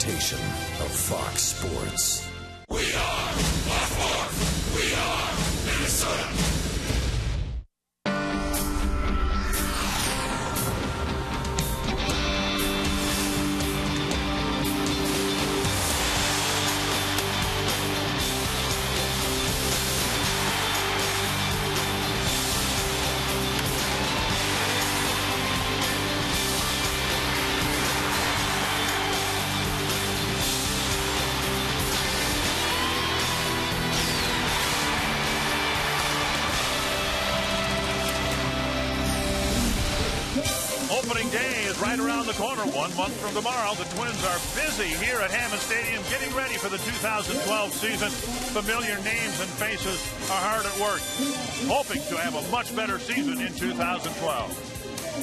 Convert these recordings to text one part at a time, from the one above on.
presentation of Fox Sports. We are Fox. We are Minnesota. Opening day is right around the corner. 1 month from tomorrow, the Twins are busy here at Hammond Stadium getting ready for the 2012 season. Familiar names and faces are hard at work, hoping to have a much better season in 2012.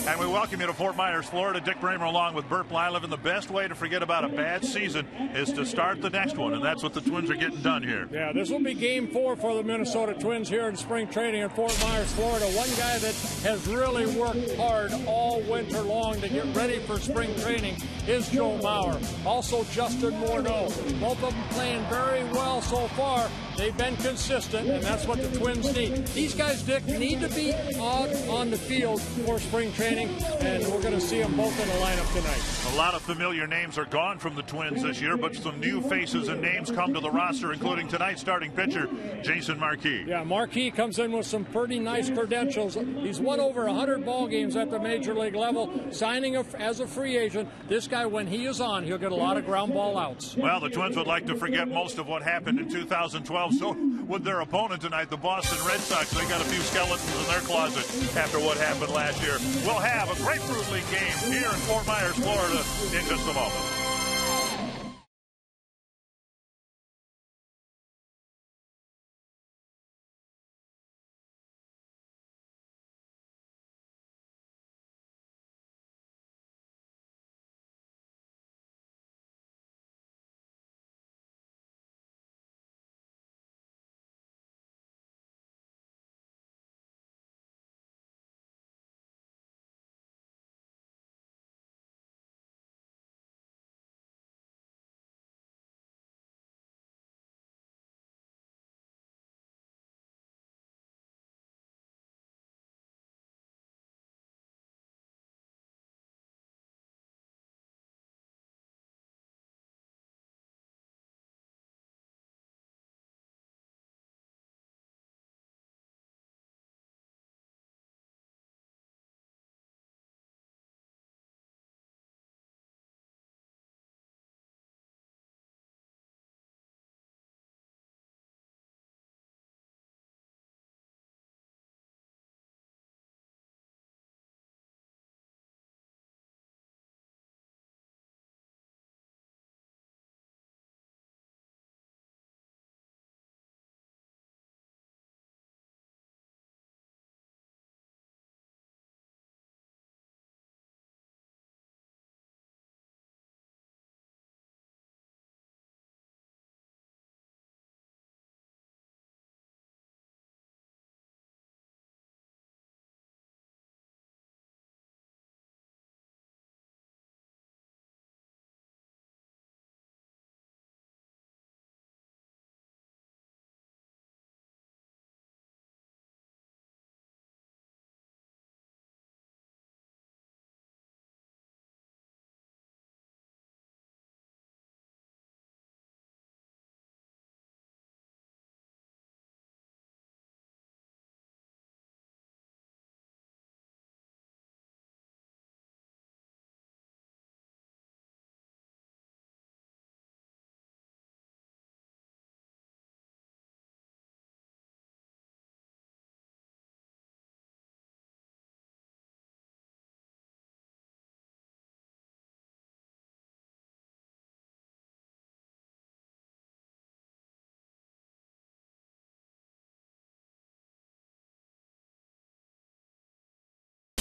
And we welcome you to Fort Myers, Florida. Dick Bramer along with Burt Blyleven. The best way to forget about a bad season is to start the next one, and that's what the Twins are getting done here. Yeah, this will be game 4 for the Minnesota Twins here in spring training in Fort Myers, Florida. One guy that has really worked hard all winter long to get ready for spring training is Joe Mauer. Also Justin Morneau. Both of them playing very well so far. They've been consistent, and that's what the Twins need. These guys, Dick, need to be on the field for spring training, and we're going to see them both in the lineup tonight. A lot of familiar names are gone from the Twins this year, but some new faces and names come to the roster, including tonight's starting pitcher, Jason Marquis. Yeah, Marquis comes in with some pretty nice credentials. He's won over 100 ball games at the major league level, signing as a free agent. This guy, when he is on, he'll get a lot of ground ball outs. Well, the Twins would like to forget most of what happened in 2012. So would their opponent tonight, the Boston Red Sox. They got a few skeletons in their closet after what happened last year. We'll have a Grapefruit League game here in Fort Myers, Florida in just a moment.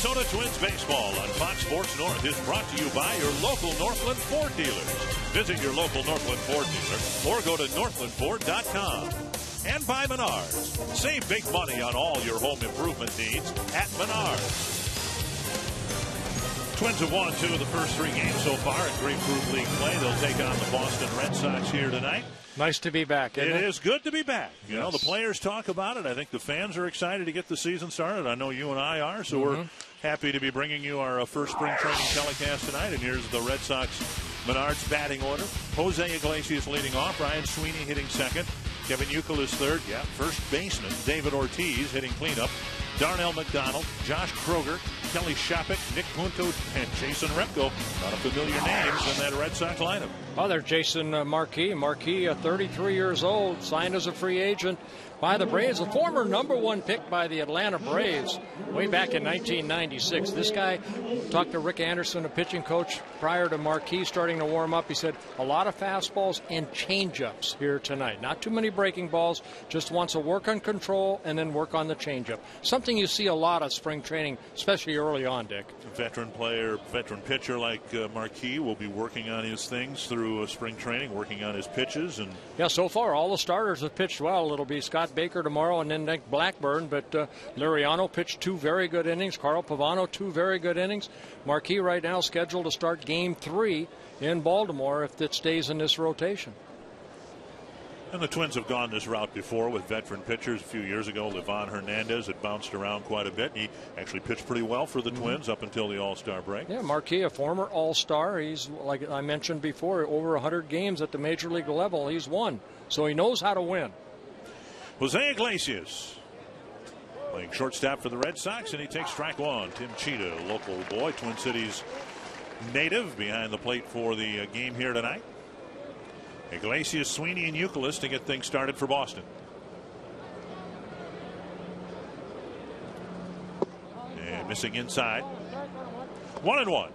Minnesota Twins baseball on Fox Sports North is brought to you by your local Northland Ford dealers. Visit your local Northland Ford dealer or go to northlandford.com. And by Menards. Save big money on all your home improvement needs at Menards. Twins have won 2 of the first 3 games so far in Grapefruit League play. They'll take on the Boston Red Sox here tonight. Nice to be back, isn't it? It is good to be back. You know, Yes. the players talk about it. I think the fans are excited to get the season started. I know you and I are, so we're happy to be bringing you our first spring training telecast tonight. And here's the Red Sox Menards batting order. Jose Iglesias leading off. Ryan Sweeney hitting second. Kevin Youkilis third. Yeah, first baseman David Ortiz hitting cleanup. Darnell McDonald, Josh Kroger, Kelly Shopik, Nick Punto, and Jason Repko. A lot of familiar names in that Red Sox lineup. Oh, there's Jason Marquis. Marquis, 33 years old, signed as a free agent by the Braves, a former #1 pick by the Atlanta Braves way back in 1996. This guy talked to Rick Anderson, a pitching coach, prior to Marquis starting to warm up. He said a lot of fastballs and changeups here tonight. Not too many breaking balls, just wants to work on control and then work on the changeup. Something you see a lot of spring training, especially early on, Dick. A veteran player, veteran pitcher like Marquis will be working on his things through spring training, working on his pitches. And yeah, so far all the starters have pitched well. It'll be Scott Baker tomorrow and then Nick Blackburn, but Liriano pitched 2 very good innings. Carl Pavano 2 very good innings. Marquis right now scheduled to start Game 3 in Baltimore if it stays in this rotation. And the Twins have gone this route before with veteran pitchers. A few years ago, Livan Hernandez had bounced around quite a bit. He actually pitched pretty well for the Twins up until the All-Star break. Yeah, Marquis, a former All-Star. He's, like I mentioned before, over 100 games at the Major League level. He's won, so he knows how to win. Jose Iglesias playing shortstop for the Red Sox, and he takes strike 1. Tim Cheetah, local boy, Twin Cities native, behind the plate for the game here tonight. Iglesias, Sweeney, and Youkilis to get things started for Boston. And missing inside. 1-1.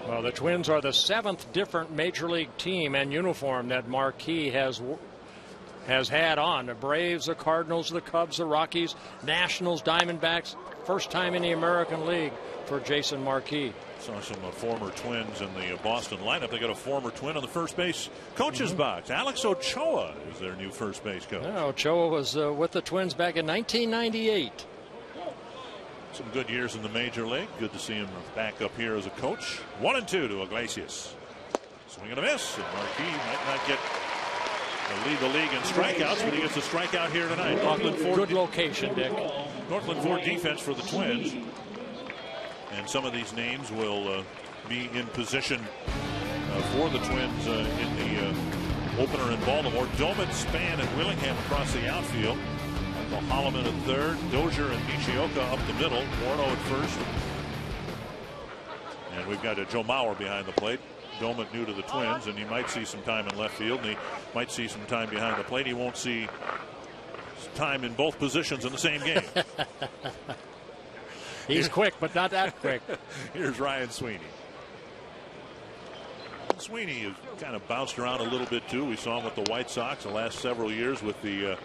Well, the Twins are the 7th different Major League team and uniform that Marquis has had on. The Braves, the Cardinals, the Cubs, the Rockies, Nationals, Diamondbacks. First time in the American League for Jason Marquis. Saw some former Twins in the Boston lineup. They got a former Twin on the first base coach's box. Alex Ochoa is their new first base coach. Yeah, Ochoa was with the Twins back in 1998. Some good years in the Major League. Good to see him back up here as a coach. 1-2 to Iglesias. Swing and a miss. And Marquis might not get lead the league in strikeouts, but he gets a strikeout here tonight. Northland Ford, good location, Dick. Northland Ford defense for the Twins. And some of these names will be in position for the Twins in the opener in Baltimore. Doman, Span, and Willingham across the outfield. Michael Holloman at third. Dozier and Nishioka up the middle. Warno at first. And we've got Joe Mauer behind the plate. Doman new to the Twins, and he might see some time in left field, and he might see some time behind the plate. He won't see time in both positions in the same game. He's quick, but not that quick. Here's Ryan Sweeney. Sweeney has kind of bounced around a little bit, too. We saw him with the White Sox the last several years with the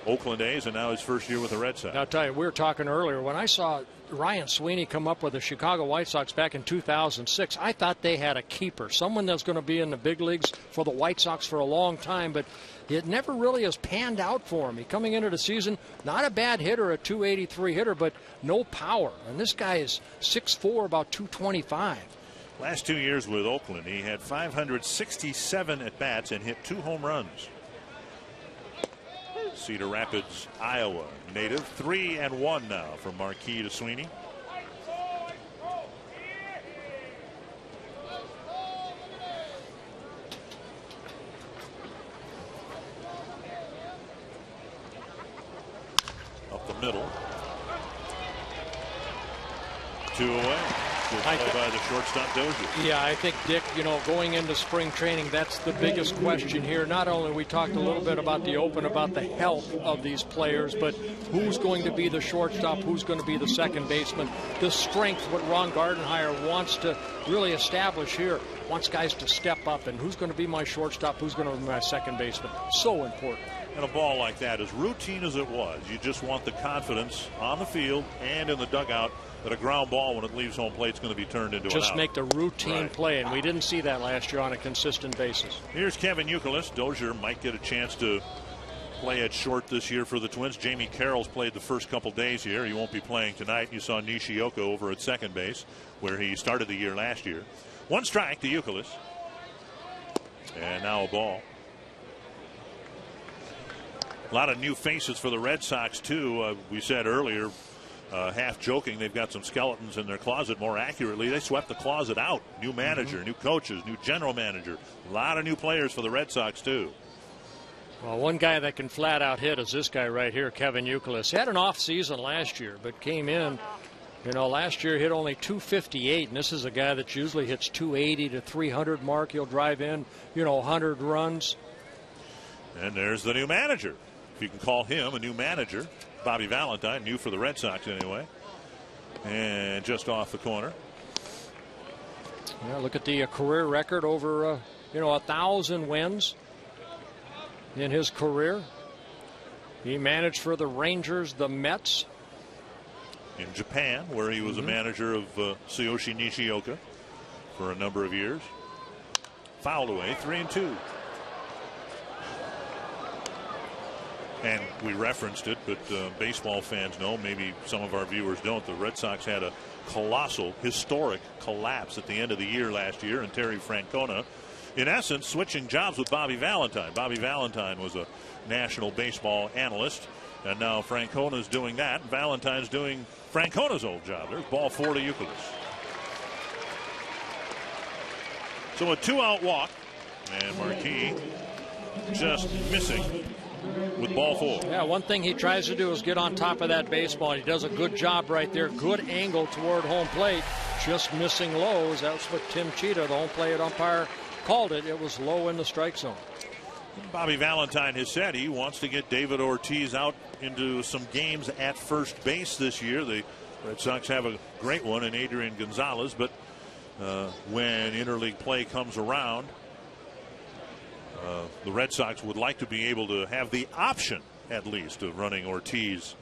Oakland A's, and now his first year with the Red Sox. I'll tell you, we were talking earlier. When I saw Ryan Sweeney come up with the Chicago White Sox back in 2006, I thought they had a keeper, someone that's going to be in the big leagues for the White Sox for a long time, but it never really has panned out for him. He coming into the season, not a bad hitter, a .283 hitter, but no power. And this guy is 6'4", about 225. Last 2 years with Oakland, he had 567 at-bats and hit 2 home runs. Cedar Rapids, Iowa native. 3-1 now from Marquis to Sweeney. Up the middle. 2 away. Good play by the shortstop Dozier. Yeah, I think, Dick, going into spring training, that's the biggest question here. Not only we talked a little bit about the open, about the health of these players, but who's going to be the shortstop, who's going to be the second baseman, the strength, what Ron Gardenhire wants to really establish here, wants guys to step up, and who's going to be my shortstop, who's going to be my second baseman. So important. And a ball like that, as routine as it was, you just want the confidence on the field and in the dugout that a ground ball when it leaves home plate is going to be turned into an out. Just make the routine play, and we didn't see that last year on a consistent basis. Here's Kevin Youkilis. Dozier might get a chance to play at short this year for the Twins. Jamie Carroll's played the first couple days here. He won't be playing tonight. You saw Nishioka over at second base, where he started the year last year. 1 strike to Youkilis. And now a ball. A lot of new faces for the Red Sox, too. We said earlier, half joking, they've got some skeletons in their closet. More accurately, they swept the closet out. New manager, new coaches, new general manager. A lot of new players for the Red Sox, too. Well, one guy that can flat out hit is this guy right here, Kevin Youkilis. He had an off season last year, but came in, last year hit only 258, and this is a guy that usually hits 280 to 300 mark. He'll drive in, 100 runs. And there's the new manager, if you can call him a new manager. Bobby Valentine, new for the Red Sox anyway. And just off the corner. Yeah, look at the career record, over 1,000 wins in his career. He managed for the Rangers, the Mets. In Japan, where he was a manager of Tsuyoshi Nishioka for a number of years. Fouled away, 3-2. And we referenced it, but baseball fans know, maybe some of our viewers don't, the Red Sox had a colossal, historic collapse at the end of the year last year, and Terry Francona, in essence, switching jobs with Bobby Valentine. Bobby Valentine was a national baseball analyst, and now Francona's doing that. Valentine's doing Francona's old job. There's ball 4 to Youkilis. So a 2-out walk, and Marquis just missing with ball 4. Yeah, one thing he tries to do is get on top of that baseball. He does a good job right there. Good angle toward home plate. Just missing lows. That's what Tim Cheetah, the home plate umpire, called it. It was low in the strike zone. Bobby Valentine has said he wants to get David Ortiz out into some games at first base this year. The Red Sox have a great one in Adrian Gonzalez, but when interleague play comes around, the Red Sox would like to be able to have the option, at least, of running Ortiz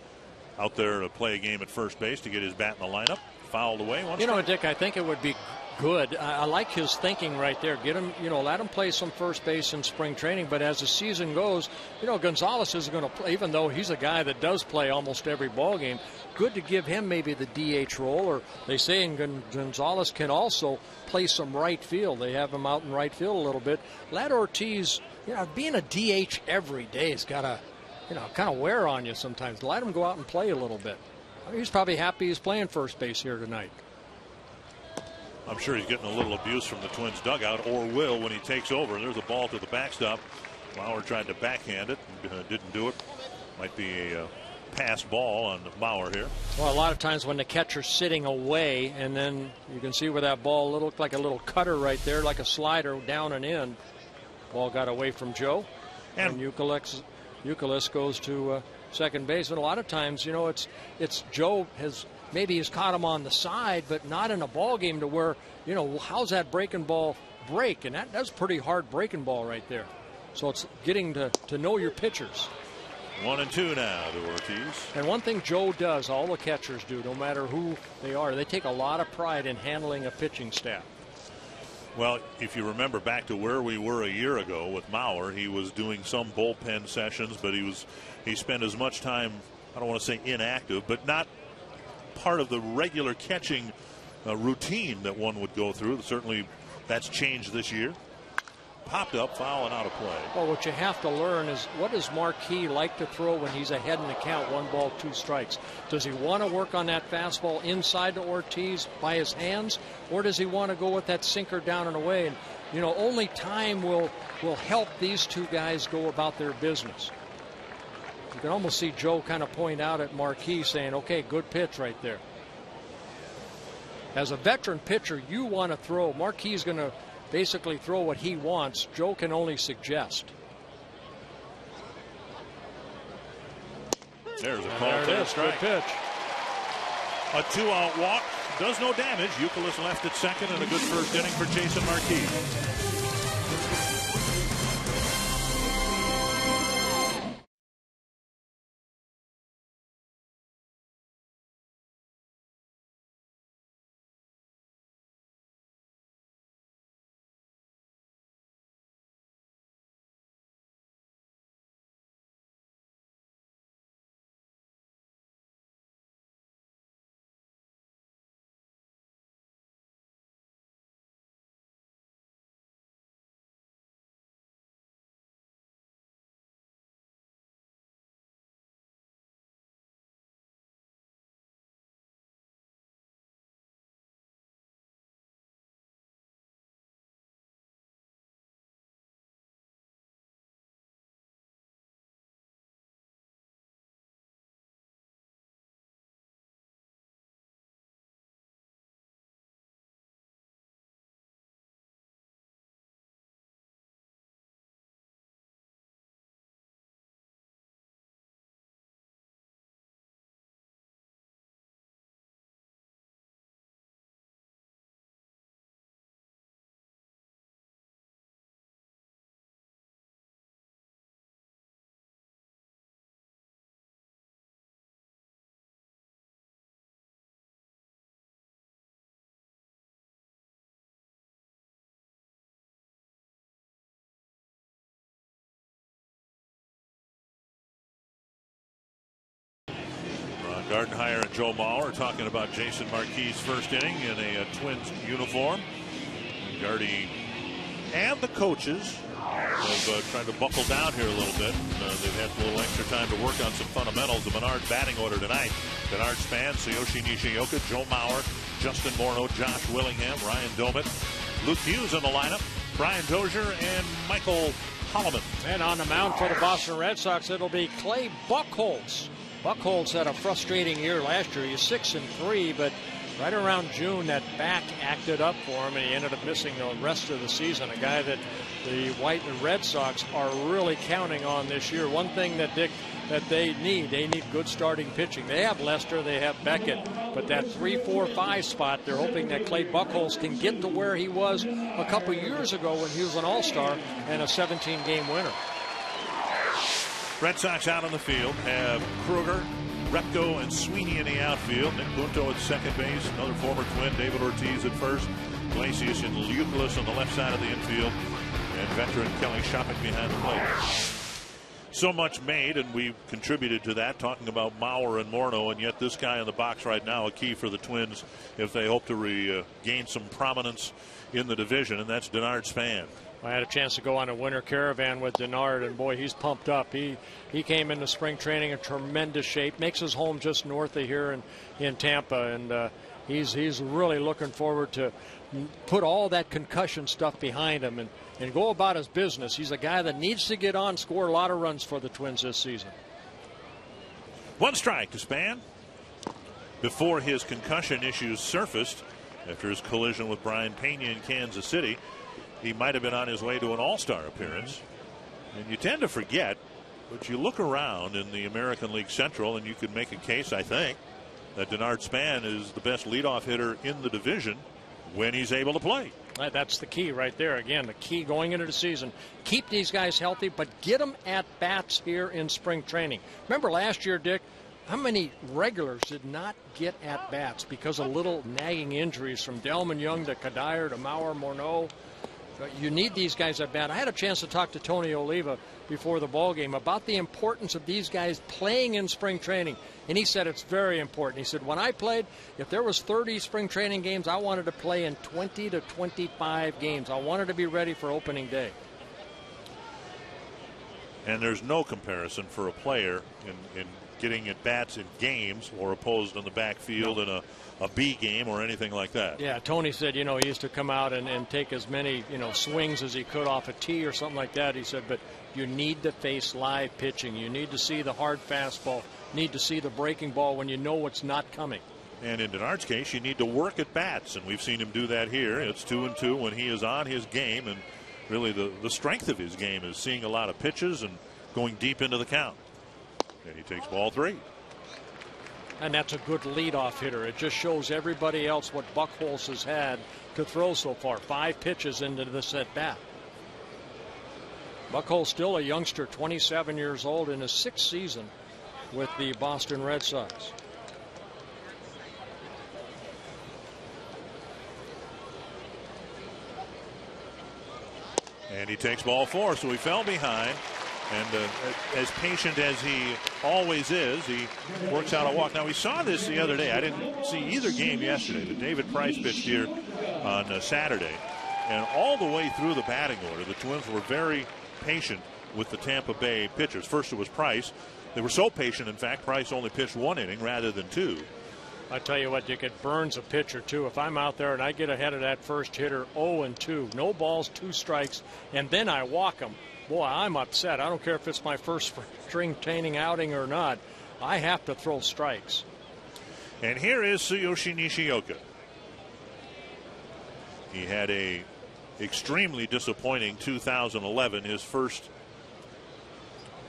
out there to play a game at first base to get his bat in the lineup. Fouled away. Dick, I think it would be good. I like his thinking right there. Get him, let him play some first base in spring training. But as the season goes, Gonzalez is going to play, even though he's a guy that does play almost every ball game. Good to give him maybe the DH role, or they say Gonzalez can also play some right field. They have him out in right field a little bit. Let Ortiz, being a DH every day has got to, kind of wear on you sometimes. Let him go out and play a little bit. He's probably happy he's playing first base here tonight. I'm sure he's getting a little abuse from the Twins dugout, or will when he takes over. There's a ball to the backstop. Mauer tried to backhand it, didn't do it. Might be a pass ball on Mauer here. Well, a lot of times when the catcher's sitting away, and then you can see where that ball looked like a little cutter right there, like a slider down and in. Ball got away from Joe, and Youkilis goes to second base. And a lot of times, it's Joe maybe has caught him on the side, but not in a ball game to where, how's that breaking ball break? And that's pretty hard breaking ball right there. So it's getting to know your pitchers. 1-2 now to Ortiz. And one thing Joe does, all the catchers do, no matter who they are, they take a lot of pride in handling a pitching staff. Well, if you remember back to where we were a year ago with Mauer, he was doing some bullpen sessions, but he spent as much time, I don't want to say inactive, but not part of the regular catching routine that one would go through. Certainly that's changed this year. Popped up, foul, and out of play. Well, what you have to learn is, what does Marquis like to throw when he's ahead in the count, 1 ball, 2 strikes? Does he want to work on that fastball inside to Ortiz by his hands, or does he want to go with that sinker down and away? And only time will help these two guys go about their business. You can almost see Joe kind of point out at Marquis, saying, okay, good pitch right there. As a veteran pitcher, you want to throw. Marquis is going to basically throw what he wants. Joe can only suggest. There's a call to the strike. Good pitch. A 2-out walk does no damage. Youkilis left at second, and a good first inning for Jason Marquis. Gardenhire and Joe Mauer talking about Jason Marquis' first inning in a Twins uniform. Gardy and the coaches have tried to buckle down here a little bit. They've had a little extra time to work on some fundamentals. The Menard batting order tonight: Denard Span, Tsuyoshi Nishioka, Joe Mauer, Justin Morneau, Josh Willingham, Ryan Domit, Luke Hughes in the lineup, Brian Dozier, and Michael Holloman. And on the mound for the Boston Red Sox, it'll be Clay Buchholz. Buchholz had a frustrating year last year. He's 6-3, but right around June, that back acted up for him, and he ended up missing the rest of the season. A guy that the Red Sox are really counting on this year. One thing that they need good starting pitching. They have Lester, they have Beckett, but that 3, 4, 5 spot, they're hoping that Clay Buchholz can get to where he was a couple years ago when he was an All-Star and a 17-game winner. Red Sox out on the field have Kruger, Repko, and Sweeney in the outfield. Nick Punto at second base. Another former Twin, David Ortiz at first. Iglesias and Youkilis on the left side of the infield. And veteran Kelly Shopping behind the plate. So much made, and we've contributed to that, talking about Mauer and Morneau, and yet this guy in the box right now, a key for the Twins if they hope to regain some prominence in the division, and that's Denard Span. I had a chance to go on a winter caravan with Denard, and boy, he's pumped up. He came into spring training in tremendous shape, makes his home just north of here in Tampa, and he's really looking forward to put all that concussion stuff behind him and go about his business. He's a guy that needs to get on, score a lot of runs for the Twins this season. One strike to Span before his concussion issues surfaced after his collision with Brian Pena in Kansas City. He might have been on his way to an All-Star appearance. And you tend to forget, but you look around in the American League Central, and you could make a case, I think, that Denard Span is the best leadoff hitter in the division when he's able to play. That's the key right there. Again, the key going into the season. Keep these guys healthy, but get them at bats here in spring training. Remember last year, Dick, how many regulars did not get at bats because of little nagging injuries from Delman Young to Kadire to Mauer, Morneau? You need these guys at bat. I had a chance to talk to Tony Oliva before the ball game about the importance of these guys playing in spring training, and he said it's very important. He said, when I played, if there was 30 spring training games, I wanted to play in 20 to 25 games. I wanted to be ready for opening day. And there's no comparison for a player in getting at bats in games or opposed on the backfield in a B game or anything like that. Yeah, Tony said, he used to come out and take as many, swings as he could off a tee or something like that. He said, but you need to face live pitching. You need to see the hard fastball, need to see the breaking ball when you know what's not coming. And in Denard's case, you need to work at bats, and we've seen him do that here. It's 2-2 when he is on his game, and really the strength of his game is seeing a lot of pitches and going deep into the count. And he takes ball 3. And that's a good leadoff hitter. It just shows everybody else what Buchholz has had to throw so far. 5 pitches into this at bat. Buchholz still a youngster, 27 years old, in his 6th season with the Boston Red Sox. And he takes ball 4, so he fell behind. And as patient as he always is, he works out a walk. Now, we saw this the other day. I didn't see either game yesterday, but David Price pitched here on Saturday. And all the way through the batting order, the Twins were very patient with the Tampa Bay pitchers. First it was Price. They were so patient, in fact, Price only pitched 1 inning rather than 2. I tell you what, Dick, it burns a pitcher, too. If I'm out there and I get ahead of that first hitter 0-2, no balls, 2 strikes, and then I walk him, boy, I'm upset. I don't care if it's my first spring training outing or not. I have to throw strikes. And here is Tsuyoshi Nishioka. He had a extremely disappointing 2011, his first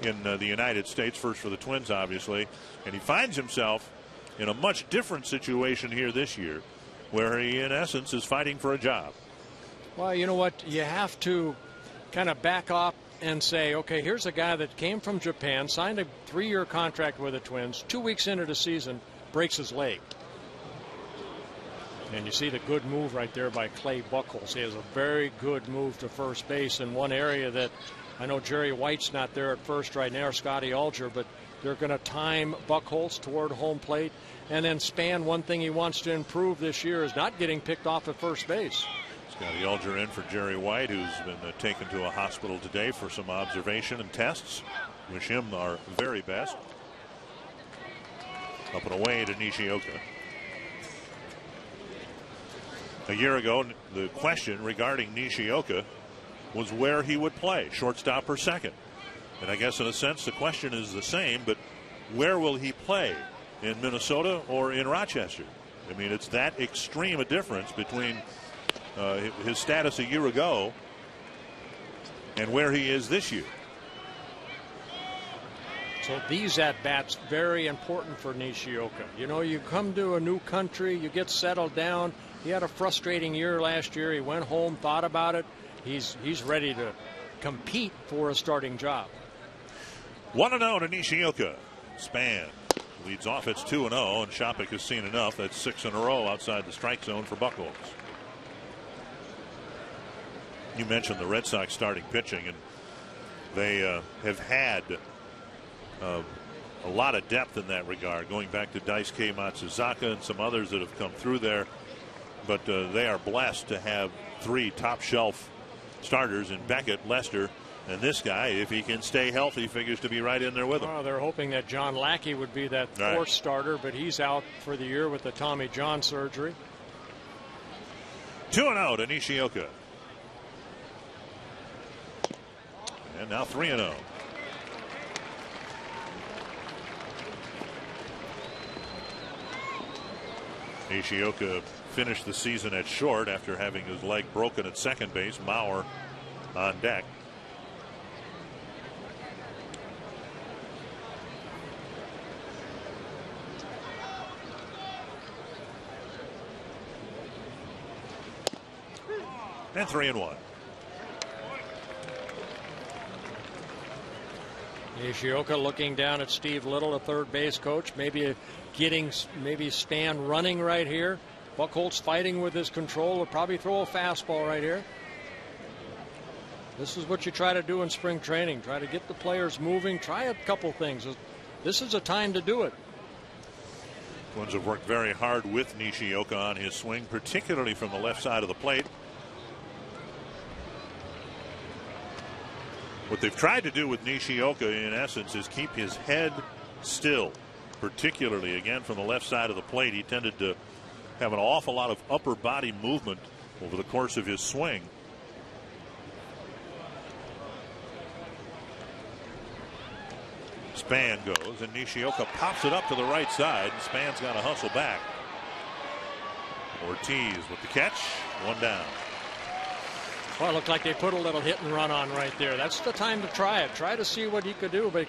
in the United States, first for the Twins, obviously. And he finds himself in a much different situation here this year, where he, in essence, is fighting for a job. Well, you know what? You have to kind of back off and say, okay, here's a guy that came from Japan, signed a 3-year contract with the Twins, 2 weeks into the season, breaks his leg. And you see the good move right there by Clay Buchholz. He has a very good move to first base in one area that I know Jerry White's not there at first right now, or Scotty Alger, but They're going to time Buchholz toward home plate. And then Span, one thing he wants to improve this year is not getting picked off at first base. Scotty Elger in for Jerry White, who's been taken to a hospital today for some observation and tests. Wish him our very best. Up and away to Nishioka. A year ago, the question regarding Nishioka was where he would play, shortstop or second. And I guess in a sense the question is the same, but where will he play? In Minnesota or in Rochester? I mean, it's that extreme a difference between his status a year ago and where he is this year. So these at-bats very important for Nishioka. You know, you come to a new country, you get settled down. He had a frustrating year last year. He went home, thought about it. He's ready to compete for a starting job. 1-0 to Nishioka. Span leads off. It's 2-0, and Shopik has seen enough. That's 6 in a row outside the strike zone for Buchholz. You mentioned the Red Sox starting pitching, and they have had a lot of depth in that regard, going back to Daisuke Matsuzaka and some others that have come through there. But they are blessed to have 3 top shelf starters in Beckett, Lester, and this guy. If he can stay healthy, figures to be right in there with him. Well, they're hoping that John Lackey would be that 4th starter, but he's out for the year with the Tommy John surgery. 2-0 to Nishioka. And now 3-0. Nishioka finished the season at short after having his leg broken at second base. Mauer on deck. And 3-1. Nishioka looking down at Steve Little, a third base coach, maybe Span running right here. Buchholz fighting with his control. Will probably throw a fastball right here. This is what you try to do in spring training. Try to get the players moving. Try a couple things. This is a time to do it. Twins have worked very hard with Nishioka on his swing, particularly from the left side of the plate. What they've tried to do with Nishioka, in essence, is keep his head still, particularly, again, from the left side of the plate. He tended to have an awful lot of upper body movement over the course of his swing. Span goes, and Nishioka pops it up to the right side, and Span's got to hustle back. Ortiz with the catch, 1 down. Well, it looked like they put a little hit and run on right there. That's the time to try it. Try to see what he could do. But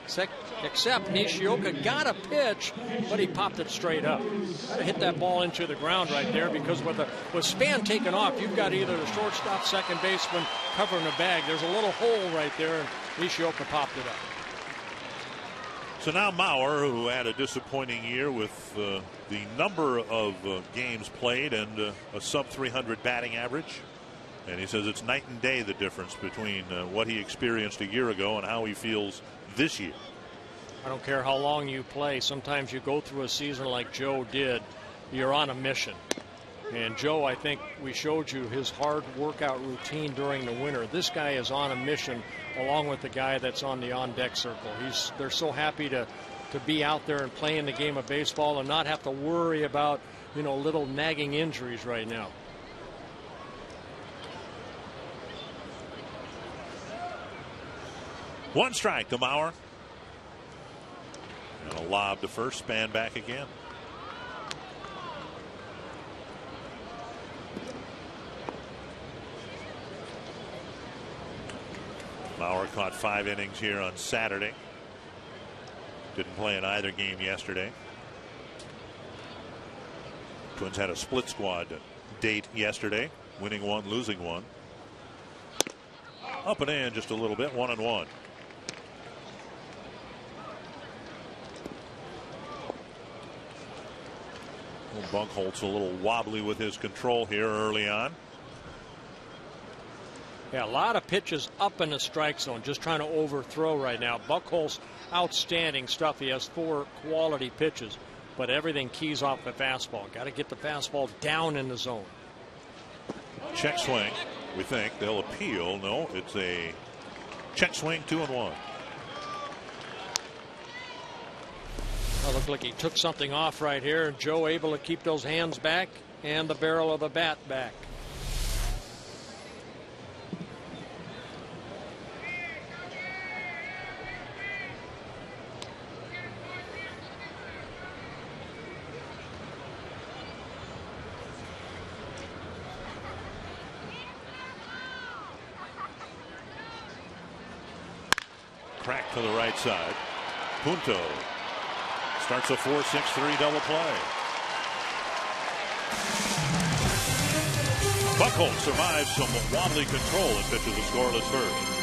except Nishioka got a pitch, but he popped it straight up. Got to hit that ball into the ground right there, because with Span taken off, you've got either the shortstop, second baseman covering the bag. There's a little hole right there, and Nishioka popped it up. So now Mauer, who had a disappointing year with the number of games played and a sub-300 batting average. And he says it's night and day, the difference between what he experienced a year ago and how he feels this year. I don't care how long you play. Sometimes you go through a season like Joe did. You're on a mission. And Joe, I think we showed you his hard workout routine during the winter. This guy is on a mission along with the guy that's on the on-deck circle. They're so happy to be out there and playing the game of baseball and not have to worry about, little nagging injuries right now. One strike to Mauer. And a lob to first. Span back again. Mauer caught 5 innings here on Saturday. Didn't play in either game yesterday. Twins had a split squad date yesterday, winning 1, losing 1. Up and in just a little bit, 1-1. Buchholz a little wobbly with his control here early on. Yeah, a lot of pitches up in the strike zone, just trying to overthrow right now. Buchholz, outstanding stuff. He has 4 quality pitches, but everything keys off the fastball. Got to get the fastball down in the zone. Check swing. We think they'll appeal. No, it's a check swing, 2-1. Well, looked like he took something off right here, and Joe able to keep those hands back and the barrel of the bat back. Crack to the right side. Punto starts a 4-6-3 double play. Buchholz survives some wobbly control and pitches a scoreless first.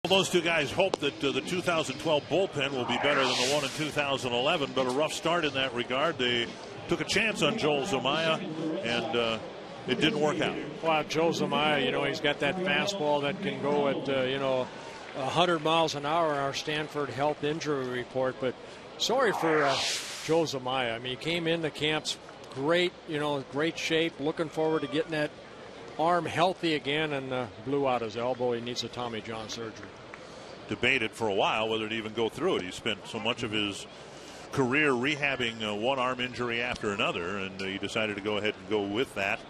Those two guys hope that the 2012 bullpen will be better than the one in 2011, but a rough start in that regard. They took a chance on Joel Zumaya, and it didn't work out. Well, Joe Zumaya, you know, he's got that fastball that can go at, 100 miles an hour in our Stanford health injury report. But sorry for Joe Zumaya. I mean, he came into camps great, great shape, looking forward to getting that arm healthy again, and blew out his elbow. He needs a Tommy John surgery. Debated for a while whether to even go through it. He spent so much of his career rehabbing one arm injury after another, and he decided to go ahead and go with that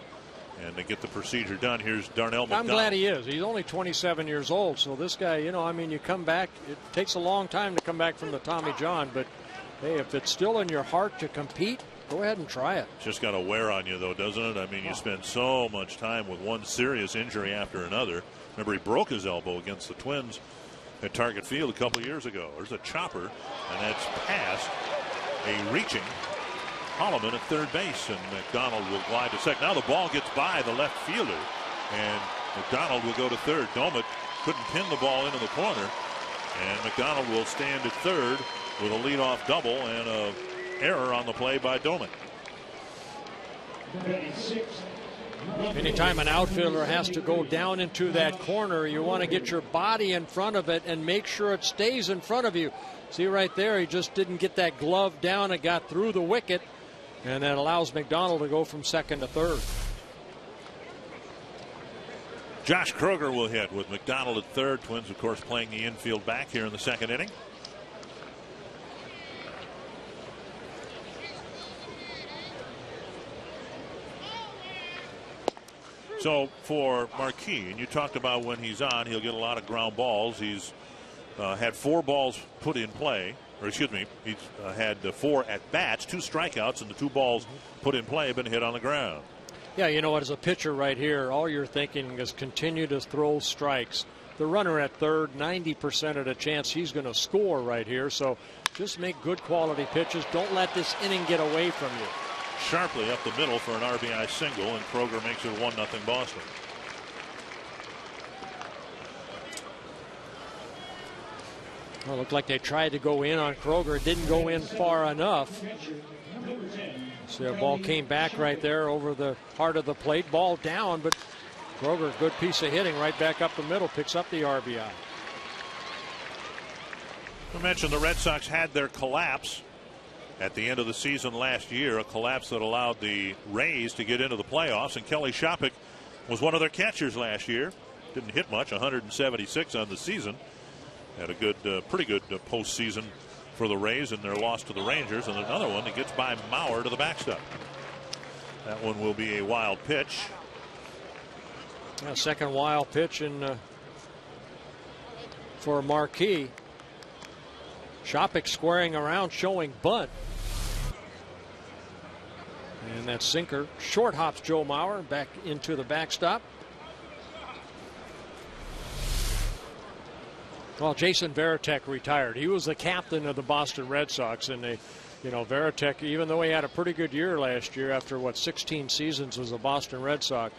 and to get the procedure done. Here's Darnell McDonald. I'm glad he is. He's only 27 years old, so this guy, you come back. It takes a long time to come back from the Tommy John, but hey, if it's still in your heart to compete, go ahead and try it. Just got to wear on you, though, doesn't it? I mean, you spend so much time with one serious injury after another. Remember, he broke his elbow against the Twins at Target Field a couple of years ago. There's a chopper, and that's past a reaching Holloman at third base, and McDonald will glide to second. Now the ball gets by the left fielder, and McDonald will go to third. Domit couldn't pin the ball into the corner, and McDonald will stand at third with a leadoff double and a error on the play by Domit. Anytime an outfielder has to go down into that corner, you want to get your body in front of it and make sure it stays in front of you. See right there, he just didn't get that glove down. It got through the wicket, and that allows McDonald to go from second to third. Josh Kroger will hit with McDonald at third. Twins, of course, playing the infield back here in the second inning. So for Marquis, and you talked about when he's on, he'll get a lot of ground balls. He's had 4 balls put in play, or excuse me, he's had 4 at-bats, 2 strikeouts, and the 2 balls put in play have been hit on the ground. Yeah, you know what, as a pitcher right here, all you're thinking is continue to throw strikes. the runner at third, 90% of the chance he's going to score right here. So just make good quality pitches. Don't let this inning get away from you. Sharply up the middle for an RBI single, and Kroger makes it 1-0 Boston. Well, it looked like they tried to go in on Kroger. It didn't go in far enough. So the ball came back right there over the heart of the plate. Ball down, but Kroger, good piece of hitting right back up the middle, picks up the RBI. I mentioned the Red Sox had their collapse at the end of the season last year, a collapse that allowed the Rays to get into the playoffs, and Kelly Shopik was one of their catchers last year. Didn't hit much, 176 on the season. Had a good, pretty good postseason for the Rays in their loss to the Rangers, and another one that gets by Mauer to the backstop. That one will be a wild pitch. Second wild pitch in for Marquis. Shopik squaring around, showing bunt. And that sinker short hops Joe Mauer back into the backstop. Well, Jason Varitek retired. He was the captain of the Boston Red Sox, and they, Varitek, even though he had a pretty good year last year after 16 seasons as a Boston Red Sox,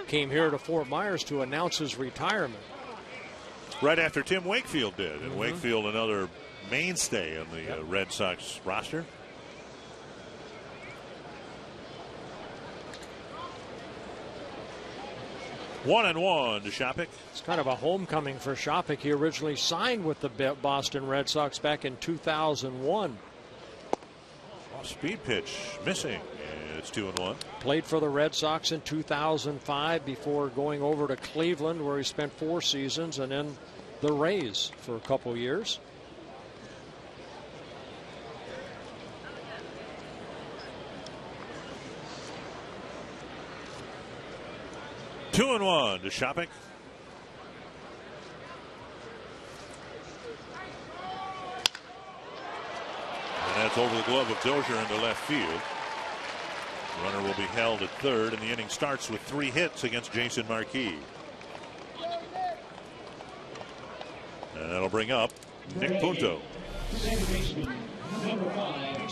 came here to Fort Myers to announce his retirement. Right after Tim Wakefield did, and Wakefield another mainstay in the Red Sox roster. One and one to Shopik. It's kind of a homecoming for Shopik. He originally signed with the Boston Red Sox back in 2001. Speed pitch missing. It's 2-1. Played for the Red Sox in 2005 before going over to Cleveland, where he spent 4 seasons, and then the Rays for a couple years. Two and one to Shopik. And that's over the glove of Dozier into left field. Runner will be held at third, and the inning starts with 3 hits against Jason Marquis. And that'll bring up Nick Punto. Let's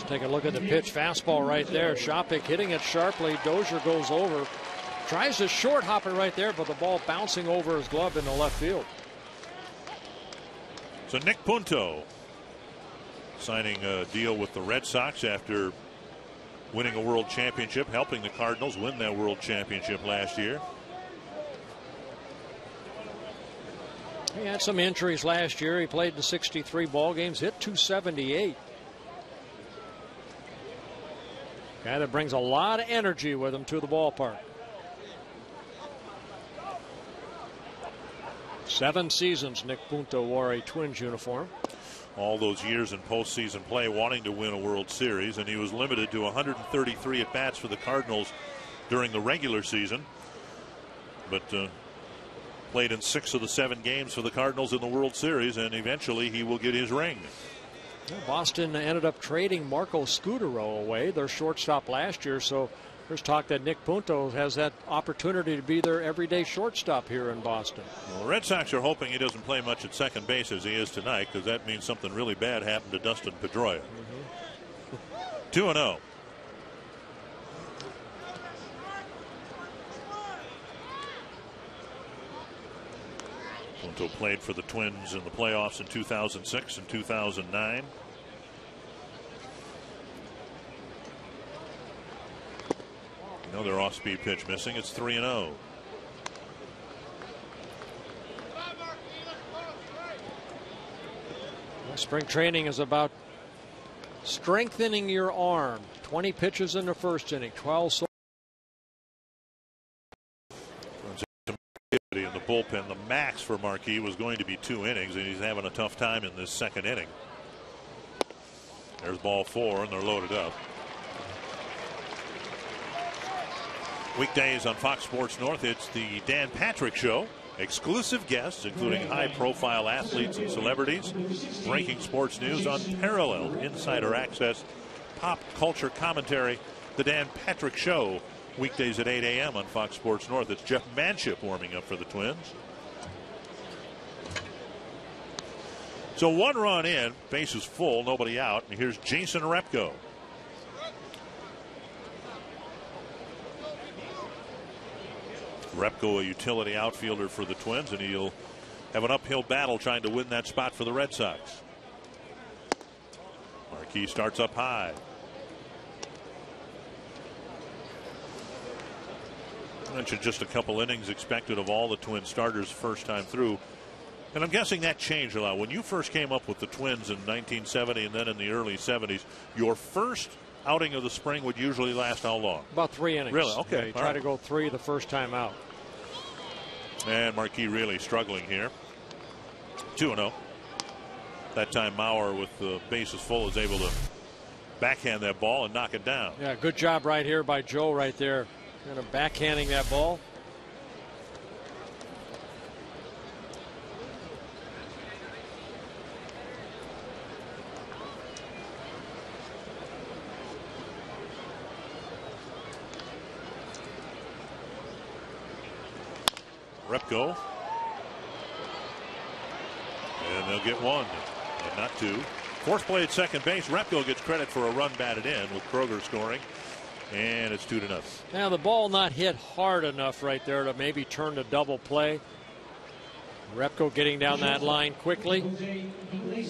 take a look at the pitch. Fastball right there. Shopik hitting it sharply. Dozier goes over. Tries to short hop it right there, but the ball bouncing over his glove in the left field. So Nick Punto signing a deal with the Red Sox after winning a world championship, helping the Cardinals win that world championship last year. He had some injuries last year. He played in 63 ball games, hit .278. Guy that brings a lot of energy with him to the ballpark. 7 seasons Nick Punto wore a Twins uniform. All those years in postseason play wanting to win a World Series, and he was limited to 133 at-bats for the Cardinals during the regular season, but played in 6 of the 7 games for the Cardinals in the World Series, and eventually he will get his ring. Boston ended up trading Marco Scutaro away, their shortstop last year, so there's talk that Nick Punto has that opportunity to be their everyday shortstop here in Boston. Well, the Red Sox are hoping he doesn't play much at second base as he is tonight, because that means something really bad happened to Dustin Pedroia. 2-0. Punto played for the Twins in the playoffs in 2006 and 2009. Another off-speed pitch missing. It's 3-0. Spring training is about strengthening your arm. 20 pitches in the first inning, 12 in the bullpen. The max for Marquis was going to be 2 innings, and he's having a tough time in this second inning. There's ball 4, and they're loaded up. Weekdays on Fox Sports North, it's the Dan Patrick Show. Exclusive guests, including high-profile athletes and celebrities, breaking sports news, unparalleled insider access, pop culture commentary. The Dan Patrick Show, weekdays at 8 a.m. on Fox Sports North. It's Jeff Manship warming up for the Twins. So 1 run in, base is full, nobody out. And here's Jason Repko. Repko, a utility outfielder for the Twins, and he'll have an uphill battle trying to win that spot for the Red Sox. Marquis starts up high. I mentioned just a couple innings expected of all the Twin starters first time through. And I'm guessing that changed a lot. When you first came up with the Twins in 1970 and then in the early 70s, your first outing of the spring would usually last how long? About 3 innings. Really? Okay. Yeah, you try to go 3 the first time out. And Marquis really struggling here. 2-0. That time Mauer, with the bases full, is able to backhand that ball and knock it down. Yeah, good job right here by Joe right there. Kind of backhanding that ball. Repko. And they'll get 1 and not 2. Fourth play at second base. Repko gets credit for a run batted in with Kroger scoring. And it's 2-0. Now the ball not hit hard enough right there to maybe turn to double play. Repko getting down that line quickly.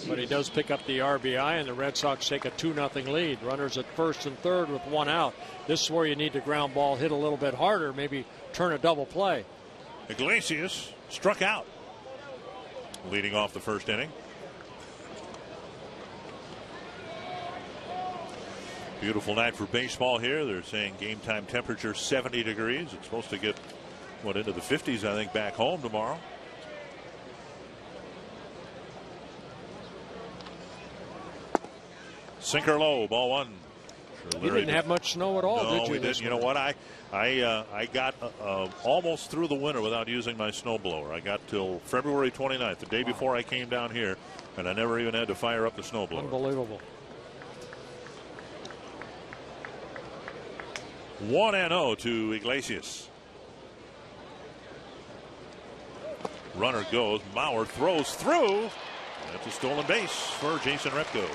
But he does pick up the RBI, and the Red Sox take a 2-0 lead. Runners at first and third with 1 out. This is where you need the ground ball hit a little bit harder, maybe turn a double play. Iglesias struck out, leading off the first inning. Beautiful night for baseball here. They're saying game time temperature 70 degrees. It's supposed to get into the 50s, I think, back home tomorrow. Sinker low, ball 1. You didn't have much snow at all, no, did you? We didn't. You know what? I got almost through the winter without using my snowblower. I got till February 29th, the day before I came down here, and I never even had to fire up the snowblower. Unbelievable. 1-0 to Iglesias. Runner goes. Mauer throws through. That's a stolen base for Jason Repko.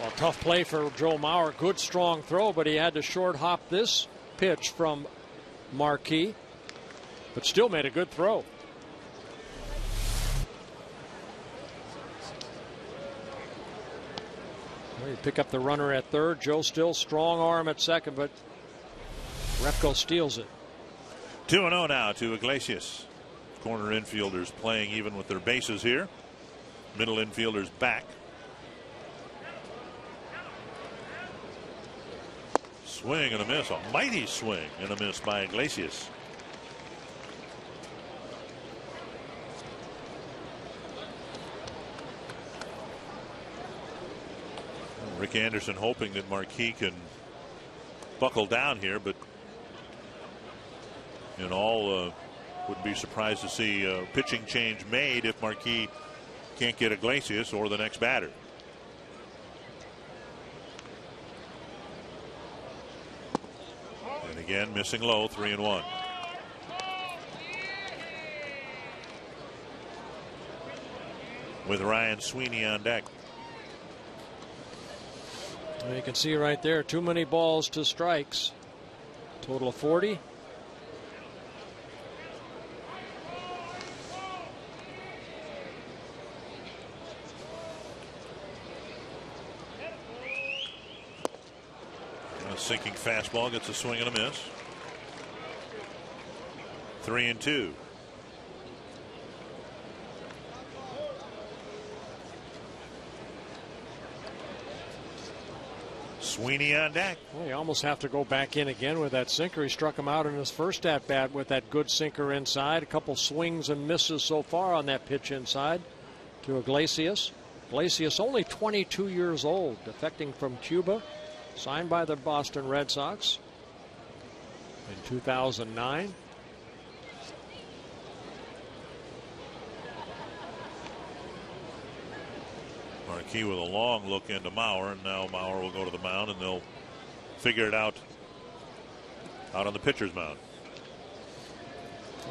Well, tough play for Joe Mauer. Good strong throw, but he had to short hop this pitch from Marquis, but still made a good throw. Well, you pick up the runner at third. Joe still strong arm at second, but Repko steals it. 2-0 now to Iglesias. Corner infielders playing even with their bases here. Middle infielders back. Swing and a miss. A mighty swing and a miss by Iglesias. Rick Anderson hoping that Marquis can buckle down here, but in all would be surprised to see a pitching change made if Marquis can't get Iglesias or the next batter. And again, missing low, 3-1. With Ryan Sweeney on deck. Well, you can see right there, too many balls to strikes. Total of 40. Sinking fastball gets a swing and a miss. 3-2. Sweeney on deck. Well, you almost have to go back in again with that sinker. He struck him out in his first at bat with that good sinker inside. A couple swings and misses so far on that pitch inside to Iglesias. Iglesias only 22 years old, defecting from Cuba. Signed by the Boston Red Sox in 2009. Marquis with a long look into Mauer, and now Mauer will go to the mound, and they'll figure it out on the pitcher's mound.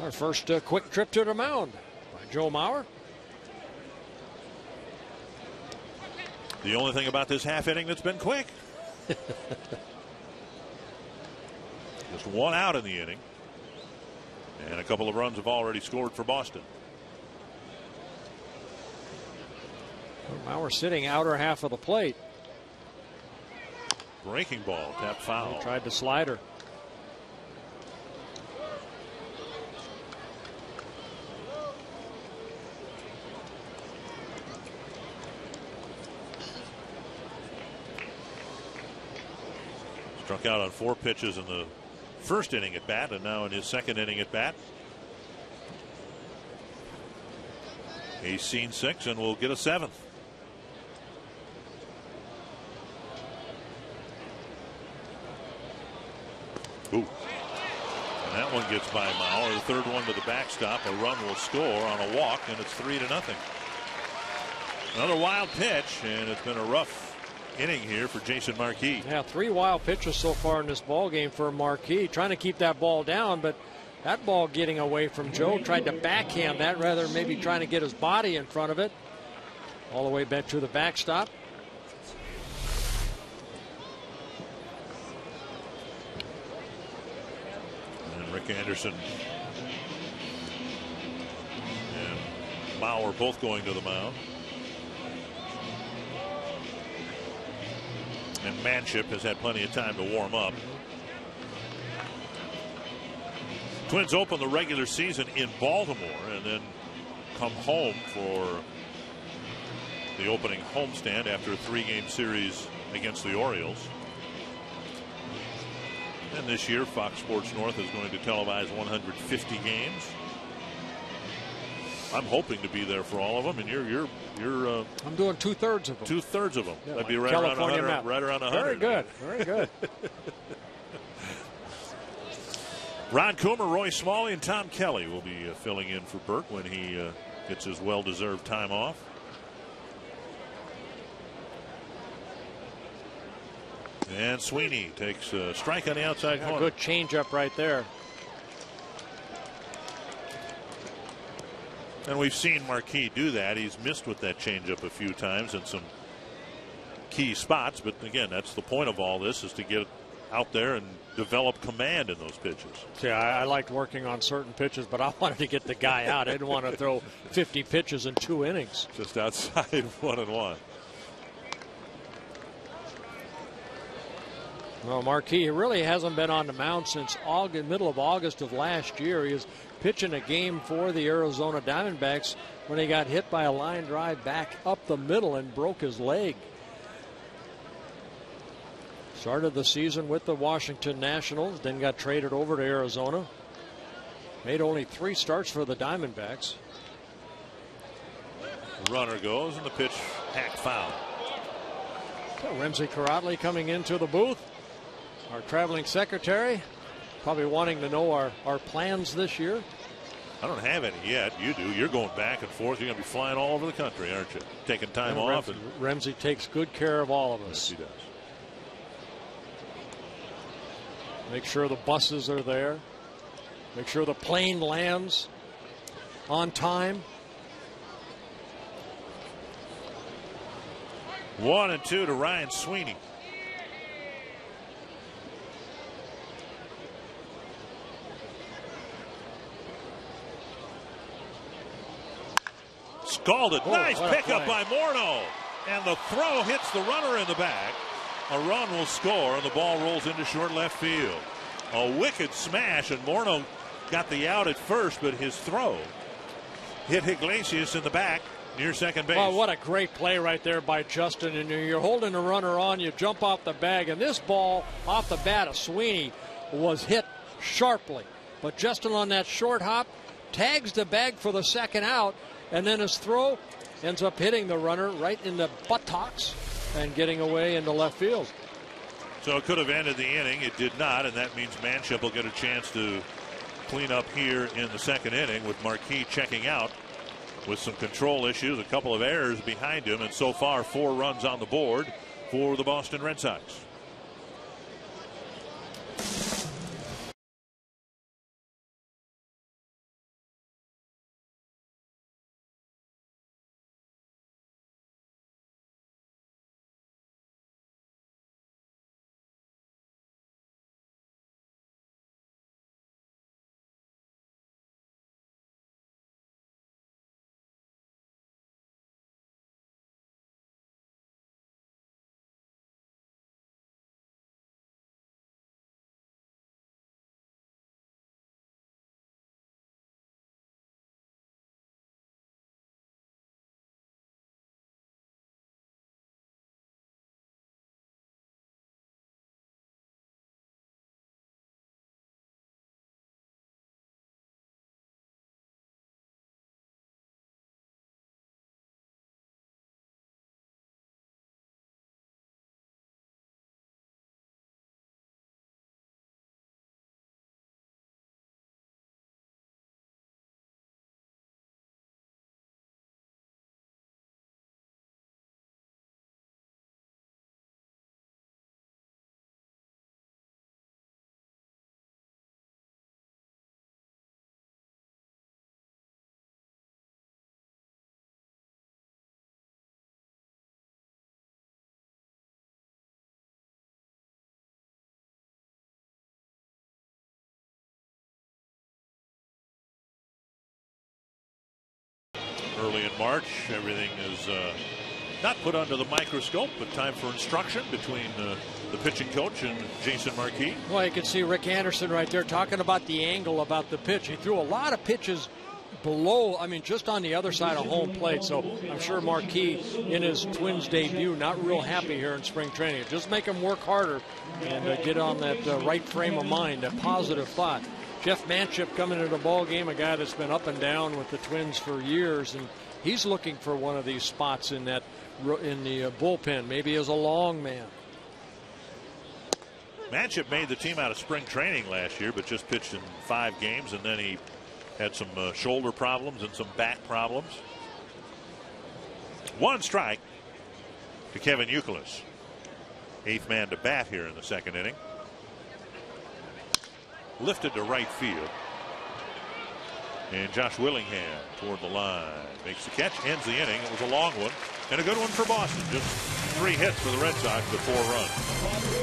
Our first quick trip to the mound by Joe Mauer. The only thing about this half inning that's been quick. Just one out in the inning. And a couple of runs have already scored for Boston. Now we're sitting outer half of the plate. Breaking ball, tap foul. He tried the slider. Struck out on 4 pitches in the first inning at bat, and now in his second inning at bat. He's seen 6 and will get a 7th. Ooh. And that one gets by Mauer. The third one to the backstop. A run will score on a walk, and it's 3-0. Another wild pitch, and it's been a rough inning here for Jason Marquis. Yeah, 3 wild pitches so far in this ball game for Marquis, trying to keep that ball down, but that ball getting away from Joe. Tried to backhand that rather than maybe trying to get his body in front of it. All the way back to the backstop. And Rick Anderson and Mauer both going to the mound. And Manship has had plenty of time to warm up. Twins open the regular season in Baltimore and then come home for the opening homestand after a 3-game series against the Orioles. And this year Fox Sports North is going to televise 150 games. I'm hoping to be there for all of them, and you're I'm doing 2/3 of them. 2/3 of them. Yeah, That'd be like right California around 100. map. Right around 100. Very good. Very good. Ron Coomer, Roy Smalley, and Tom Kelly will be filling in for Burke when he gets his well-deserved time off. And Sweeney takes a strike on the outside corner. Good changeup right there. And we've seen Marquis do that. He's missed with that changeup a few times in some key spots. But again, that's the point of all this, is to get out there and develop command in those pitches. See, I liked working on certain pitches, but I wanted to get the guy out. I didn't want to throw 50 pitches in 2 innings. Just outside 1-1. Well, Marquis really hasn't been on the mound since middle of August of last year. He was pitching a game for the Arizona Diamondbacks when he got hit by a line drive back up the middle and broke his leg. Started the season with the Washington Nationals, then got traded over to Arizona. Made only 3 starts for the Diamondbacks. Runner goes, and the pitch hack foul. So Ramsey Carotley coming into the booth. Our traveling secretary, probably wanting to know our plans this year. I don't have any yet. You do. You're going back and forth. You're going to be flying all over the country, aren't you? Taking time off. Ramsey takes good care of all of us. Yes, he does. Make sure the buses are there. Make sure the plane lands on time. 1-2 to Ryan Sweeney. Scalded. Nice pickup by Morneau. And the throw hits the runner in the back. A run will score, and the ball rolls into short left field. A wicked smash, and Morneau got the out at first, but his throw hit Iglesias in the back near second base. Well, what a great play right there by Justin. And you're holding the runner on, you jump off the bag, and this ball off the bat of Sweeney was hit sharply. But Justin on that short hop tags the bag for the second out, and then his throw ends up hitting the runner right in the buttocks and getting away into left field. So it could have ended the inning. It did not, and that means Manship will get a chance to clean up here in the second inning with Marquis checking out with some control issues, a couple of errors behind him, and so far 4 runs on the board for the Boston Red Sox. early in March. Everything is not put under the microscope, but time for instruction between the pitching coach and Jason Marquis. Well, you can see Rick Anderson right there talking about the angle about the pitch. He threw a lot of pitches below, I mean, just on the other side of home plate. So I'm sure Marquis, in his Twins debut, not real happy here in spring training. Just make him work harder and get on that right frame of mind, a positive thought. Jeff Manship coming into the ball game, a guy that's been up and down with the Twins for years, and he's looking for one of these spots in that in the bullpen, maybe as a long man. Manship made the team out of spring training last year, but just pitched in 5 games, and then he had some shoulder problems and some back problems. 1 strike to Kevin Youkilis. 8th man to bat here in the 2nd inning. Lifted to right field. And Josh Willingham toward the line. Makes the catch, ends the inning. It was a long one and a good one for Boston. Just 3 hits for the Red Sox with 4 runs.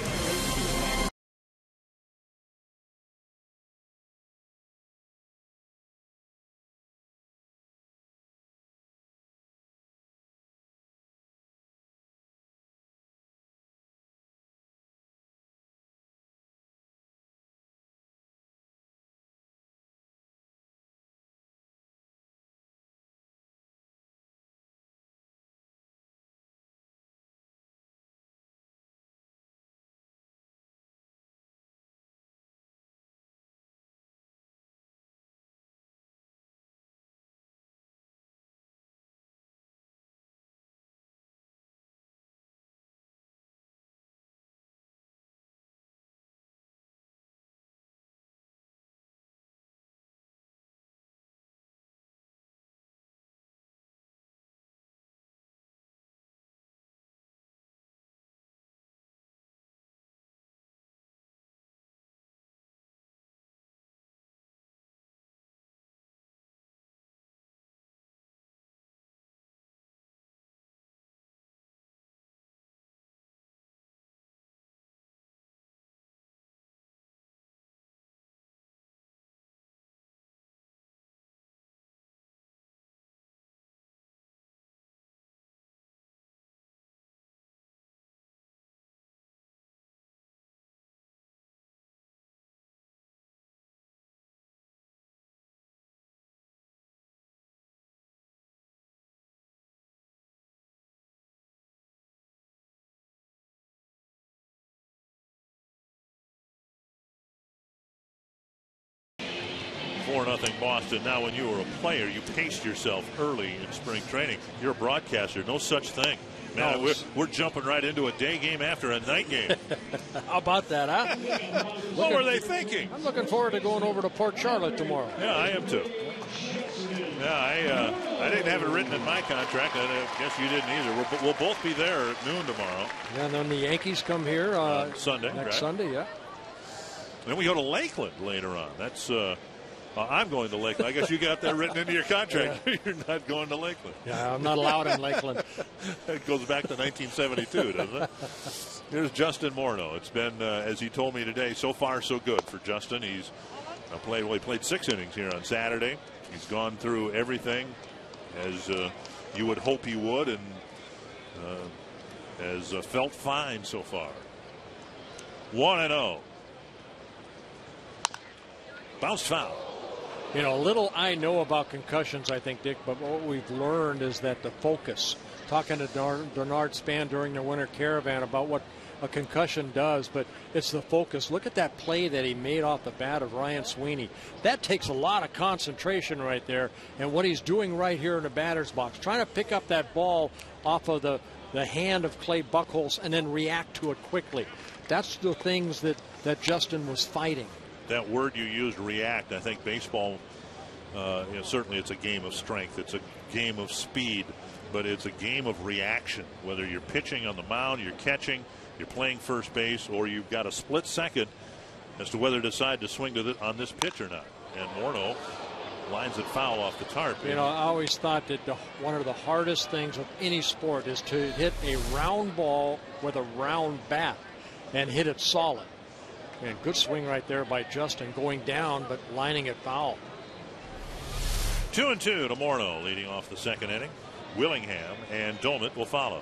Nothing Boston. Now, when you were a player, you paced yourself early in spring training. You're a broadcaster. No such thing. Man, no. we're jumping right into a day game after a night game. How about that, huh? What were they thinking? I'm looking forward to going over to Port Charlotte tomorrow. Yeah, I am too. Yeah, I didn't have it written in my contract. I guess you didn't either. We'll both be there at noon tomorrow. Yeah, and then the Yankees come here Sunday. Next right? Sunday, yeah. Then we go to Lakeland later on. That's I'm going to Lakeland. I guess you got that written into your contract. Yeah. You're not going to Lakeland. Yeah, I'm not allowed in Lakeland. It goes back to 1972, doesn't it? Here's Justin Morneau. It's been, as he told me today, so far so good for Justin. He's he played 6 innings here on Saturday. He's gone through everything as you would hope he would, and has felt fine so far. 1-0. Bounced foul. You know, little I know about concussions, I think, Dick, but what we've learned is that the focus. Talking to Bernard Span during the winter caravan about what a concussion does, but it's the focus. Look at that play that he made off the bat of Ryan Sweeney. That takes a lot of concentration right there, and what he's doing right here in the batter's box, trying to pick up that ball off of the hand of Clay Buchholz and then react to it quickly. That's the things that Justin was fighting. That word you used, react, I think baseball, certainly it's a game of strength. It's a game of speed, but it's a game of reaction. Whether you're pitching on the mound, you're catching, you're playing first base, or you've got a split second as to whether to decide to swing on this pitch or not. And Morneau lines it foul off the tarp. You know, I always thought that one of the hardest things of any sport is to hit a round ball with a round bat and hit it solid. And good swing right there by Justin, going down but lining it foul. 2-2 to Morneau leading off the second inning. Willingham and Domit will follow.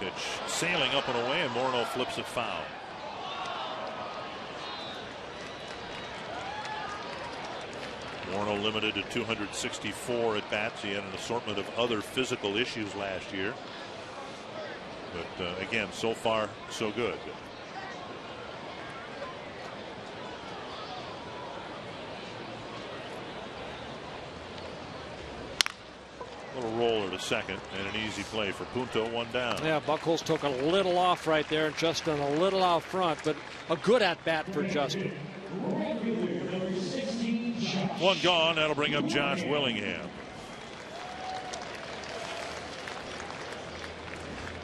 Pitch sailing up and away, and Morneau flips it foul. Morneau limited to 264 at bats. He had an assortment of other physical issues last year. But again, so far, so good. Little roller to second, and an easy play for Punto. One down. Yeah, Buchholz took a little off right there, and Justin a little out front, but a good at bat for Justin. One gone. That'll bring up Josh Willingham.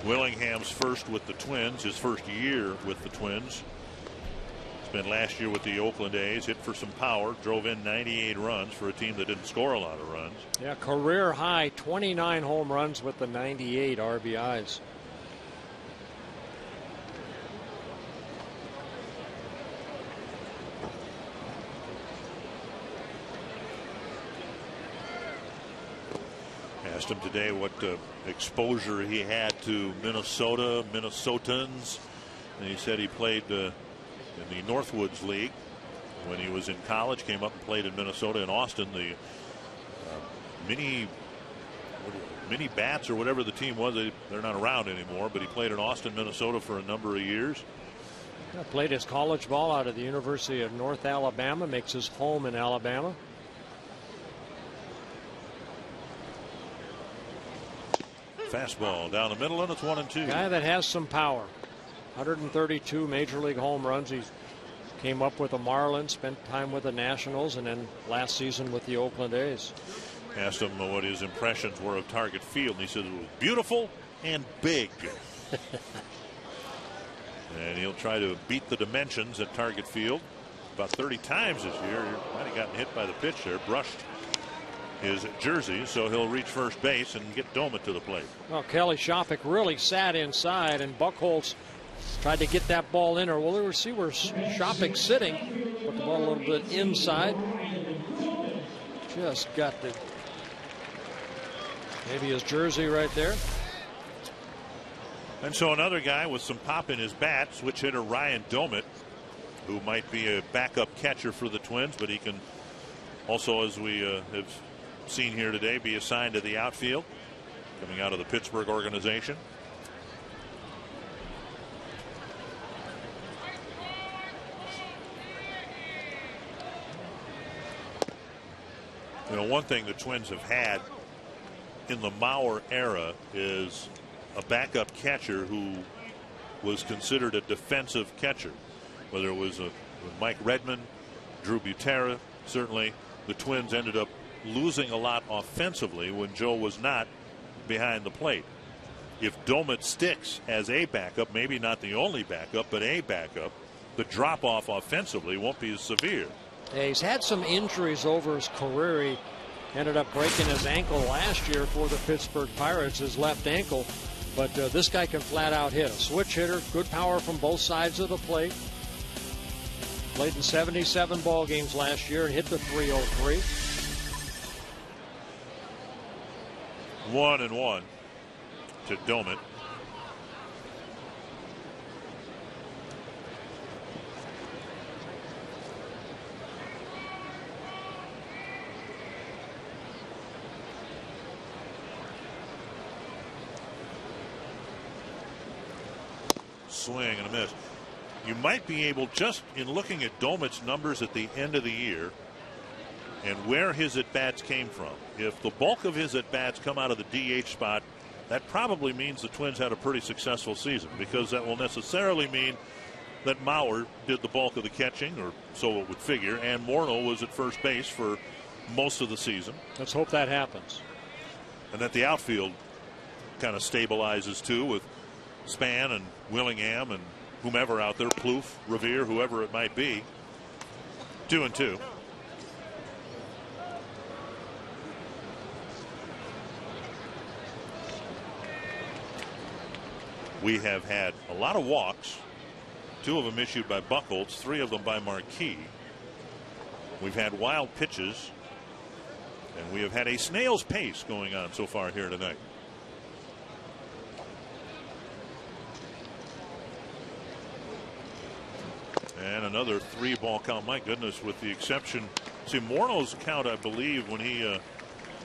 Willingham's first with the Twins, his first year with the Twins. Spent last year with the Oakland A's, hit for some power, drove in 98 runs for a team that didn't score a lot of runs. Yeah, career high 29 home runs with the 98 RBIs. Asked him today what exposure he had to Minnesota, Minnesotans, and he said he played in the Northwoods League when he was in college. Came up and played in Minnesota and Austin. The mini bats or whatever the team was, they're not around anymore. But he played in Austin, Minnesota for a number of years. Played his college ball out of the University of North Alabama. Makes his home in Alabama. Fastball down the middle, and it's 1-2. Guy that has some power. 132 major league home runs. He came up with the Marlins, spent time with the Nationals, and then last season with the Oakland A's. Asked him what his impressions were of Target Field, and he said it was beautiful and big. And he'll try to beat the dimensions at Target Field about 30 times this year. He might have gotten hit by the pitch there, brushed his jersey, so he'll reach first base and get Domit to the plate. Well, Kelly Shofik really sat inside, and Buchholz tried to get that ball in there. Well, we'll see where Shofik's sitting. Put the ball a little bit inside. Just got the maybe his jersey right there. And so another guy with some pop in his bat, switch hitter Ryan Domit, who might be a backup catcher for the Twins, but he can also, as we have seen here today, be assigned to the outfield, coming out of the Pittsburgh organization. You know, one thing the Twins have had in the Mauer era is a backup catcher who was considered a defensive catcher, whether it was Mike Redmond, Drew Butera. Certainly the Twins ended up losing a lot offensively when Joe was not behind the plate. If Domit sticks as a backup, maybe not the only backup, but a backup, the drop off offensively won't be as severe. Yeah, he's had some injuries over his career. He ended up breaking his ankle last year for the Pittsburgh Pirates, his left ankle. But this guy can flat out hit. A switch hitter, good power from both sides of the plate. Played in 77 ball games last year and hit the .303. 1-1 to Domit. Swing and a miss. You might be able, just in looking at Domit's numbers at the end of the year and where his at-bats came from, if the bulk of his at-bats come out of the DH spot, that probably means the Twins had a pretty successful season, because that will necessarily mean that Mauer did the bulk of the catching, or so it would figure, and Morneau was at first base for most of the season. Let's hope that happens. And that the outfield kind of stabilizes too, with Span and Willingham and whomever out there, Plouffe, Revere, whoever it might be. 2-2. We have had a lot of walks, 2 of them issued by Buchholz, 3 of them by Marquis. We've had wild pitches, and we have had a snail's pace going on so far here tonight. And another 3-ball count. My goodness, with the exception. See, Mornow's count, I believe, when he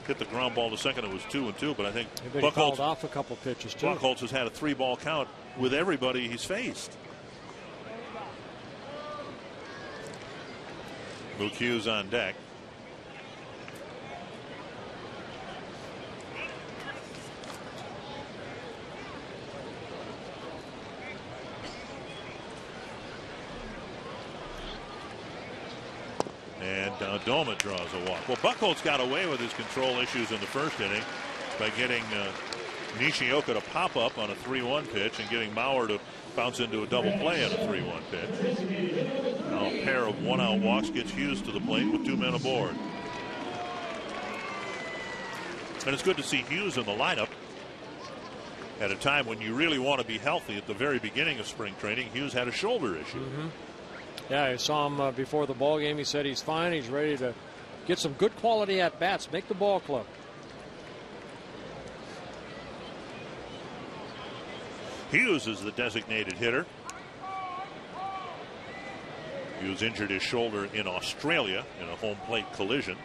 hit the ground ball to second, it was 2-2. But I think Buchholz called off a couple pitches too. Buchholz has had a 3-ball count with everybody he's faced. Luke Hughes on deck. And Doma draws a walk. Well, Buchholz got away with his control issues in the first inning by getting Nishioka to pop up on a 3-1 pitch and getting Mauer to bounce into a double play on a 3-1 pitch. Now a pair of 1-out walks gets Hughes to the plate with 2 men aboard. And it's good to see Hughes in the lineup at a time when you really want to be healthy. At the very beginning of spring training, Hughes had a shoulder issue. Yeah, I saw him before the ball game. He said he's fine. He's ready to get some good quality at bats, make the ball club. Hughes is the designated hitter. Hughes injured his shoulder in Australia in a home plate collision.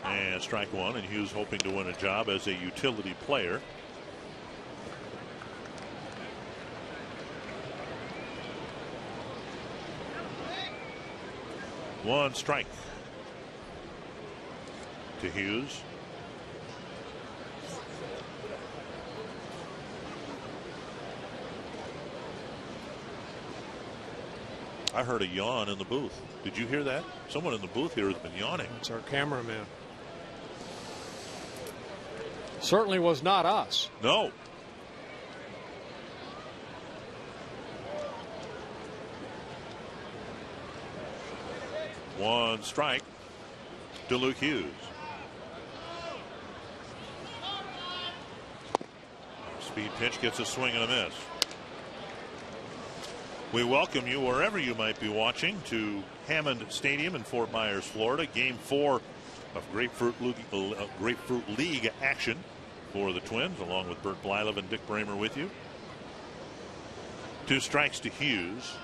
And strike 1, and Hughes hoping to win a job as a utility player. One strike to Hughes. I heard a yawn in the booth. Did you hear that? Someone in the booth here has been yawning. It's our cameraman. Certainly was not us. No. One strike to Luke Hughes. Speed pitch gets a swing and a miss. We welcome you wherever you might be watching to Hammond Stadium in Fort Myers, Florida. Game 4 of Grapefruit League action for the Twins, along with Bert Blylev and Dick Bramer with you. 2 strikes to Hughes.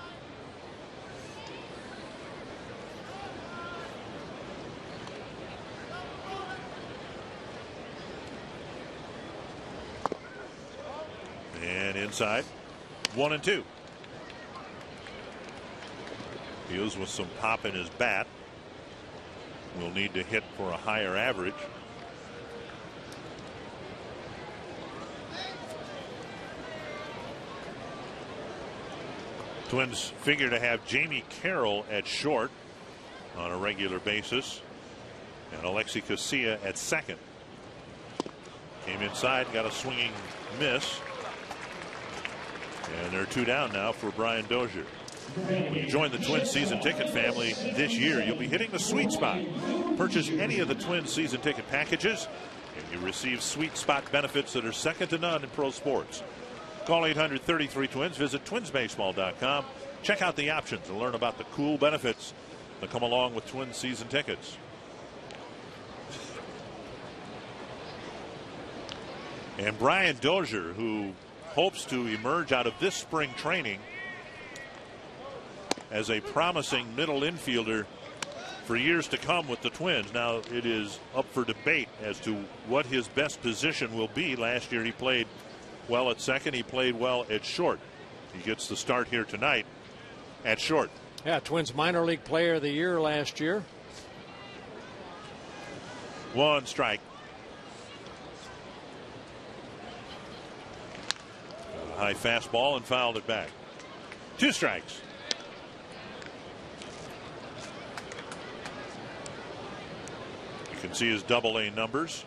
And inside, 1-2. Hughes with some pop in his bat. Will need to hit for a higher average. Twins figure to have Jamie Carroll at short on a regular basis, and Alexi Casilla at second. Came inside, got a swinging miss, and they're 2 down now for Brian Dozier. When you join the Twins season ticket family this year, you'll be hitting the sweet spot. Purchase any of the Twins season ticket packages, and you receive sweet spot benefits that are second to none in pro sports. Call 800-33-TWINS. Visit twinsbaseball.com. Check out the options and learn about the cool benefits that come along with Twins season tickets. And Brian Dozier, who hopes to emerge out of this spring training as a promising middle infielder for years to come with the Twins. Now it is up for debate as to what his best position will be. Last year he played well at second. He played well at short. He gets the start here tonight at short. Yeah, Twins minor league player of the year last year. 1 strike. A high fastball and fouled it back. 2 strikes. You can see his Double-A numbers.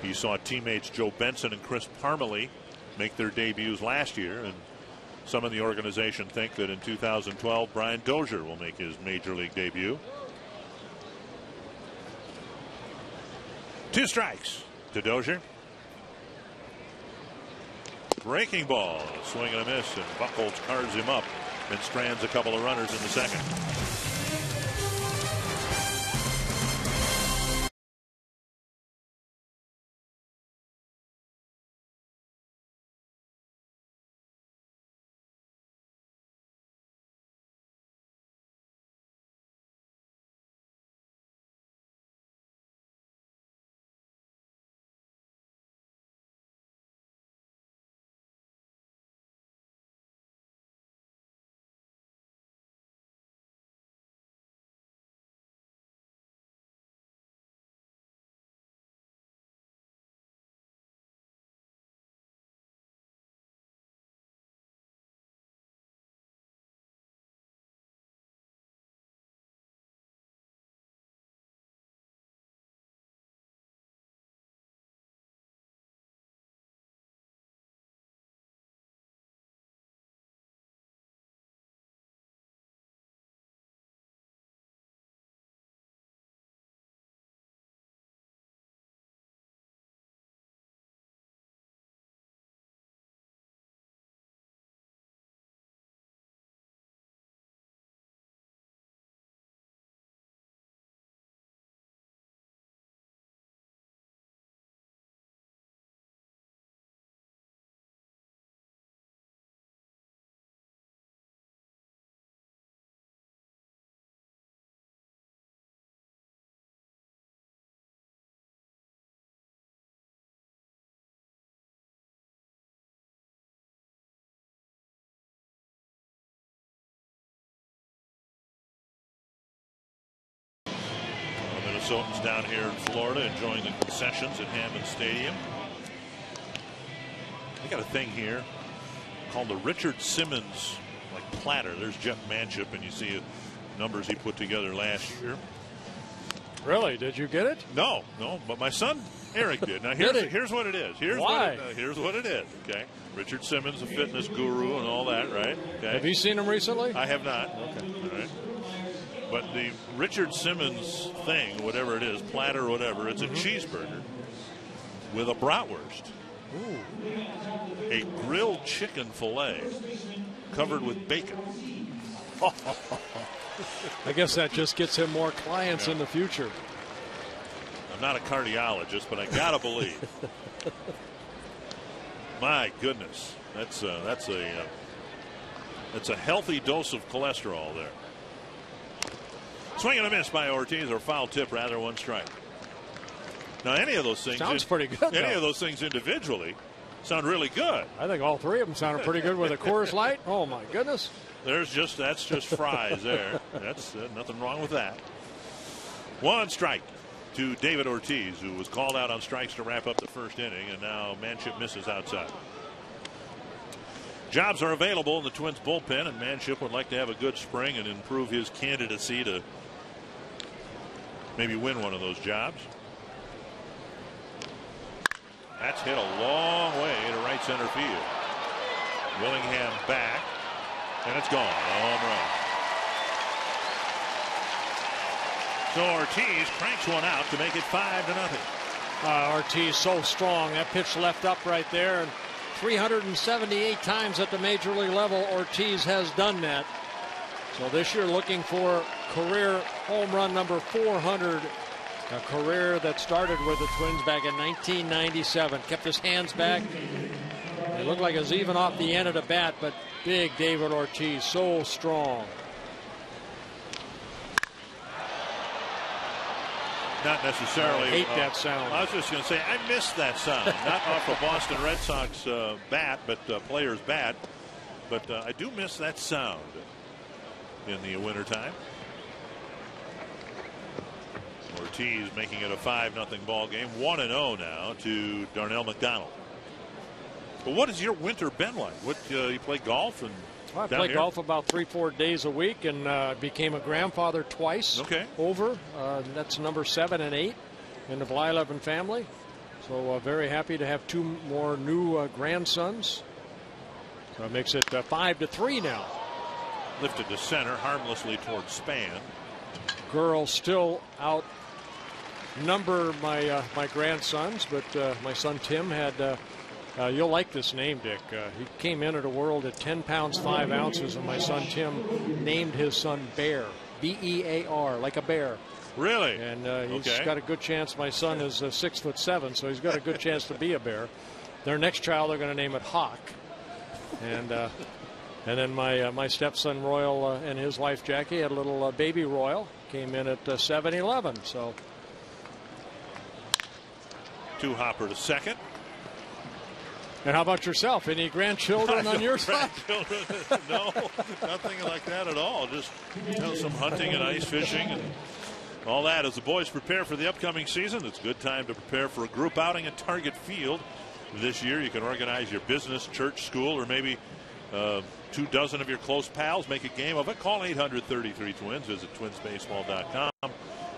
He saw teammates Joe Benson and Chris Parmalee make their debuts last year, and Some in the organization think that in 2012, Brian Dozier will make his major league debut. 2 strikes to Dozier. Breaking ball, swing and a miss, and Buchholz carves him up and strands a couple of runners in the second. Minnesotans down here in Florida enjoying the concessions at Hammond Stadium. They got a thing here called the Richard Simmons platter. There's Jeff Manship, and you see numbers he put together last year. Really? Did you get it? No, but my son Eric did. Now here's what it is. Here's what it is. Okay, Richard Simmons, a fitness guru and all that, right? Okay. Have you seen him recently? I have not. Okay. All right. But the Richard Simmons thing, whatever it is, platter or whatever, it's a cheeseburger with a bratwurst. Ooh. A grilled chicken fillet covered with bacon. I guess that just gets him more clients in the future. I'm not a cardiologist, but I gotta believe. My goodness, that's a healthy dose of cholesterol there. Swing and a miss by Ortiz, or foul tip rather, 1 strike. Now any of those things sounds pretty good. Any of those things individually sound really good. I think all 3 of them sounded pretty good with a Coors Light. Oh my goodness. That's just fries there. That's nothing wrong with that. 1 strike to David Ortiz, who was called out on strikes to wrap up the first inning, and now Manship misses outside. Jobs are available in the Twins bullpen, and Manship would like to have a good spring and improve his candidacy to maybe win one of those jobs. That's hit a long way to right center field. Willingham back, and it's gone. A home run. So Ortiz cranks one out to make it 5-0. Ortiz so strong. That pitch left up right there, and 378 times at the major league level Ortiz has done that. So this year looking for career home run number 400. A career that started with the Twins back in 1997. Kept his hands back. It looked like it was even off the end of the bat, but big David Ortiz, so strong. Not necessarily. I hate that sound. I was just going to say, I missed that sound. Not off the Boston Red Sox bat, but player's bat. But I do miss that sound in the wintertime. Ortiz making it a 5-0 ball game. 1-0 now to Darnell McDonald. But what has your winter been like? What you play golf and I play golf about 3-4 days a week, and became a grandfather twice. Okay. Over. That's number 7 and 8 in the Blyleven family. So very happy to have 2 more new grandsons. So it makes it 5-3 now. Lifted to center, harmlessly towards Span. Girls still outnumber my grandsons, but my son Tim had. You'll like this name, Dick. He came into the world at 10 pounds 5 ounces, and my son Tim named his son Bear, B-E-A-R, like a bear. Really? And he's got a good chance. My son is 6'7", so he's got a good chance to be a bear. Their next child, they're going to name it Hawk. And then my stepson Royal and his wife Jackie had a little baby Royal. Came in at 7'11". So 2-hopper to second. And how about yourself? Any grandchildren on your side? No, nothing like that at all. Just some hunting and ice fishing and all that. As the boys prepare for the upcoming season, it's a good time to prepare for a group outing at Target Field this year. You can organize your business, church, school, or maybe 24 of your close pals. Make a game of it. Call 800-33-TWINS. Visit twinsbaseball.com.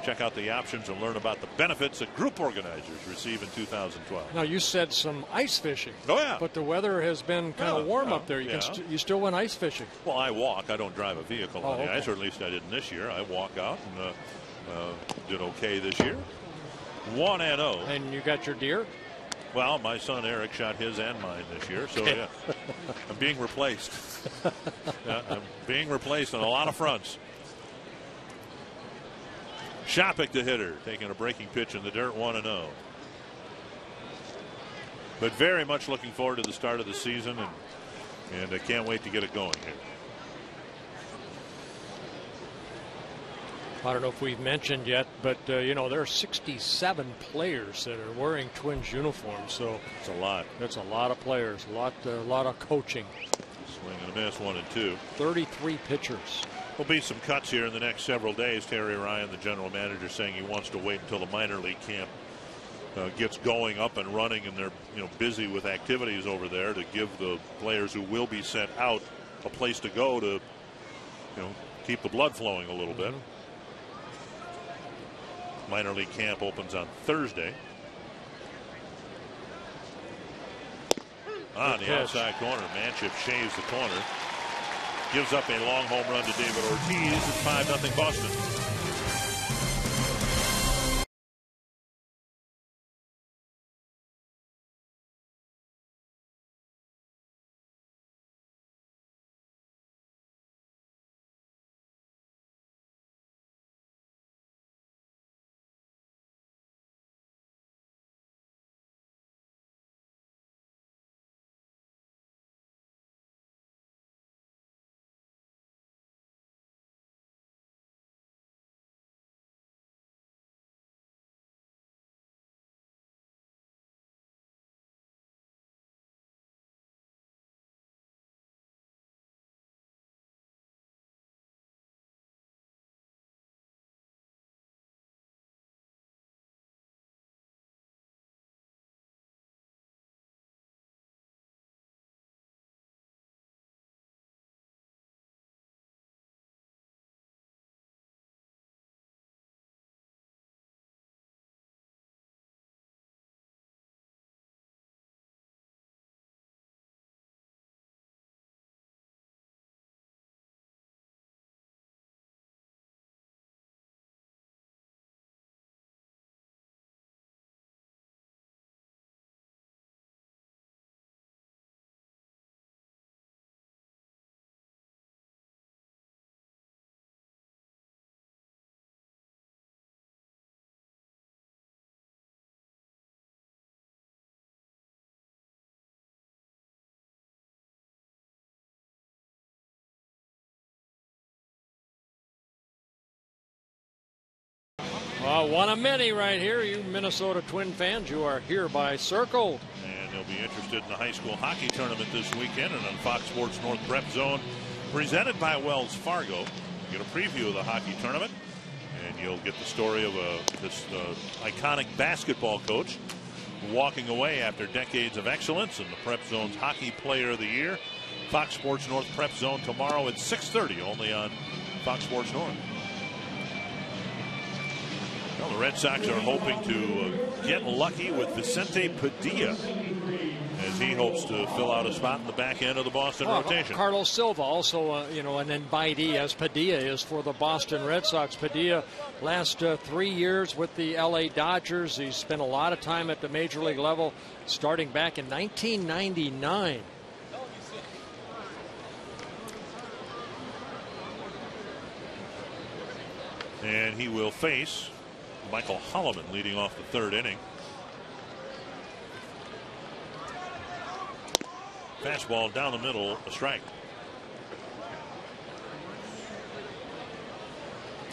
Check out the options and learn about the benefits that group organizers receive in 2012. Now, you said some ice fishing. Oh, yeah. But the weather has been kind of warm up there. You still went ice fishing. Well, I walk. I don't drive a vehicle on the ice, or at least I didn't this year. I walk out and did okay this year. 1-0. And you got your deer? Well, my son Eric shot his and mine this year, so yeah, I'm being replaced. I'm being replaced on a lot of fronts. Shopik, the hitter, taking a breaking pitch in the dirt, 1-0. But very much looking forward to the start of the season, and I can't wait to get it going here. I don't know if we've mentioned yet, but there are 67 players that are wearing Twins uniforms. So it's a lot. That's a lot of players. A lot of coaching. Swing and a miss, 1-2. 33 pitchers. There'll be some cuts here in the next several days. Terry Ryan, the general manager, saying he wants to wait until the minor league camp gets going, up and running, and they're busy with activities over there to give the players who will be sent out a place to go to keep the blood flowing a little bit. Minor league camp opens on Thursday. On the outside corner, Manship shaves the corner. Gives up a long home run to David Ortiz. It's 5-0 Boston. One of many right here. You Minnesota Twin fans, you are hereby circled. And they'll be interested in the high school hockey tournament this weekend, and on Fox Sports North Prep Zone, presented by Wells Fargo. You get a preview of the hockey tournament, and you'll get the story of this iconic basketball coach walking away after decades of excellence, and the Prep Zone's Hockey Player of the Year. Fox Sports North Prep Zone tomorrow at 6:30, only on Fox Sports North. Well, the Red Sox are hoping to get lucky with Vicente Padilla as as he hopes to fill out a spot in the back end of the Boston rotation. Carlos Silva also, you know, an invitee, as Padilla is for the Boston Red Sox. Padilla, last 3 years with the LA Dodgers. He's spent a lot of time at the major league level, starting back in 1999. And he will face Michael Holloman leading off the third inning. Fastball down the middle, a strike.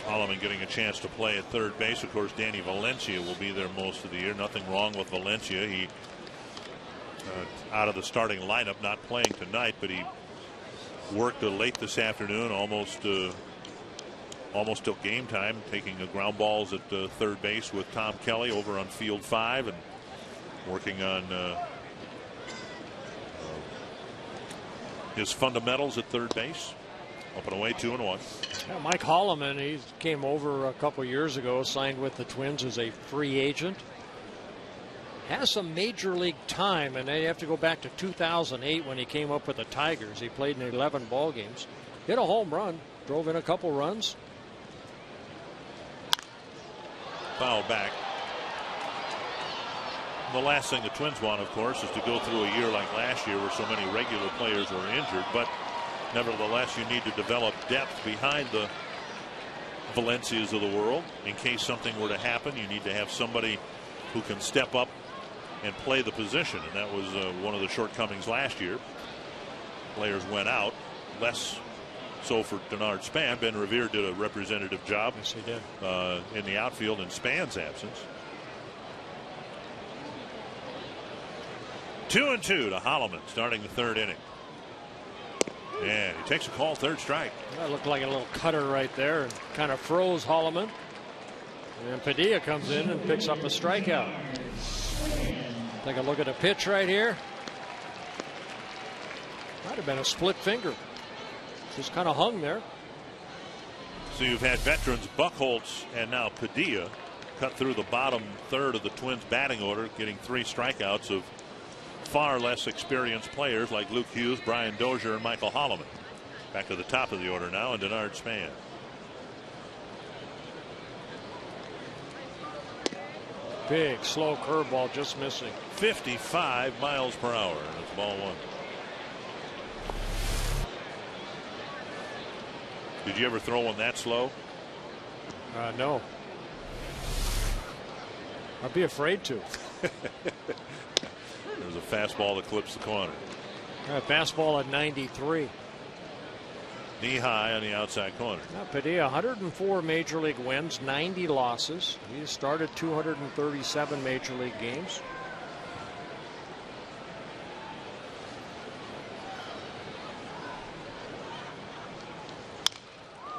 Holloman getting a chance to play at third base. Of course, Danny Valencia will be there most of the year. Nothing wrong with Valencia. He out of the starting lineup, not playing tonight, but he worked late this afternoon, almost till game time, taking ground balls at third base with Tom Kelly over on field 5 and working on his fundamentals at third base. Up and away, 2-1. Yeah, Mike Holloman, he came over a couple years ago, signed with the Twins as a free agent. Has some major league time, and they have to go back to 2008 when he came up with the Tigers. He played in 11 ball games, hit a home run, drove in a couple runs. Foul back. The last thing the Twins want, of course, is to go through a year like last year where so many regular players were injured. But nevertheless, you need to develop depth behind the Valencias of the world. In case something were to happen, you need to have somebody who can step up and play the position. And that was one of the shortcomings last year. Players went out, less so for Denard Span. Ben Revere did a representative job. Yes, he did. In the outfield in Span's absence. 2-2 to Holloman starting the third inning. And he takes a call, third strike. That looked like a little cutter right there and kind of froze Holloman. And Padilla comes in and picks up a strikeout. Take a look at a pitch right here. Might have been a split finger. Just kind of hung there. So you've had veterans Buchholz and now Padilla cut through the bottom third of the Twins batting order, getting 3 strikeouts of far less experienced players like Luke Hughes, Brian Dozier, and Michael Holloman. Back to the top of the order now, and Denard Span. Big slow curveball, just missing. 55 miles per hour, and it's ball 1. Did you ever throw one that slow? No. I'd be afraid to. There's a fastball that clips the corner. Fastball at 93. Knee high on the outside corner. Now Padilla, 104 major league wins, 90 losses. He started 237 major league games.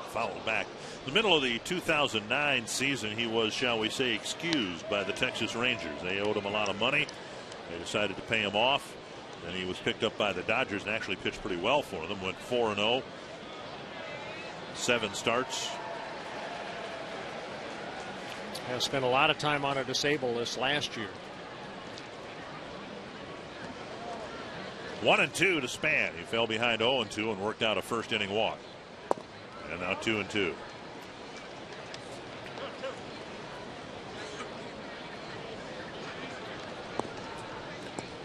Foul back. In the middle of the 2009 season, he was, shall we say, excused by the Texas Rangers. They owed him a lot of money. They decided to pay him off. And he was picked up by the Dodgers and actually pitched pretty well for them. Went 4-0. 7 starts. Yeah, spent a lot of time on a disabled list last year. 1-2 to Span. He fell behind 0-2 and worked out a first inning walk. And now 2-2.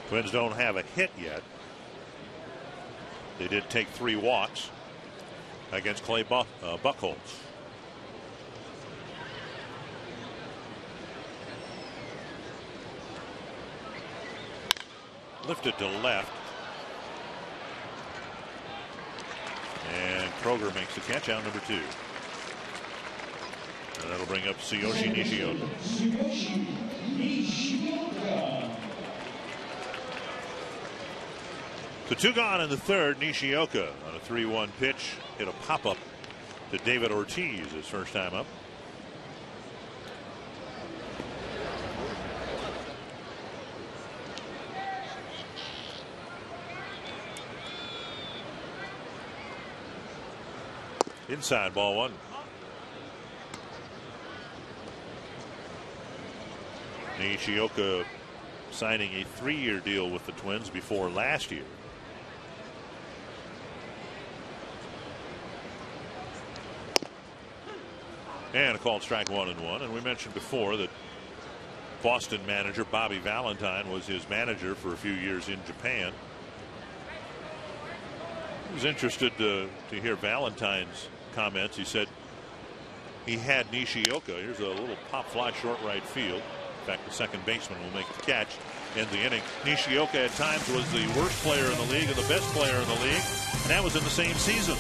Twins don't have a hit yet. They did take 3 walks against Clay Buchholz. Lifted to left. And Kroger makes the catch out, number 2. And that'll bring up Tsuyoshi Nishioka. So 2 gone in the third. Nishioka on a 3-1 pitch hit a pop-up to David Ortiz his first time up. Inside, ball 1. Nishioka signing a 3-year deal with the Twins before last year. And a called strike 1-1. And we mentioned before that Boston manager Bobby Valentine was his manager for a few years in Japan. I was interested to hear Valentine's comments. He said he had Nishioka. Here's a little pop fly short right field. In fact, the second baseman will make the catch in the inning. Nishioka at times was the worst player in the league and the best player in the league, and that was in the same season.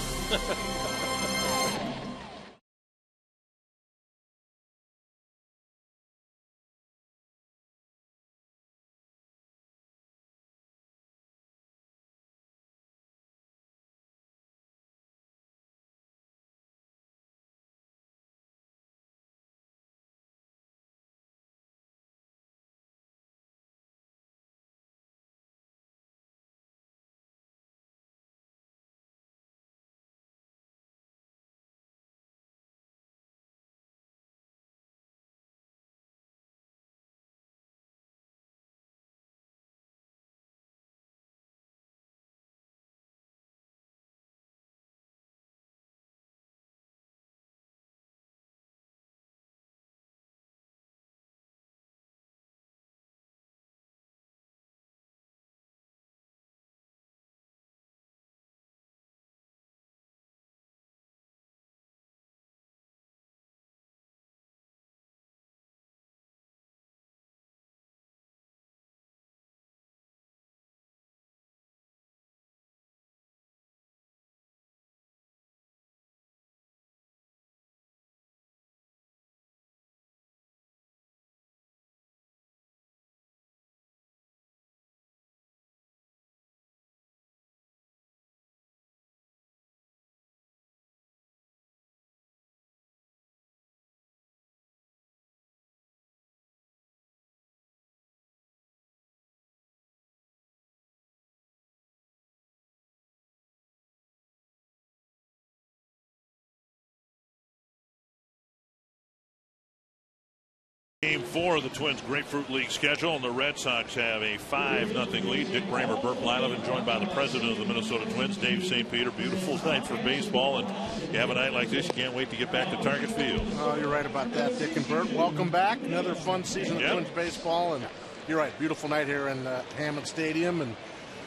Game 4 of the Twins Grapefruit League schedule, and the Red Sox have a 5-0 lead. Dick Bramer, Burt Blyleven, joined by the president of the Minnesota Twins, Dave St. Peter. Beautiful night for baseball, and you have a night like this, you can't wait to get back to Target Field. Oh, you're right about that, Dick and Burt. Welcome back. Another fun season of Twins baseball, and you're right, beautiful night here in Hammond Stadium, and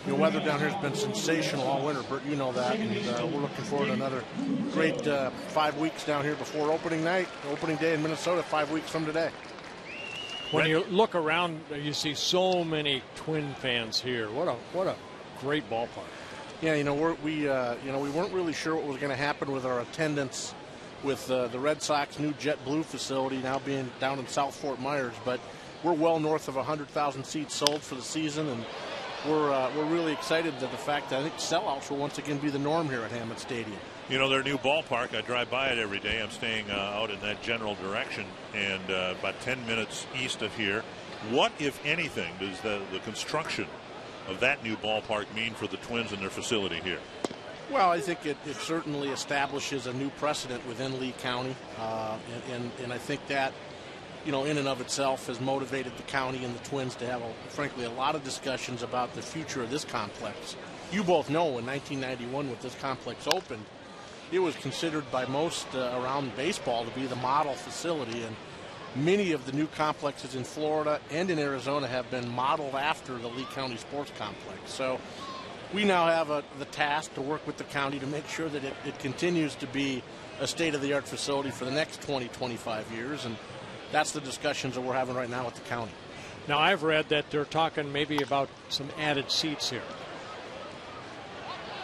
the weather down here has been sensational all winter, Burt. You know that, and we're looking forward to another great 5 weeks down here before opening night, opening day in Minnesota, 5 weeks from today. When you look around, you see so many Twin fans here. What a great ballpark. Yeah, you know, we weren't really sure what was going to happen with our attendance with the Red Sox new JetBlue facility now being down in South Fort Myers, but we're well north of 100,000 seats sold for the season, and we're really excited that the fact that I think sellouts will once again be the norm here at Hammond Stadium. You know, their new ballpark, I drive by it every day. I'm staying out in that general direction, and about 10 minutes east of here. What, if anything, does the construction of that new ballpark mean for the Twins and their facility here? Well, I think it certainly establishes a new precedent within Lee County, and I think that, you know, in and of itself has motivated the county and the Twins to have, frankly, a lot of discussions about the future of this complex. You both know in 1991 when this complex opened, it was considered by most around baseball to be the model facility, and many of the new complexes in Florida and in Arizona have been modeled after the Lee County Sports Complex. So we now have the task to work with the county to make sure that it continues to be a state-of-the-art facility for the next 20, 25 years, and that's the discussions that we're having right now with the county. Now, I've read that they're talking maybe about some added seats here.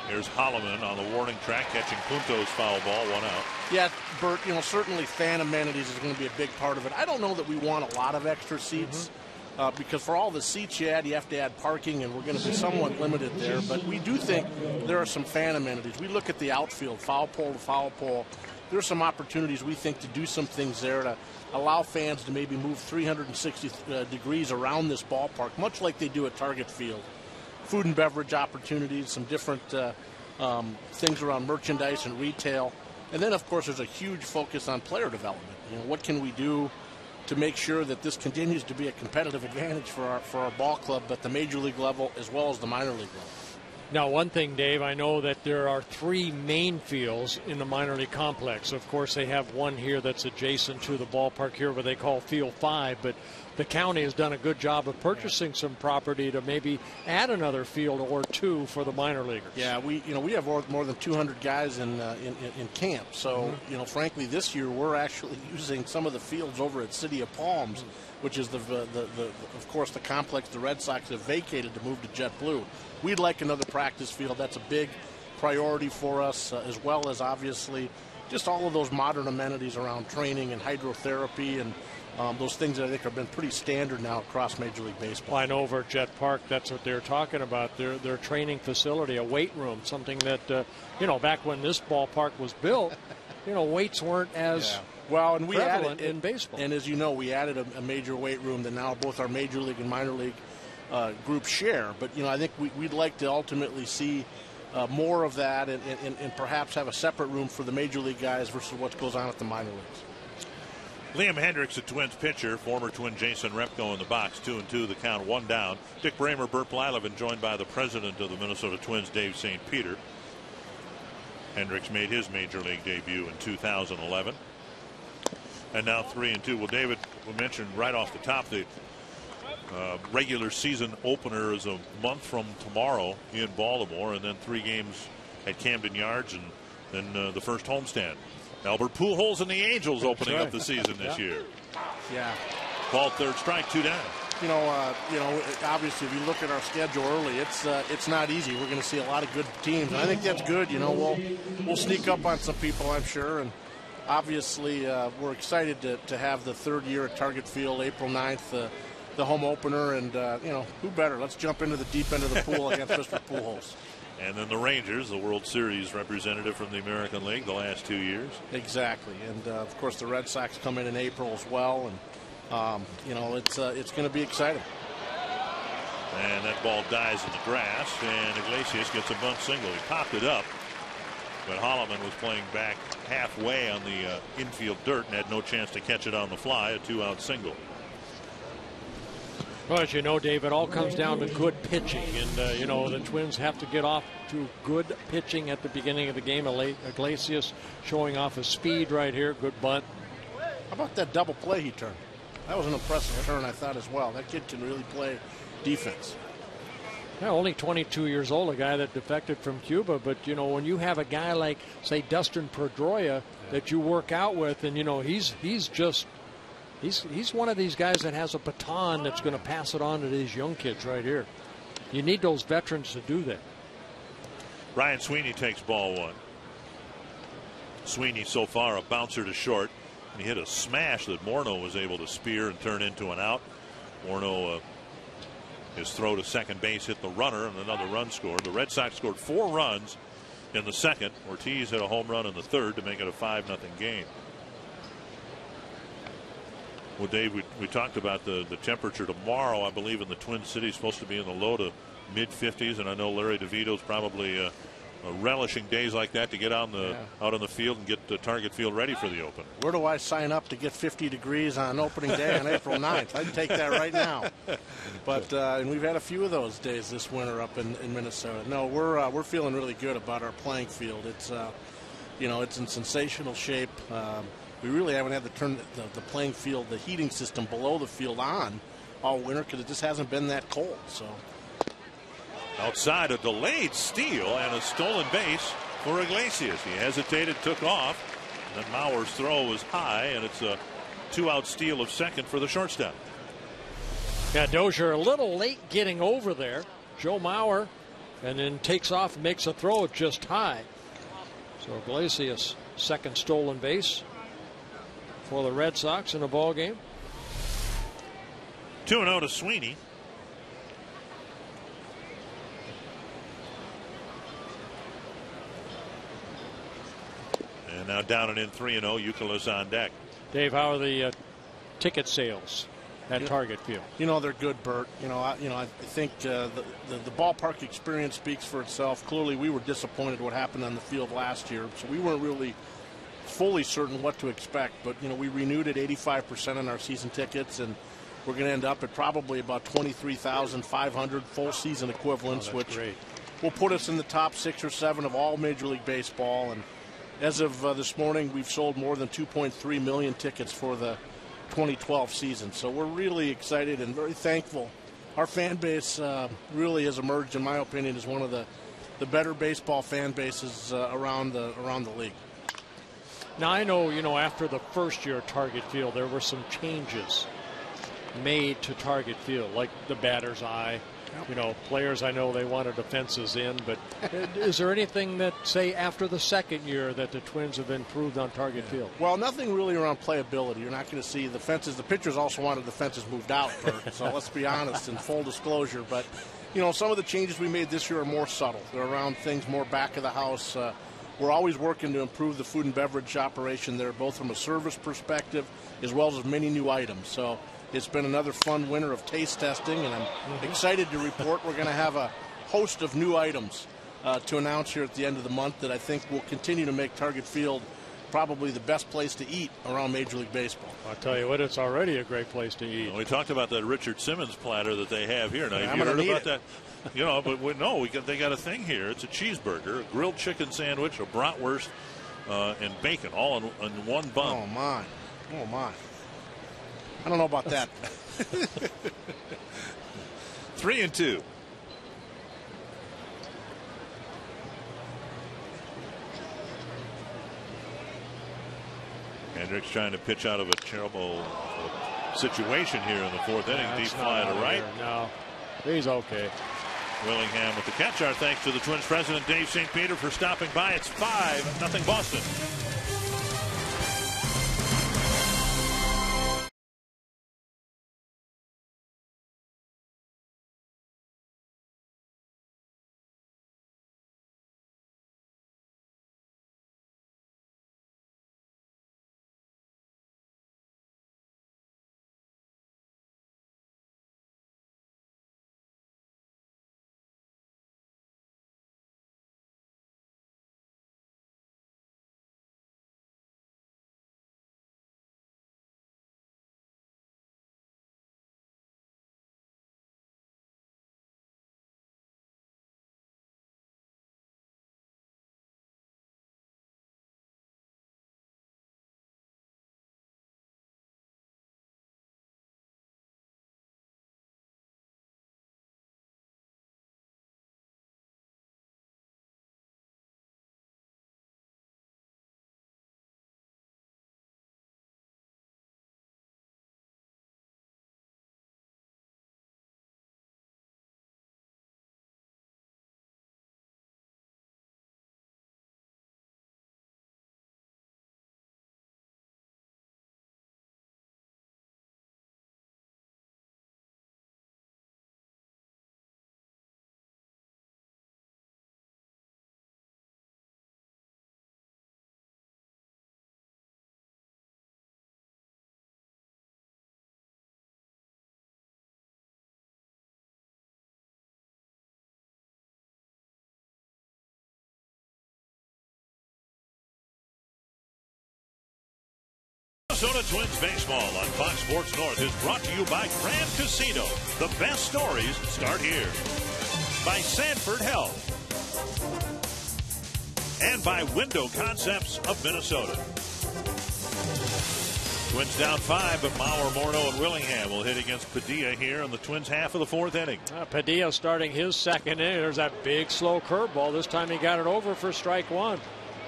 Here's Holloman on the warning track, catching Punto's foul ball, 1 out. Yeah, Bert, you know, certainly fan amenities is going to be a big part of it. I don't know that we want a lot of extra seats because for all the seats you add, you have to add parking, and we're going to be somewhat limited there. But we do think there are some fan amenities. We look at the outfield, foul pole to foul pole. There are some opportunities, we think, to do some things there to allow fans to maybe move 360 degrees around this ballpark, much like they do at Target Field. Food and beverage opportunities, some different things around merchandise and retail. And then, of course, there's a huge focus on player development. You know, what can we do to make sure that this continues to be a competitive advantage for our ball club at the major league level as well as the minor league level. Now, one thing, Dave, I know that there are 3 main fields in the minor league complex. Of course, they have one here that's adjacent to the ballpark here where they call Field 5, but the county has done a good job of purchasing some property to maybe add another field or 2 for the minor leaguers. Yeah, we have more than 200 guys in camp. So, frankly, this year we're actually using some of the fields over at City of Palms, which is of course the complex the Red Sox have vacated to move to JetBlue. We'd like another practice field. That's a big priority for us, as well as obviously just all of those modern amenities around training and hydrotherapy and those things that I think have been pretty standard now across Major League Baseball. Well, I know over at Jet Park, that's what they're talking about. Their training facility, a weight room, something that, back when this ballpark was built, weights weren't as well, and we prevalent added in baseball. And as you know, we added a major weight room that now both our Major League and minor league group share. But, I think we'd like to ultimately see more of that and perhaps have a separate room for the Major League guys versus what goes on at the minor leagues. Liam Hendricks, a Twins pitcher, former Twin Jason Repko in the box, 2-2, the count, 1 down. Dick Bramer, Burt Blyleven, joined by the president of the Minnesota Twins, Dave St. Peter. Hendricks made his major league debut in 2011. And now 3-2. Well, David, we mentioned right off the top the regular season opener is a month from tomorrow in Baltimore, and then 3 games at Camden Yards, and then the first homestand. Albert Pujols and the Angels opening up the season this year. Yeah. Ball third strike, 2 down. Obviously, if you look at our schedule early, it's not easy. We're going to see a lot of good teams, and I think that's good. We'll sneak up on some people, I'm sure, and obviously we're excited to have the 3rd year at Target Field, April 9th, the home opener, and who better? Let's jump into the deep end of the pool against Mr. Pujols. And then the Rangers, the World Series representative from the American League the last 2 years. Exactly, and of course the Red Sox come in April as well, and it's going to be exciting. And that ball dies in the grass, and Iglesias gets a bunt single. He popped it up, but Holloman was playing back halfway on the infield dirt and had no chance to catch it on the fly. A 2-out single. Well, as you know, Dave, it all comes down to good pitching. And, the Twins have to get off to good pitching at the beginning of the game. Iglesias showing off his speed right here. Good bunt. How about that double play he turned? That was an impressive turn, I thought, as well. That kid can really play defense. Yeah, only 22 years old, a guy that defected from Cuba. But, when you have a guy like, say, Dustin Pedroia that you work out with, and, He's one of these guys that has a baton that's going to pass it on to these young kids right here. You need those veterans to do that. Ryan Sweeney takes ball 1. Sweeney so far a bouncer to short. And he hit a smash that Morneau was able to spear and turn into an out. Morneau, his throw to second base hit the runner, and another run scored. The Red Sox scored 4 runs in the second. Ortiz hit a home run in the third to make it a 5-0 game. Well, Dave, we talked about the temperature tomorrow. I believe in the Twin Cities supposed to be in the low to mid 50s, and I know Larry DeVito's probably relishing days like that to get out on the field and get the Target Field ready for the open. Where do I sign up to get 50 degrees on opening day on April 9th? I'd take that right now. But and we've had a few of those days this winter up in Minnesota. No, we're feeling really good about our playing field. It's it's in sensational shape. We really haven't had to turn the playing field, the heating system below the field on all winter because it just hasn't been that cold. So outside, a delayed steal and a stolen base for Iglesias. He hesitated, took off, and then Mauer's throw was high, and it's a 2-out steal of second for the shortstop. Yeah, Dozier a little late getting over there. Joe Mauer, and then takes off and makes a throw just high. So Iglesias, second stolen base for the Red Sox in a ball game. 2-0 to Sweeney. And now down and in 3-0. Youkilis on deck. Dave, how are the ticket sales at Target Field? They're good, Bert. I think the ballpark experience speaks for itself. Clearly, we were disappointed what happened on the field last year, so we weren't really fully certain what to expect, but we renewed at 85% on our season tickets, and we're going to end up at probably about 23,500 full season equivalents, which great. will put us in the top 6 or 7 of all Major League Baseball. And as of this morning, we've sold more than 2.3 million tickets for the 2012 season. So we're really excited and very thankful. Our fan base really has emerged, in my opinion, as one of the better baseball fan bases around the league. Now, I know, after the first year at Target Field, there were some changes made to Target Field, like the batter's eye. Players, I know they wanted the fences in, but is there anything that, say, after the second year that the Twins have improved on Target Field? Well, nothing really around playability. You're not going to see the fences. The pitchers also wanted the fences moved out, Bert, so let's be honest in full disclosure. But, some of the changes we made this year are more subtle. They're around things more back of the house. We're always working to improve the food and beverage operation there, both from a service perspective as well as many new items. So it's been another fun winter of taste testing, and I'm excited to report we're going to have a host of new items to announce here at the end of the month that I think will continue to make Target Field probably the best place to eat around Major League Baseball. I'll tell you what, it's already a great place to eat. Well, we talked about that Richard Simmons platter that they have here. Now, Yeah, have you heard about that? But they got a thing here. It's a cheeseburger, a grilled chicken sandwich, a bratwurst, and bacon, all in one bun. Oh, my. I don't know about that. 3-2. Hendricks trying to pitch out of a terrible situation here in the fourth inning. Deep fly to right. No, he's okay. Willingham with the catch. Our thanks to the Twins president Dave St. Peter for stopping by. It's 5-0 Boston. Minnesota Twins baseball on Fox Sports North is brought to you by Grand Casino. The best stories start here. By Sanford Health. And by Window Concepts of Minnesota. Twins down 5, but Mauer, Morneau, and Willingham will hit against Padilla here in the Twins' half of the fourth inning. Padilla starting his second inning. There's that big, slow curveball. This time he got it over for strike one.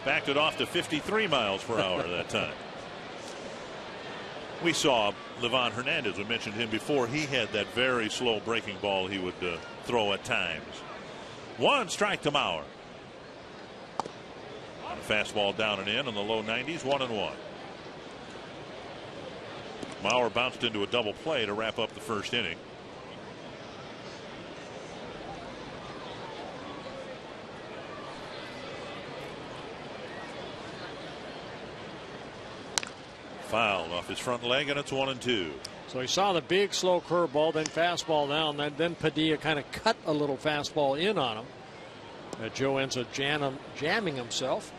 Backed it off to 53 miles per hour that time. We saw Livan Hernandez. We mentioned him before. He had that very slow breaking ball he would throw at times. 1 strike to Mauer. On a fastball down and in the low 90s. 1-1. Mauer bounced into a double play to wrap up the first inning. Fouled off his front leg, and it's 1-2. So he saw the big slow curveball, then fastball down, then Padilla kind of cut a little fastball in on him. Joe ends up jamming himself.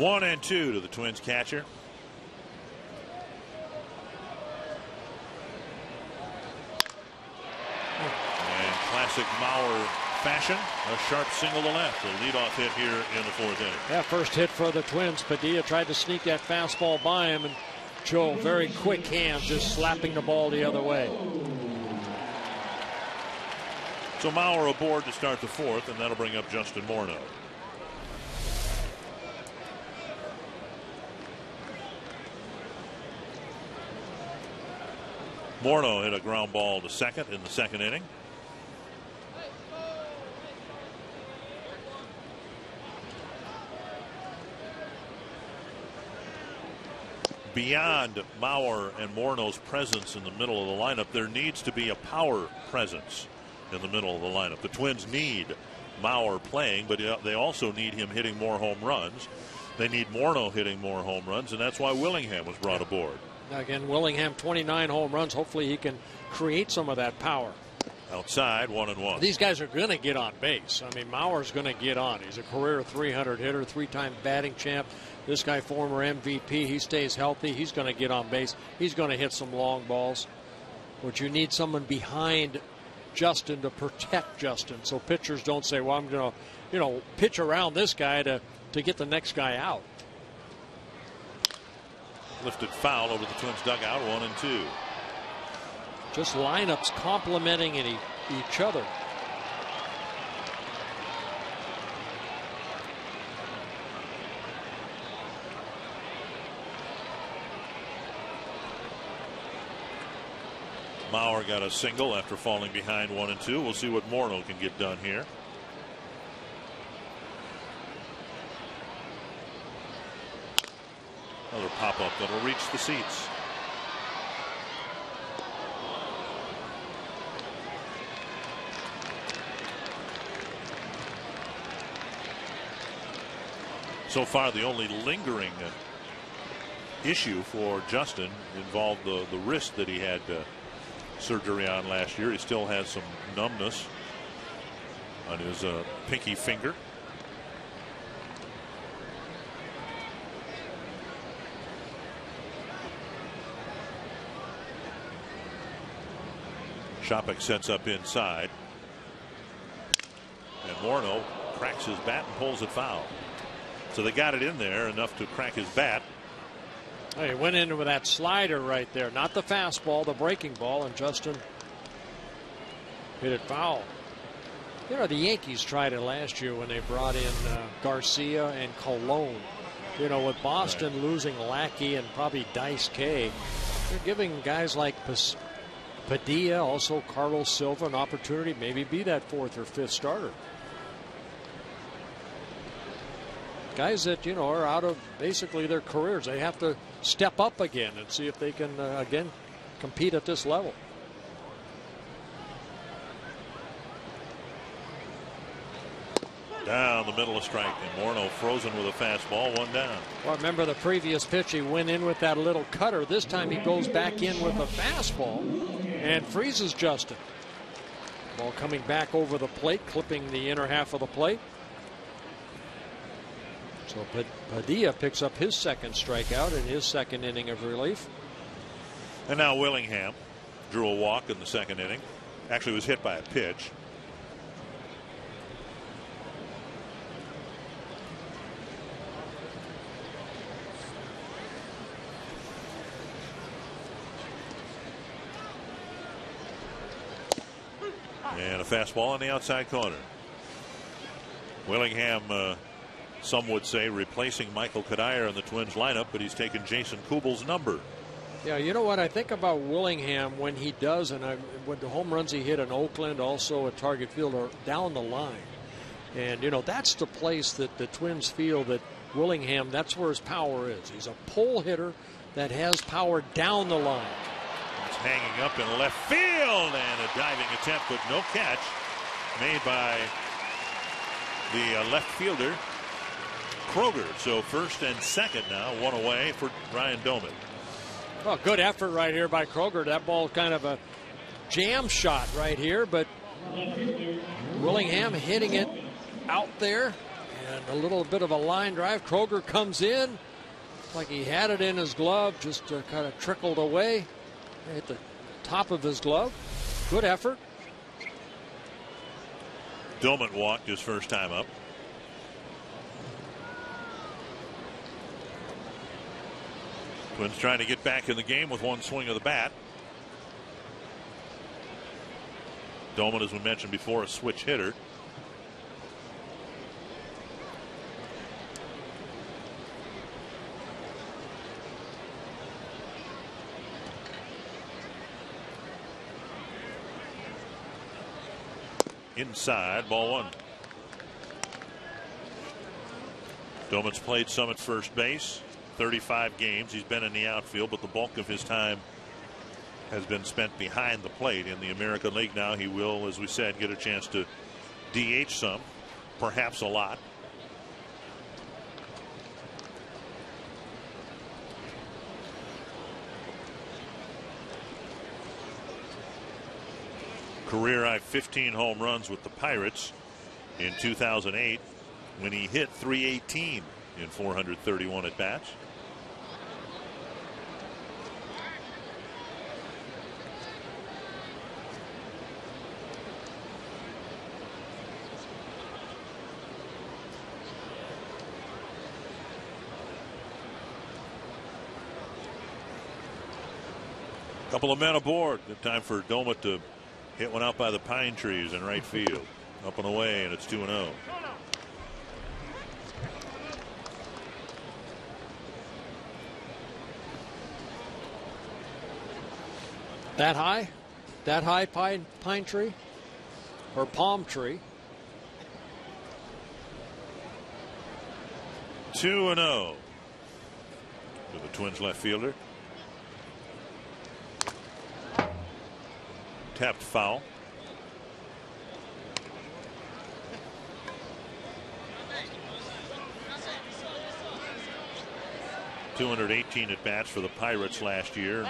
1-2 to the Twins catcher. And classic Mauer fashion, a sharp single to left, a leadoff hit here in the 4th inning. Yeah, first hit for the Twins. Padilla tried to sneak that fastball by him, and Joe, very quick hands, just slapping the ball the other way. So Mauer aboard to start the 4th, and that'll bring up Justin Morneau. Morneau hit a ground ball to second in the 2nd inning. Beyond Mauer and Morneau's presence in the middle of the lineup, there needs to be a power presence in the middle of the lineup. The Twins need Mauer playing, but they also need him hitting more home runs. They need Morneau hitting more home runs, and that's why Willingham was brought aboard. Again, Willingham, 29 home runs. Hopefully he can create some of that power. Outside, 1-1. These guys are going to get on base. I mean, Mauer's going to get on. He's a career 300 hitter, 3-time batting champ. This guy, former MVP, he stays healthy. He's going to get on base. He's going to hit some long balls. But you need someone behind Justin to protect Justin, so pitchers don't say, well, I'm going to, pitch around this guy to get the next guy out. Lifted foul over the Twins dugout, 1-2. Just lineups complementing each other. Mauer got a single after falling behind 1-2. We'll see what Morneau can get done here. Another pop-up that'll reach the seats. So far, the only lingering issue for Justin involved the wrist that he had surgery on last year. He still has some numbness on his pinky finger. Shopik sets up inside, and Morneau cracks his bat and pulls it foul. So they got it in there enough to crack his bat. Oh, he went in with that slider right there, not the fastball, the breaking ball, and Justin hit it foul. The Yankees tried it last year when they brought in Garcia and Colon. With Boston losing Lackey and probably Dice K, they're giving guys like Padilla, also Carlos Silva, an opportunity, maybe be that 4th or 5th starter. Guys that are out of basically their careers, they have to step up again and see if they can again compete at this level. Down the middle of strike, and Morneau frozen with a fastball, 1 down. Well, remember the previous pitch, he went in with that little cutter. This time he goes back in with a fastball and freezes Justin. Ball coming back over the plate, clipping the inner half of the plate. So Padilla picks up his 2nd strikeout in his 2nd inning of relief. And now Willingham drew a walk in the 2nd inning. Actually was hit by a pitch. And a fastball on the outside corner. Willingham, some would say, replacing Michael Kadire in the Twins lineup, but he's taken Jason Kubel's number. Yeah, you know what I think about Willingham when he does, and when the home runs he hit in Oakland, also at Target Field, are down the line. And, that's the place that the Twins feel that Willingham, that's where his power is. He's a pull hitter that has power down the line. It's hanging up in left field, and a diving attempt, but no catch made by the left fielder, Kroger. So 1st and 2nd now, 1 away for Ryan Doman. Well, good effort right here by Kroger. That ball kind of a jam shot right here, but Willingham hitting it out there, And a little bit of a line drive. Kroger comes in like he had it in his glove, just kind of trickled away. Hit the top of his glove. Good effort. Doumit walked his first time up. Twins trying to get back in the game with one swing of the bat. Doumit, as we mentioned before, a switch hitter. Inside, ball one. Doumit's played some at first base. 35 games. He's been in the outfield, but the bulk of his time has been spent behind the plate. In the American League now, he will, as we said, get a chance to DH some, perhaps a lot. Career high 15 home runs with the Pirates in 2008 when he hit .318 in 431 at bats. Couple of men aboard. Good time for Doumit to hit one out by the pine trees in right field. Up and away, and it's 2-0. That high? That high pine tree? Or palm tree? 2-0 to the Twins left fielder. Tapped foul. .218 at bats for the Pirates last year.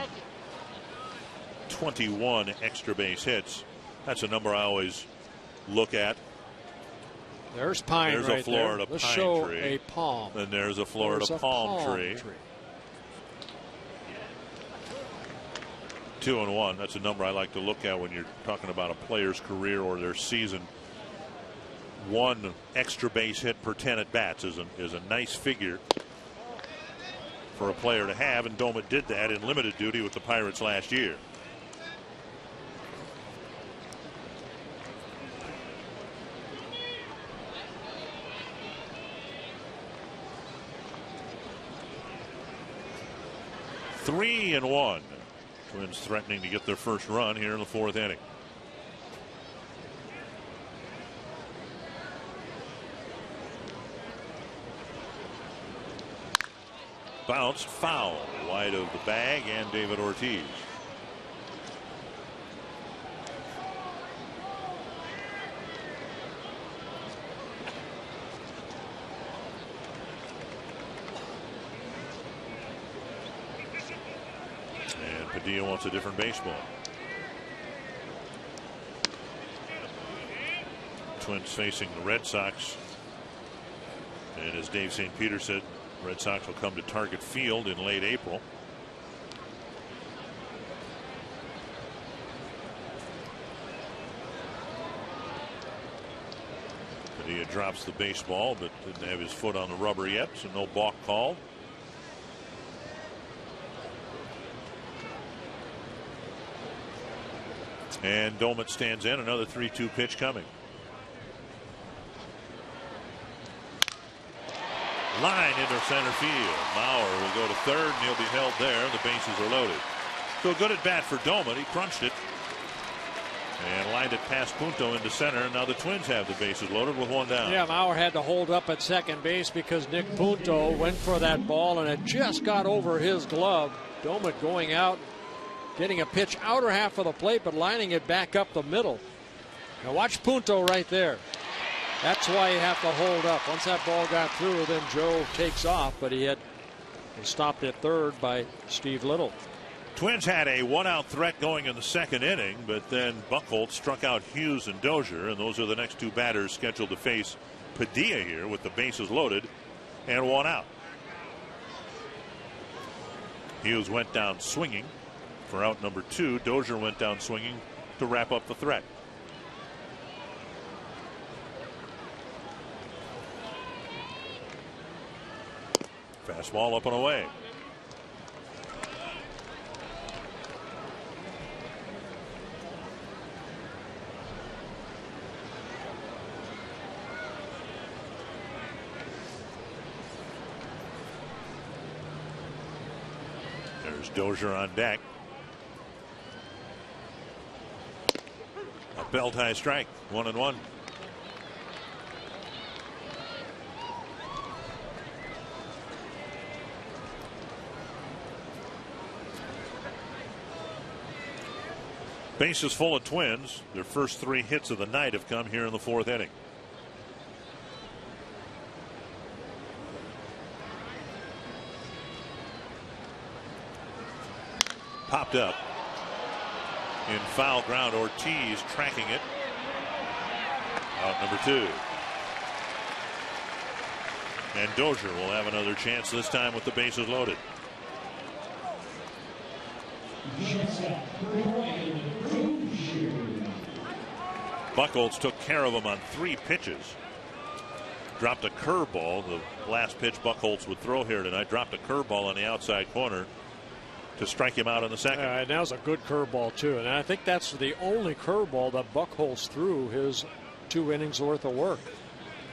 21 extra base hits. That's a number I always look at. There's pine. There's right a Florida there. Let's pine show tree. A palm. And there's a Florida palm tree. 2-1. That's a number I like to look at when you're talking about a player's career or their season. One extra base hit per 10 at bats is a nice figure for a player to have, and Doumit did that in limited duty with the Pirates last year. Three and one. Twins threatening to get their first run here in the fourth inning. Bounced foul wide of the bag and David Ortiz. Padilla wants a different baseball. Twins facing the Red Sox. And as Dave St. Peter said, Red Sox will come to Target Field in late April. Padilla drops the baseball, but didn't have his foot on the rubber yet, so no balk called. And Doumit stands in. Another 3-2 pitch coming. Line into center field. Mauer will go to third, and he'll be held there. The bases are loaded. So a good at bat for Doumit. He crunched it and lined it past Punto into center. And now the Twins have the bases loaded with one down. Yeah, Mauer had to hold up at second base because Nick Punto went for that ball, and it just got over his glove. Doumit going out, getting a pitch outer half of the plate, but lining it back up the middle. Now watch Punto right there. That's why you have to hold up. Once that ball got through, then Joe takes off, but he was stopped at third by Steve Little. Twins had a one-out threat going in the second inning, but then Buchholz struck out Hughes and Dozier, and those are the next two batters scheduled to face Padilla here with the bases loaded and one out. Hughes went down swinging for out number 2. Dozier went down swinging to wrap up the threat. Fastball up and away. There's Dozier on deck. A belt high strike, 1-1. Bases full of Twins. Their first 3 hits of the night have come here in the 4th inning. Popped up in foul ground. Ortiz tracking it. Out number 2. And Dozier will have another chance, this time with the bases loaded. Buchholz took care of him on 3 pitches. Dropped a curveball. The last pitch Buchholz would throw here tonight. Dropped a curveball on the outside corner to strike him out in the second. And that was a good curveball too, and I think that's the only curveball that Buchholz threw his 2 innings worth of work.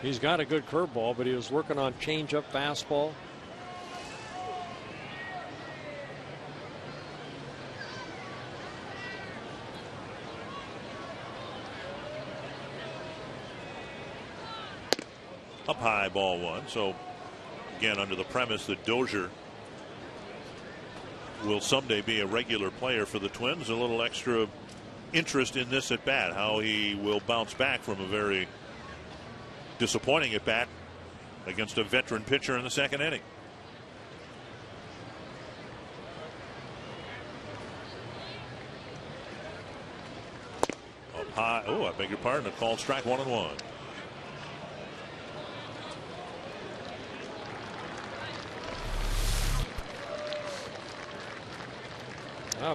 He's got a good curveball, but he was working on changeup, fastball. Up high, ball 1. So again, under the premise that Dozier will someday be a regular player for the Twins, a little extra interest in this at bat, how he will bounce back from a very disappointing at bat against a veteran pitcher in the second inning. Up high. Oh, I beg your pardon. A called strike, 1-1.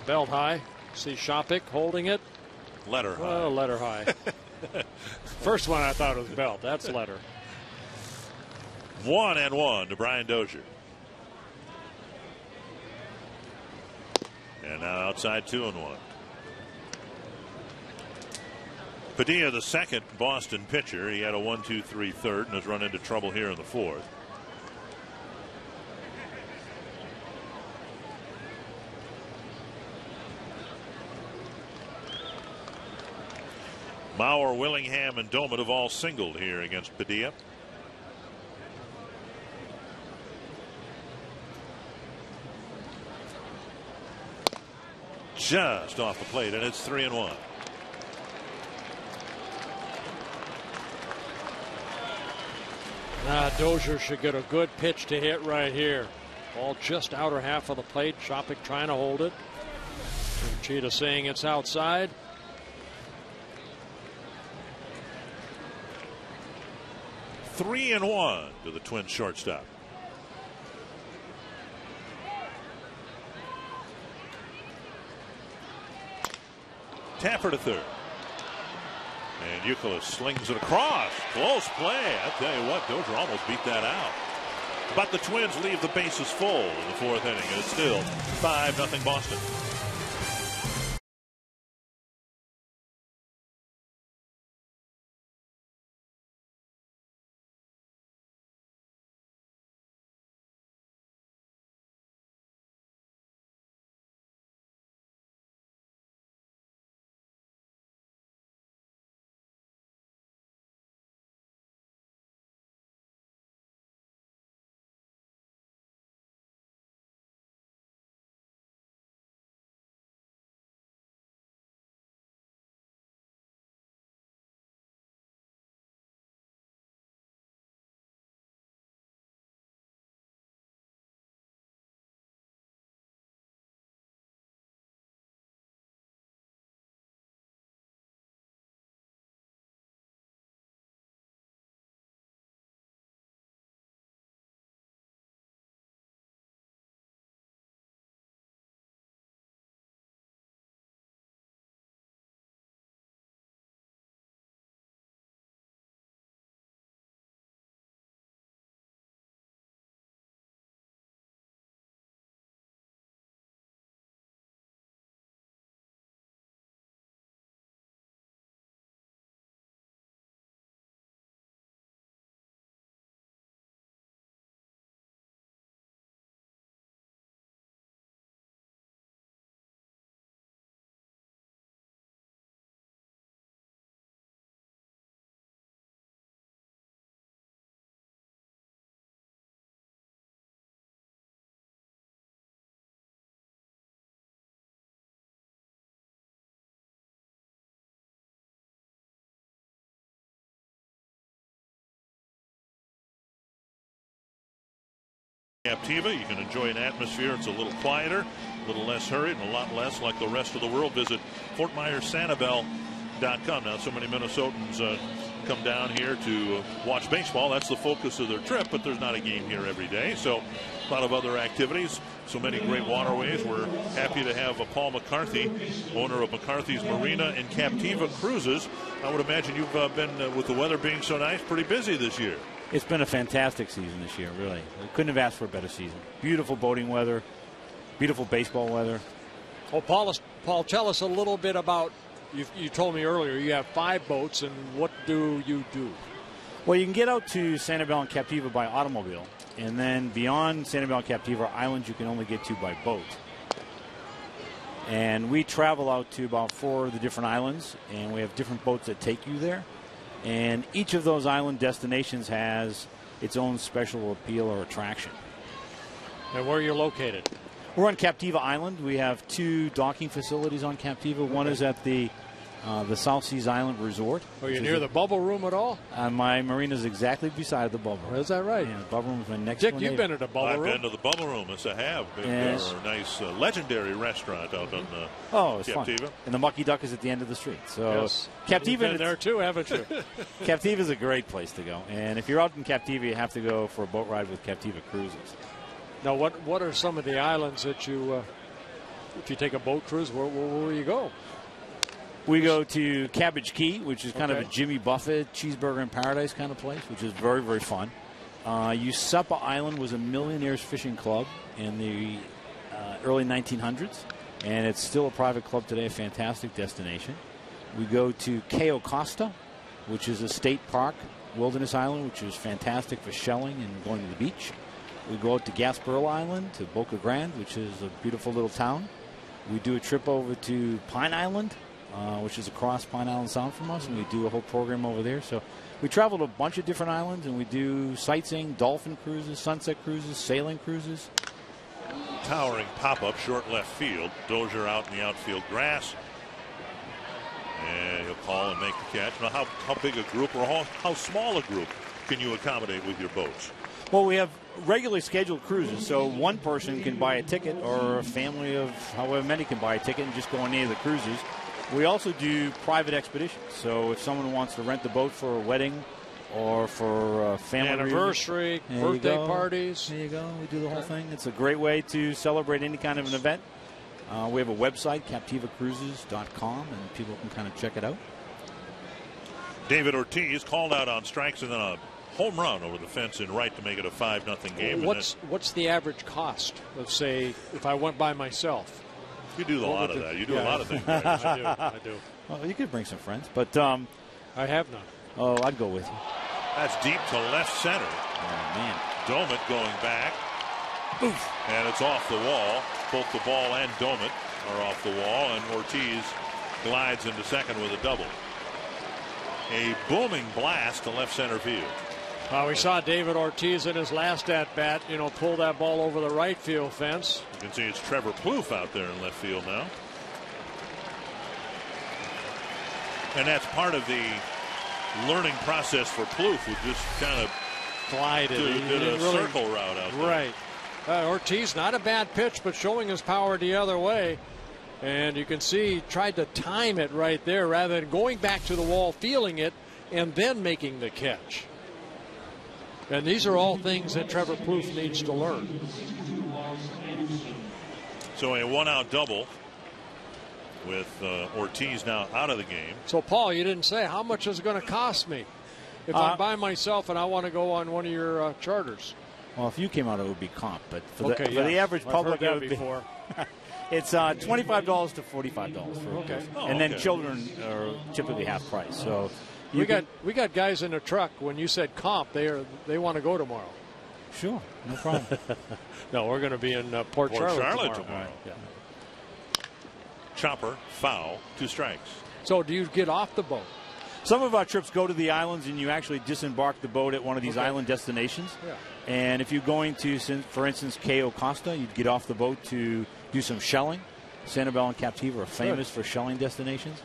Belt high. See Shopik holding it. Letter high. Oh, letter high. First one I thought was belt. That's letter. 1-1 to Brian Dozier. And now outside, 2-1. Padilla, the second Boston pitcher. He had a 1-2-3 third and has run into trouble here in the 4th. Mauer, Willingham, and Doman have all singled here against Padilla. Just off the plate, and it's 3-1. Dozier should get a good pitch to hit right here. Ball just outer half of the plate. Shopik trying to hold it. Cheetah saying it's outside. Three and 1 to the Twins shortstop. Tapper to third. And Youkilis slings it across. Close play. I tell you what, Dozier almost beat that out. But the Twins leave the bases full in the 4th inning, and it's still 5-0 Boston. Captiva. You can enjoy an atmosphere. It's a little quieter, a little less hurried, and a lot less like the rest of the world. Visit FortMyerSanibel.com. Now, so many Minnesotans come down here to watch baseball. That's the focus of their trip, but there's not a game here every day. So a lot of other activities, so many great waterways. We're happy to have Paul McCarthy, owner of McCarthy's Marina and Captiva Cruises. I would imagine you've been, with the weather being so nice, pretty busy this year. It's been a fantastic season this year, really. We couldn't have asked for a better season. Beautiful boating weather, beautiful baseball weather. Well, Paul, tell us a little bit about, you told me earlier, you have 5 boats, and what do you do? Well, you can get out to Sanibel and Captiva by automobile, and then beyond Sanibel and Captiva islands you can only get to by boat. And we travel out to about 4 of the different islands, and we have different boats that take you there. And each of those island destinations has its own special appeal or attraction. And where are you located? We're on Captiva Island. We have 2 docking facilities on Captiva. One is at the South Seas Island Resort. Are you near the bubble room at all? My marina is exactly beside the bubble room. Is that right? Yeah, the bubble room is my next Dick, door you've neighbor. been at a bubble room. I've been to the bubble room. Yes, I have. Yes. Nice, legendary restaurant out on it's Captiva. fun. And the Mucky Duck is at the end of the street. So Yes. Captiva, You've been there too, haven't you? Captiva is a great place to go. And if you're out in Captiva, you have to go for a boat ride with Captiva Cruises. Now, what are some of the islands that you, if you take a boat cruise, where will you go? We go to Cabbage Key, which is kind of a Okay. Jimmy Buffett cheeseburger in paradise kind of place, which is very, very fun. Usupa Island was a millionaire's fishing club in the early 1900s, and it's still a private club today, a fantastic destination. We go to Cayo Costa, which is a state park wilderness island, which is fantastic for shelling and going to the beach. We go out to Gasparilla Island, to Boca Grande, which is a beautiful little town. We do a trip over to Pine Island, which is across Pine Island Sound from us, and we do a whole program over there. So we travel to a bunch of different islands, and we do sightseeing, dolphin cruises, sunset cruises, sailing cruises. Towering pop-up, short left field. Dozier out in the outfield grass. And he'll call and make the catch. Now, how big a group or how small a group can you accommodate with your boats? Well, we have regularly scheduled cruises, so one person can buy a ticket, or a family of however many can buy a ticket and just go on any of the cruises. We also do private expeditions, so if someone wants to rent the boat for a wedding or for a family Anniversary, birthday parties. There you go. We do the whole thing. It's a great way to celebrate any kind of an event. We have a website, CaptivaCruises.com, and people can kind of check it out. David Ortiz called out on strikes and then a home run over the fence in right to make it a 5-0 game. What's the average cost of, say, if I went by myself? You do a lot of that. You do a lot of things. Right? I do. Well, you could bring some friends, but I have none. Oh, I'd go with you. That's deep to left center. Oh, man. Domit going back. Oof. And it's off the wall. Both the ball and Domit are off the wall, and Ortiz glides into second with a double. A booming blast to left center field. We saw David Ortiz in his last at-bat, pull that ball over the right field fence. You can see it's Trevor Plouffe out there in left field now. And that's part of the learning process for Plouffe, who just kind of glided. Did a circle route out there. Right. Ortiz, not a bad pitch, but showing his power the other way. And you can see he tried to time it right there rather than going back to the wall, feeling it, and then making the catch. And these are all things that Trevor Plouffe needs to learn. So a one-out double with Ortiz now out of the game. So, Paul, you didn't say how much is it going to cost me if I'm by myself and I want to go on one of your charters. Well, if you came out, it would be comp. But for the average public, I've heard it would before. It's $25 to $45 for okay. And then children are typically half price. So we got guys in the truck. When you said comp, they want to go tomorrow. Sure, no problem. No, we're going to be in Port Charlotte tomorrow. Right. Yeah. Chopper, foul, 2 strikes. So do you get off the boat? Some of our trips go to the islands, and you actually disembark the boat at one of these island destinations. Yeah. And if you're going to, for instance, Cayo Costa, you'd get off the boat to do some shelling. Sanibel and Captiva are famous for shelling destinations.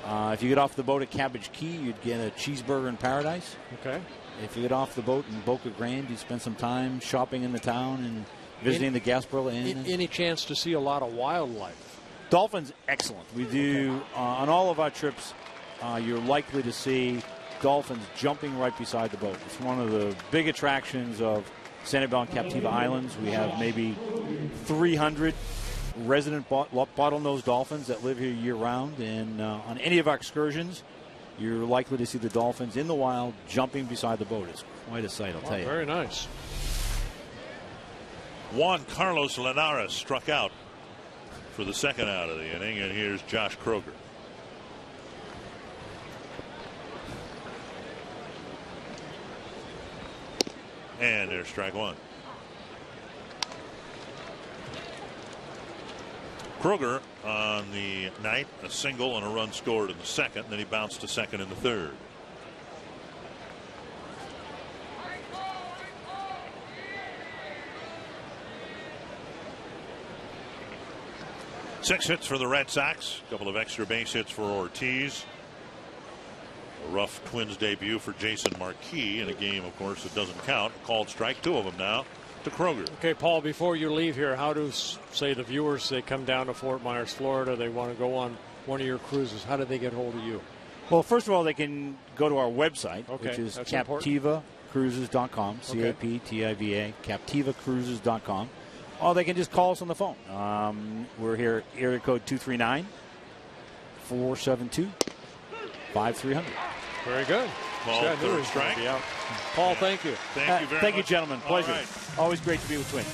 If you get off the boat at Cabbage Key, you'd get a cheeseburger in paradise. Okay. If you get off the boat in Boca Grande, you spend some time shopping in the town and visiting the Gasparilla Inn. Any chance to see a lot of wildlife? Dolphins, excellent. We do, on all of our trips, you're likely to see dolphins jumping right beside the boat. It's one of the big attractions of Sanibel and Captiva Islands. We have maybe 300 resident bottlenose dolphins that live here year-round, and on any of our excursions, you're likely to see the dolphins in the wild jumping beside the boat. It's quite a sight, I'll tell you. Very nice. Juan Carlos Linares struck out for the second out of the inning, and here's Josh Kroger. And there's strike one. Kroger on the night, a single and a run scored in the second. Then he bounced to second in the third. Six hits for the Red Sox. A couple of extra base hits for Ortiz. A rough Twins debut for Jason Marquis in a game, of course, that doesn't count. Called strike, two of them now to Kroger. Okay, Paul, before you leave here, how do, say, the viewers, they come down to Fort Myers, Florida, they want to go on one of your cruises, how do they get hold of you? Well, first of all, they can go to our website, which is CaptivaCruises.com, C-A-P-T-I-V-A, CaptivaCruises.com. Or they can just call us on the phone. We're here, area code 239-472-5300. Very good. Ball, third strike. Paul, thank you. Thank you very much. Thank you, gentlemen. Pleasure. Right. Always great to be with Twins.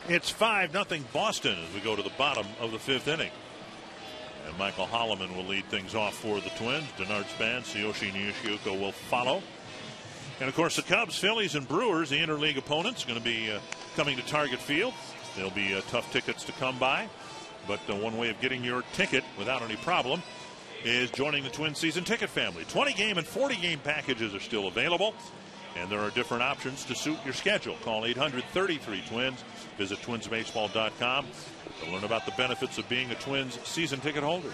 It's 5-0 Boston as we go to the bottom of the fifth inning. And Michael Holloman will lead things off for the Twins. Denard Spence, Tsuyoshi Nishioka will follow. And of course the Cubs, Phillies, and Brewers, the interleague opponents, going to be coming to Target Field. They'll be tough tickets to come by. But one way of getting your ticket without any problem is joining the Twins season ticket family. 20-game and 40-game packages are still available. And there are different options to suit your schedule. Call 800-33-TWINS. Visit twinsbaseball.com to learn about the benefits of being a Twins season ticket holder.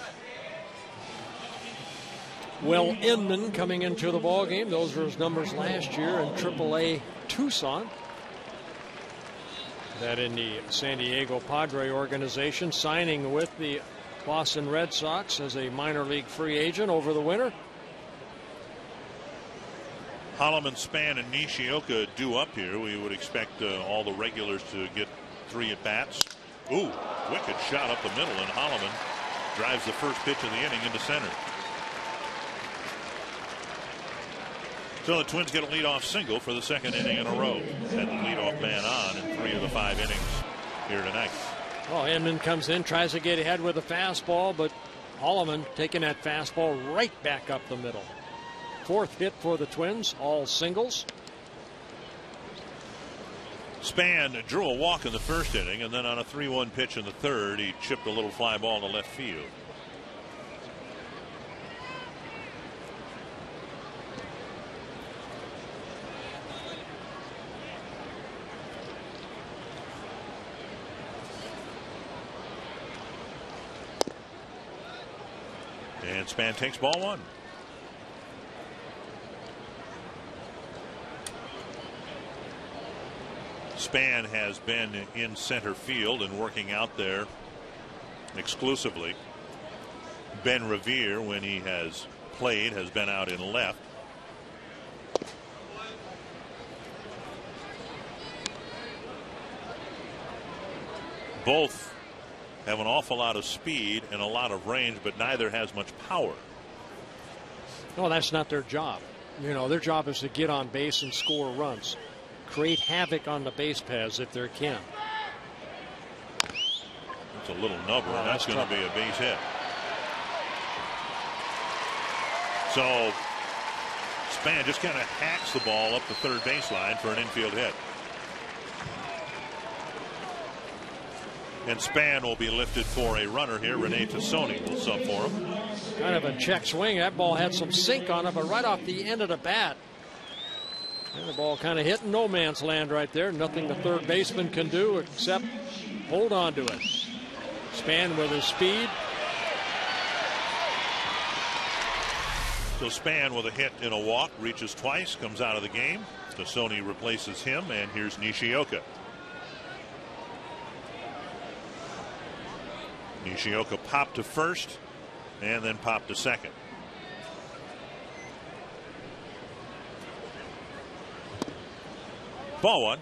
Well, Inman coming into the ball game. Those were his numbers last year in AAA Tucson. That in the San Diego Padre organization, signing with the Boston Red Sox as a minor league free agent over the winter. Holloman, Span, and Nishioka due up here. We would expect all the regulars to get 3 at-bats. Ooh, wicked shot up the middle, and Holloman drives the first pitch of the inning into center. So the Twins get a leadoff single for the second inning in a row. Had the leadoff man on in 3 of the 5 innings here tonight. Well, Inman comes in, tries to get ahead with a fastball, but Holloman taking that fastball right back up the middle. 4th hit for the Twins, all singles. Span drew a walk in the 1st inning, and then on a 3-1 pitch in the 3rd, he chipped a little fly ball to left field. And Span takes ball 1. Span has been in center field and working out there exclusively. Ben Revere, when he has played, has been out in left. Both have an awful lot of speed and a lot of range, but neither has much power. No, that's not their job. You know, their job is to get on base and score runs. Create havoc on the base paths if they can. It's a little nubber, and that's going to be a base hit. So Span just kind of hacks the ball up the 3rd baseline for an infield hit. And Span will be lifted for a runner here. Rene Tassoni will sub for him. Kind of a check swing. That ball had some sink on it, but right off the end of the bat. And the ball kind of hit in no man's land right there. Nothing the 3rd baseman can do except hold on to it. Span with his speed. So Span with a hit and a walk, reaches twice, comes out of the game. Tassoni replaces him, and here's Nishioka. Nishioka popped to 1st and then popped to 2nd. Ball 1.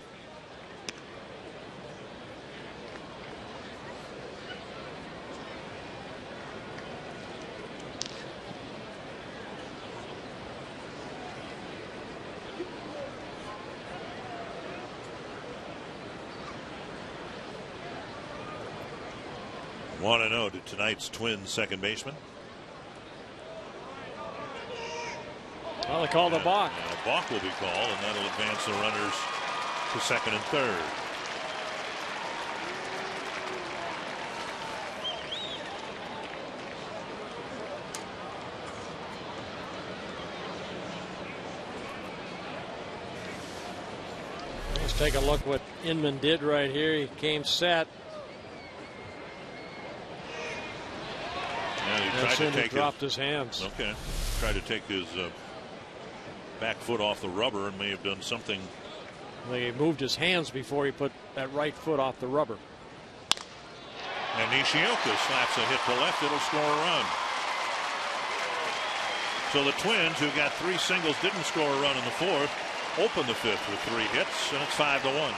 Want to know to tonight's Twins second baseman. Well, they called a balk. A balk will be called, and that'll advance the runners to 2nd and 3rd. Let's take a look what Inman did right here. He came set. Yeah, he tried to take dropped his hands. Okay. Tried to take his back foot off the rubber and may have done something. He moved his hands before he put that right foot off the rubber. And Nishioka slaps a hit to left. It'll score a run. So the Twins, who got 3 singles, didn't score a run in the 4th, open the 5th with 3 hits, and it's 5-1.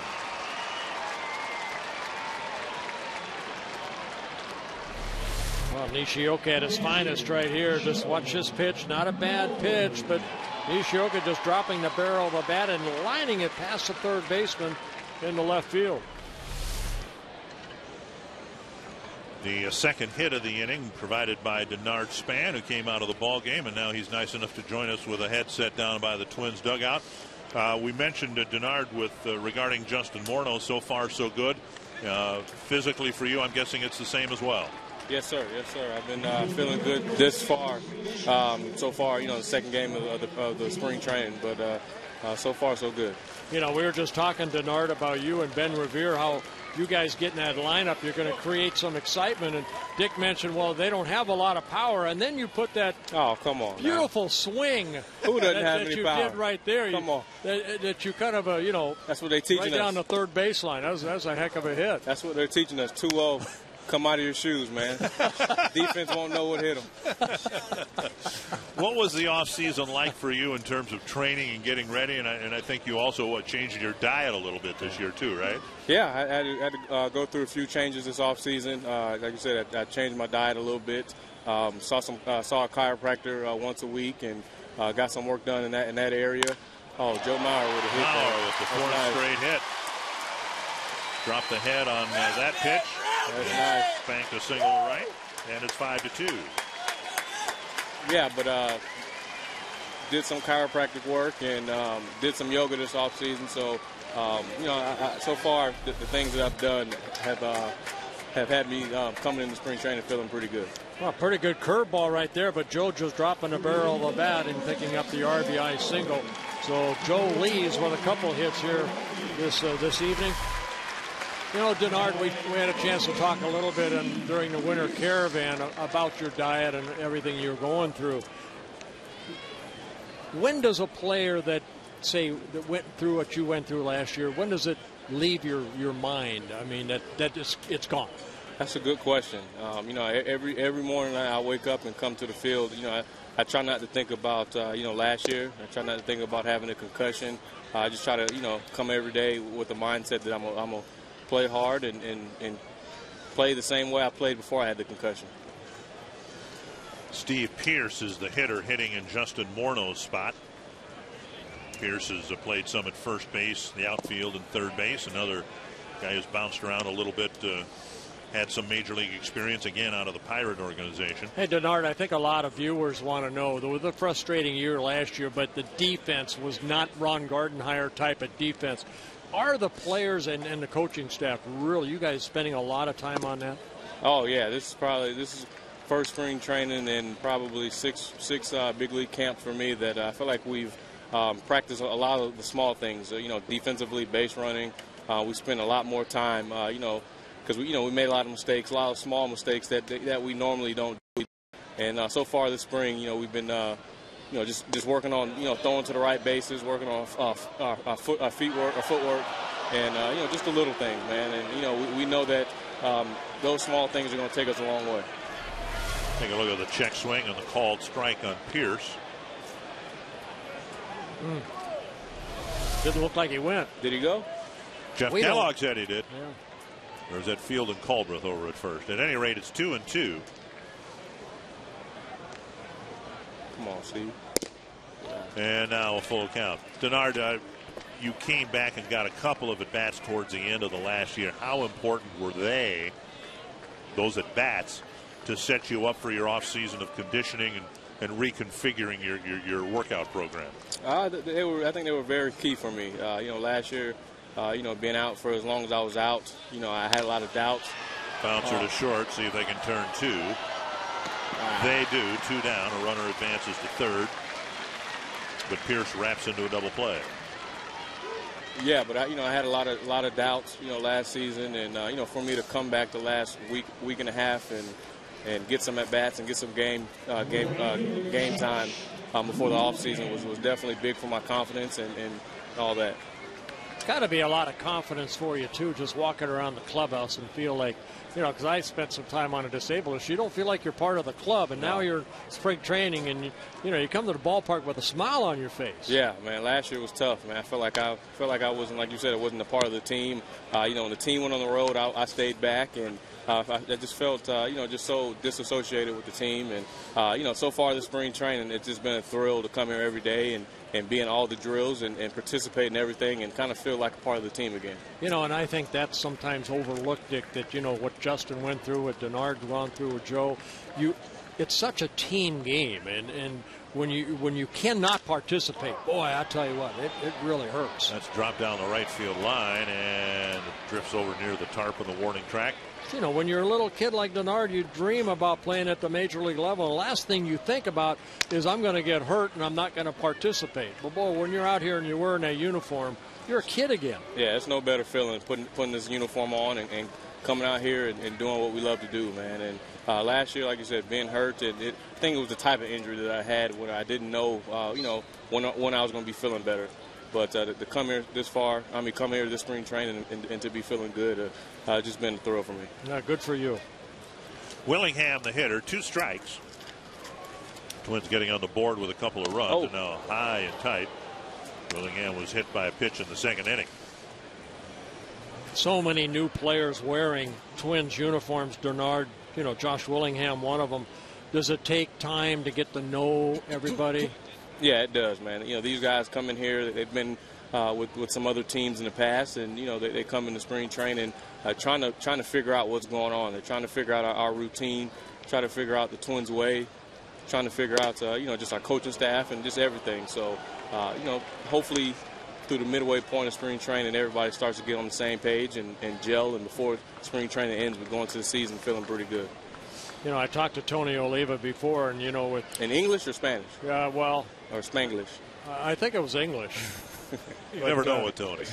Well, Nishioka at his finest right here. Just watch this pitch. Not a bad pitch, but Nishioka just dropping the barrel of the bat and lining it past the 3rd baseman into left field. The second hit of the inning provided by Denard Span, who came out of the ball game, and now he's nice enough to join us with a headset down by the Twins dugout. We mentioned Denard with regarding Justin Morneau. So far, so good. Physically for you, I'm guessing it's the same as well. Yes, sir. Yes, sir. I've been feeling good this far. So far, you know, the second game of the spring training, but so far, so good. You know, we were just talking, Denard, about you and Ben Revere, how you guys get in that lineup, you're going to create some excitement. And Dick mentioned, well, they don't have a lot of power. And then you put that beautiful swing Who doesn't have that any you power? did right there. Come on. That you kind of, you know, that's what they teaching right us. down the 3rd baseline. That was a heck of a hit. That's what they're teaching us. 2-0. Come out of your shoes, man. Defense won't know what hit them. What was the offseason like for you in terms of training and getting ready? And I think you also changed your diet a little bit this year too, right? Yeah, I had to go through a few changes this offseason. Like you said, I changed my diet a little bit. Saw a chiropractor once a week and got some work done in that area. Oh, Joe Mauer with a hit. Mauer with the 4th straight hit. Dropped the head on that pitch. That's nice. Banked a single right, and it's 5-2. Yeah, but did some chiropractic work and did some yoga this off season. So so far the things that I've done have had me coming into spring training feeling pretty good. Well, pretty good curveball right there, but Joe just dropping the barrel of the bat and picking up the RBI single. So Joe leads with a couple hits here this evening. You know, Denard, we had a chance to talk a little bit during the winter caravan about your diet and everything you're going through. When does a player that went through what you went through last year, when does it leave your mind? I mean, it's gone. That's a good question. Every morning I wake up and come to the field. I try not to think about last year. I try not to think about having a concussion. I just try to come every day with the mindset that I'm gonna play hard and play the same way I played before I had the concussion. Steve Pierce is the hitter hitting in Justin Morneau's spot. Pierce has played some at first base, the outfield, and third base. Another guy who's bounced around a little bit, had some major league experience again out of the Pirate organization. Hey, Denard, I think a lot of viewers want to know, there was a frustrating year last year, but the defense was not Ron Gardenhire type of defense. Are the players and the coaching staff really, you guys spending a lot of time on that? Oh, yeah. This is first spring training and probably six big league camps for me that I feel like we've practiced a lot of the small things. Defensively, base running. We spend a lot more time, because we made a lot of mistakes, a lot of small mistakes that we normally don't do. And so far this spring, we've been just working on throwing to the right bases, working on footwork, and just the little things, man. And we know that those small things are going to take us a long way. Take a look at the check swing and the called strike on Pierce. Didn't look like he went. Did he go? Jeff Kellogg said he did. Yeah. Or is that Field and Culbreth over at first? At any rate, it's 2-2. Come on, Steve. And now a full count. Denard, you came back and got a couple of at-bats towards the end of the last year. How important were those at-bats, to set you up for your off-season of conditioning and reconfiguring your workout program? I think they were very key for me. Last year, being out for as long as I was out, I had a lot of doubts. Bouncer to short, see if they can turn two. They do. 2 down. A runner advances to third. But Pierce wraps into a double play. Yeah, but I had a lot of doubts, last season, and for me to come back the last week and a half and get some at bats and get some game time before the off season was definitely big for my confidence and all that. It's got to be a lot of confidence for you too, just walking around the clubhouse and feel like, because I spent some time on a disabled list, you don't feel like you're part of the club, and now you're spring training, and you come to the ballpark with a smile on your face. Yeah, man. Last year was tough, man. I felt like I wasn't, like you said, I wasn't a part of the team. When the team went on the road, I stayed back, and I just felt, just so disassociated with the team. And so far this spring training, it's just been a thrill to come here every day and be in all the drills and participate in everything and kind of feel like a part of the team again. And I think that's sometimes overlooked, Dick, that, what Justin went through, what Denard gone through with Joe, it's such a team game. And when you cannot participate, boy, I tell you what, it really hurts. That's dropped down the right field line and drifts over near the tarp of the warning track. When you're a little kid like Denard, you dream about playing at the major league level. The last thing you think about is, I'm going to get hurt and I'm not going to participate. But, boy, when you're out here and you're wearing that uniform, you're a kid again. Yeah, it's no better feeling putting this uniform on and coming out here and doing what we love to do, man. And last year, like you said, being hurt, I think it was the type of injury that I had where I didn't know, when I was going to be feeling better. But to come here this far, come here this spring training and to be feeling good, just been a thrill for me. Yeah, good for you. Willingham, the hitter, 2 strikes. Twins getting on the board with a couple of runs, and now high and tight. Willingham was hit by a pitch in the second inning. So many new players wearing Twins uniforms, Denard, Josh Willingham, one of them. Does it take time to get to know everybody? Yeah, it does, man. These guys come in here. They've been with some other teams in the past, and they come into spring training trying to figure out what's going on. They're trying to figure out our routine, try to figure out the Twins' way, trying to figure out, just our coaching staff and just everything. So, hopefully through the midway point of spring training, everybody starts to get on the same page and gel, and before spring training ends, we're going to the season feeling pretty good. I talked to Tony Oliva before, and with in English or Spanish? Well, or Spanglish. I think it was English. You never know with Tony.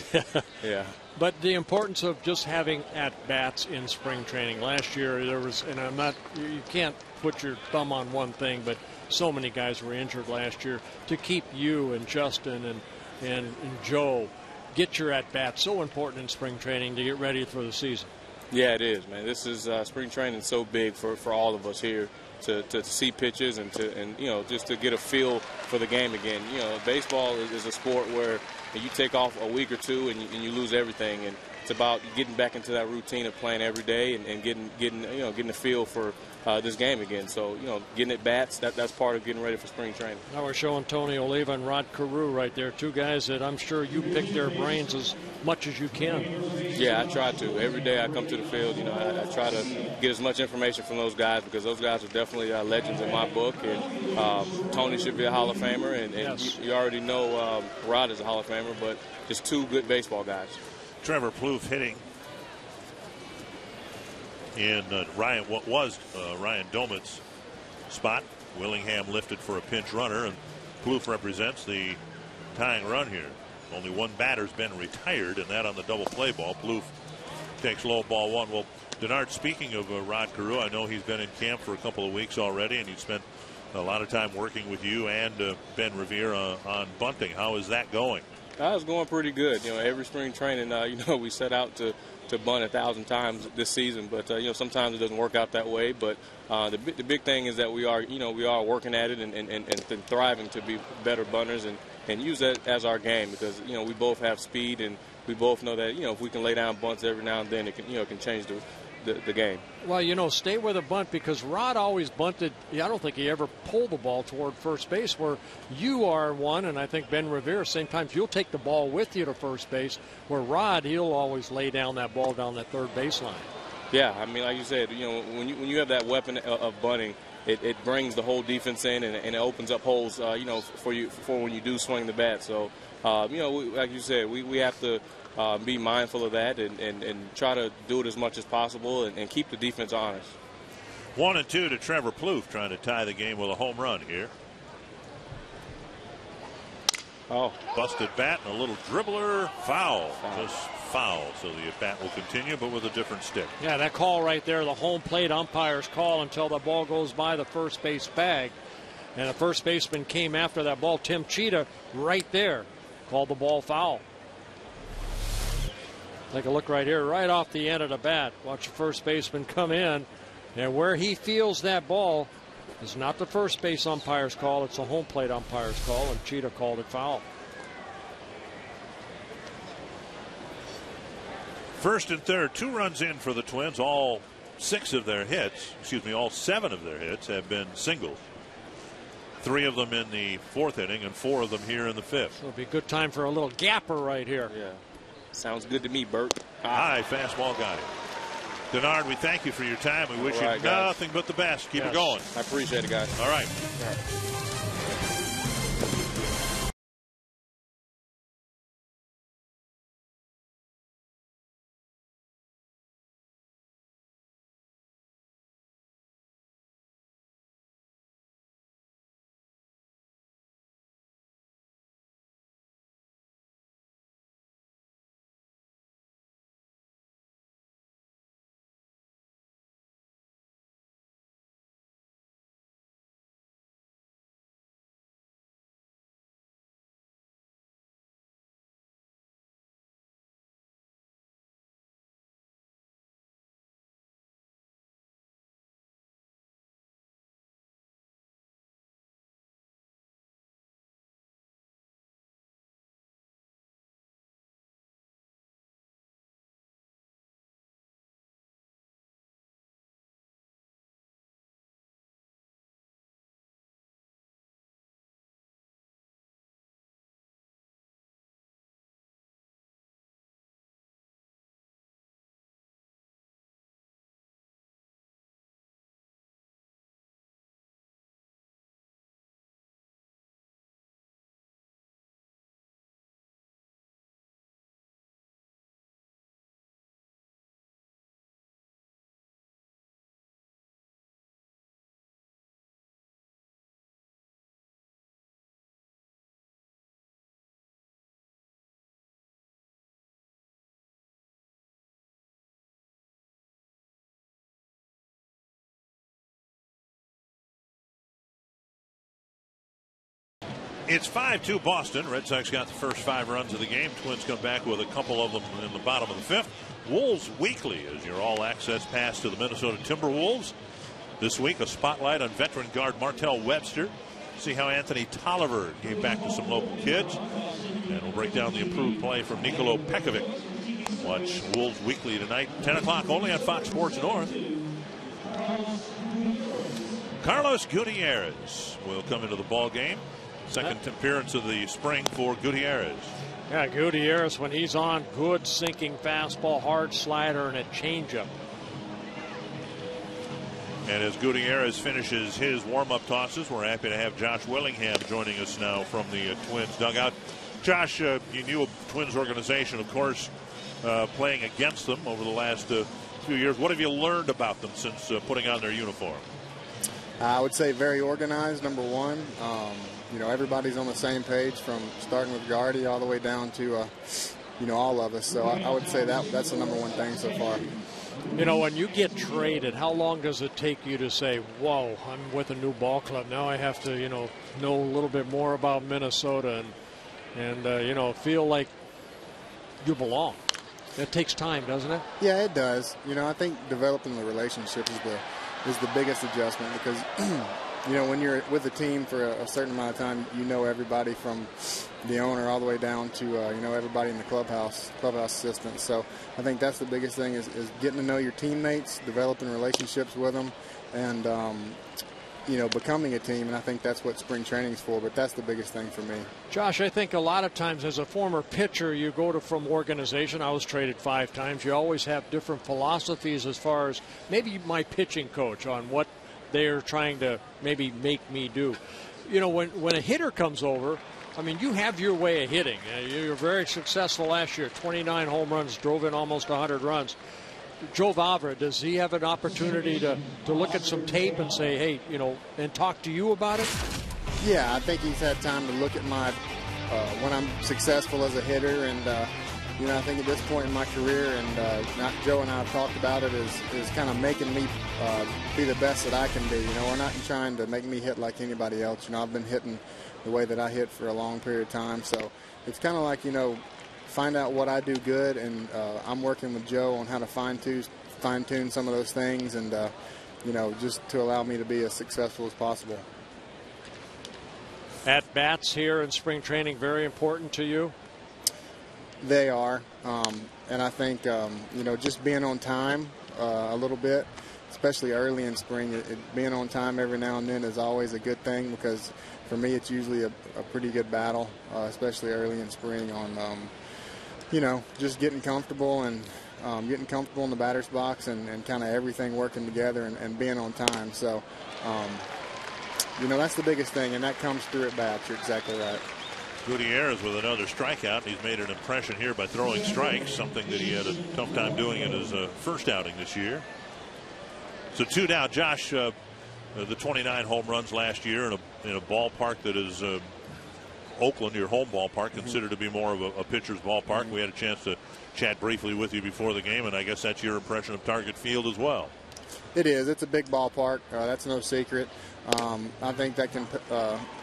Yeah. But the importance of just having at-bats in spring training. Last year there was, and you can't put your thumb on one thing, but so many guys were injured last year. To keep you and Justin and Joe get your at-bats, so important in spring training to get ready for the season. Yeah, it is, man. This is spring training so big for all of us here to see pitches and just to get a feel for the game again. Baseball is a sport where you take off a week or two and you lose everything, and it's about getting back into that routine of playing every day and getting a feel for this game again. So getting at bats, that's part of getting ready for spring training. Now we're showing Tony Oliva and Rod Carew right there, two guys that I'm sure you pick their brains as much as you can. Yeah, I try to. Every day I come to the field, I try to get as much information from those guys, because those guys are definitely legends in my book, and Tony should be a Hall of Famer, and yes. you already know Rod is a Hall of Famer, but just two good baseball guys. Trevor Plouffe hitting in Ryan Domit's spot. Willingham lifted for a pinch runner, and Plouffe represents the tying run here. Only one batter's been retired, and that on the double play ball. Plouffe takes low, ball one. Well, Denard, speaking of Rod Carew, I know he's been in camp for a couple of weeks already, and he's spent a lot of time working with you and Ben Revere on bunting. How is that going? It's going pretty good. Every spring training, we set out to bunt 1,000 times this season, but sometimes it doesn't work out that way. But the big thing is that we are working at it and thriving to be better bunters and use that as our game, because we both have speed, and we both know that if we can lay down bunts every now and then, it can change the game. Well, stay with a bunt, because Rod always bunted. I don't think he ever pulled the ball toward first base, where you are one, and I think Ben Revere, same times you'll take the ball with you to first base, where Rod, he'll always lay down that ball down that third baseline. Yeah, I mean, like you said, when you have that weapon of bunting, it brings the whole defense in, and it opens up holes, for when you do swing the bat. So, like you said, we have to be mindful of that and try to do it as much as possible and keep the defense honest. 1-2 to Trevor Plouffe, trying to tie the game with a home run here. Oh. Busted bat and a little dribbler. Foul. Just foul. So the at-bat will continue, but with a different stick. Yeah, that call right there, the home plate umpire's call until the ball goes by the first base bag. And the first baseman came after that ball. Tim Cheetah right there called the ball foul. Take a look right here, right off the end of the bat. Watch the first baseman come in, and where he feels that ball is not the first base umpire's call, it's the home plate umpire's call, and Cheetah called it foul. First and third, 2 runs in for the Twins. All 7 of their hits have been singles. 3 of them in the 4th inning and 4 of them here in the 5th. So it'll be a good time for a little gapper right here. Yeah. Sounds good to me, Bert. High fastball got him. Denard, we thank you for your time. We wish you nothing but the best. Keep it going. I appreciate it, guys. All right. It's 5-2 Boston. Red Sox got the first 5 runs of the game. Twins come back with a couple of them in the bottom of the 5th. Wolves Weekly is your all-access pass to the Minnesota Timberwolves. This week, a spotlight on veteran guard Martell Webster. See how Anthony Tolliver gave back to some local kids. And we'll break down the improved play from Nikola Pekovic. Watch Wolves Weekly tonight, 10 o'clock, only on Fox Sports North. Carlos Gutierrez will come into the ball game. Second appearance of the spring for Gutierrez. Yeah, Gutierrez, when he's on, good sinking fastball, hard slider, and a changeup. And as Gutierrez finishes his warm-up tosses, we're happy to have Josh Willingham joining us now from the Twins dugout. Josh, you knew a Twins organization, of course, playing against them over the last few years. What have you learned about them since putting on their uniform? I would say very organized, number one. You know, everybody's on the same page from starting with Gardy all the way down to, you know, all of us. So I would say that's the number one thing so far. You know, when you get traded, how long does it take you to say, whoa, I'm with a new ball club. Now I have to, you know a little bit more about Minnesota and you know, feel like you belong. It takes time, doesn't it? Yeah, it does. You know, I think developing the relationship is the biggest adjustment because, you know, when you're with a team for a certain amount of time, you know everybody from the owner all the way down to, you know, everybody in the clubhouse assistants. So I think that's the biggest thing is getting to know your teammates, developing relationships with them, and, you know, becoming a team. And I think that's what spring training is for, but that's the biggest thing for me. Josh, I think a lot of times as a former pitcher, you go from organization. I was traded 5 times. You always have different philosophies as far as maybe my pitching coach on what they're trying to maybe make me do. You know, when a hitter comes over, I mean, you have your way of hitting. You were very successful last year, 29 home runs, drove in almost 100 runs. Joe Vavra, does he have an opportunity to look at some tape and say, hey, you know, and talk to you about it? Yeah, I think he's had time to look at my when I'm successful as a hitter, and you know, I think at this point in my career, and Joe and I have talked about it, is kind of making me be the best that I can be. You know, we're not trying to make me hit like anybody else. You know, I've been hitting the way that I hit for a long period of time, so it's kind of like, you know, find out what I do good, and I'm working with Joe on how to fine-tune some of those things, and you know, just to allow me to be as successful as possible. At bats here in spring training, very important to you? They are, and I think you know, just being on time a little bit, especially early in spring, being on time every now and then is always a good thing, because for me it's usually a pretty good battle, especially early in spring, on you know, just getting comfortable and getting comfortable in the batter's box, and kind of everything working together, and being on time. So you know, that's the biggest thing, and that comes through at bats. You're exactly right. Gutierrez with another strikeout. He's made an impression here by throwing strikes, something that he had a tough time doing in his first outing this year. So 2 down. Josh, the 29 home runs last year in a ballpark that is Oakland, your home ballpark, considered to be more of a pitcher's ballpark. We had a chance to chat briefly with you before the game, and I guess that's your impression of Target Field as well. It is. It's a big ballpark. That's no secret. I think that can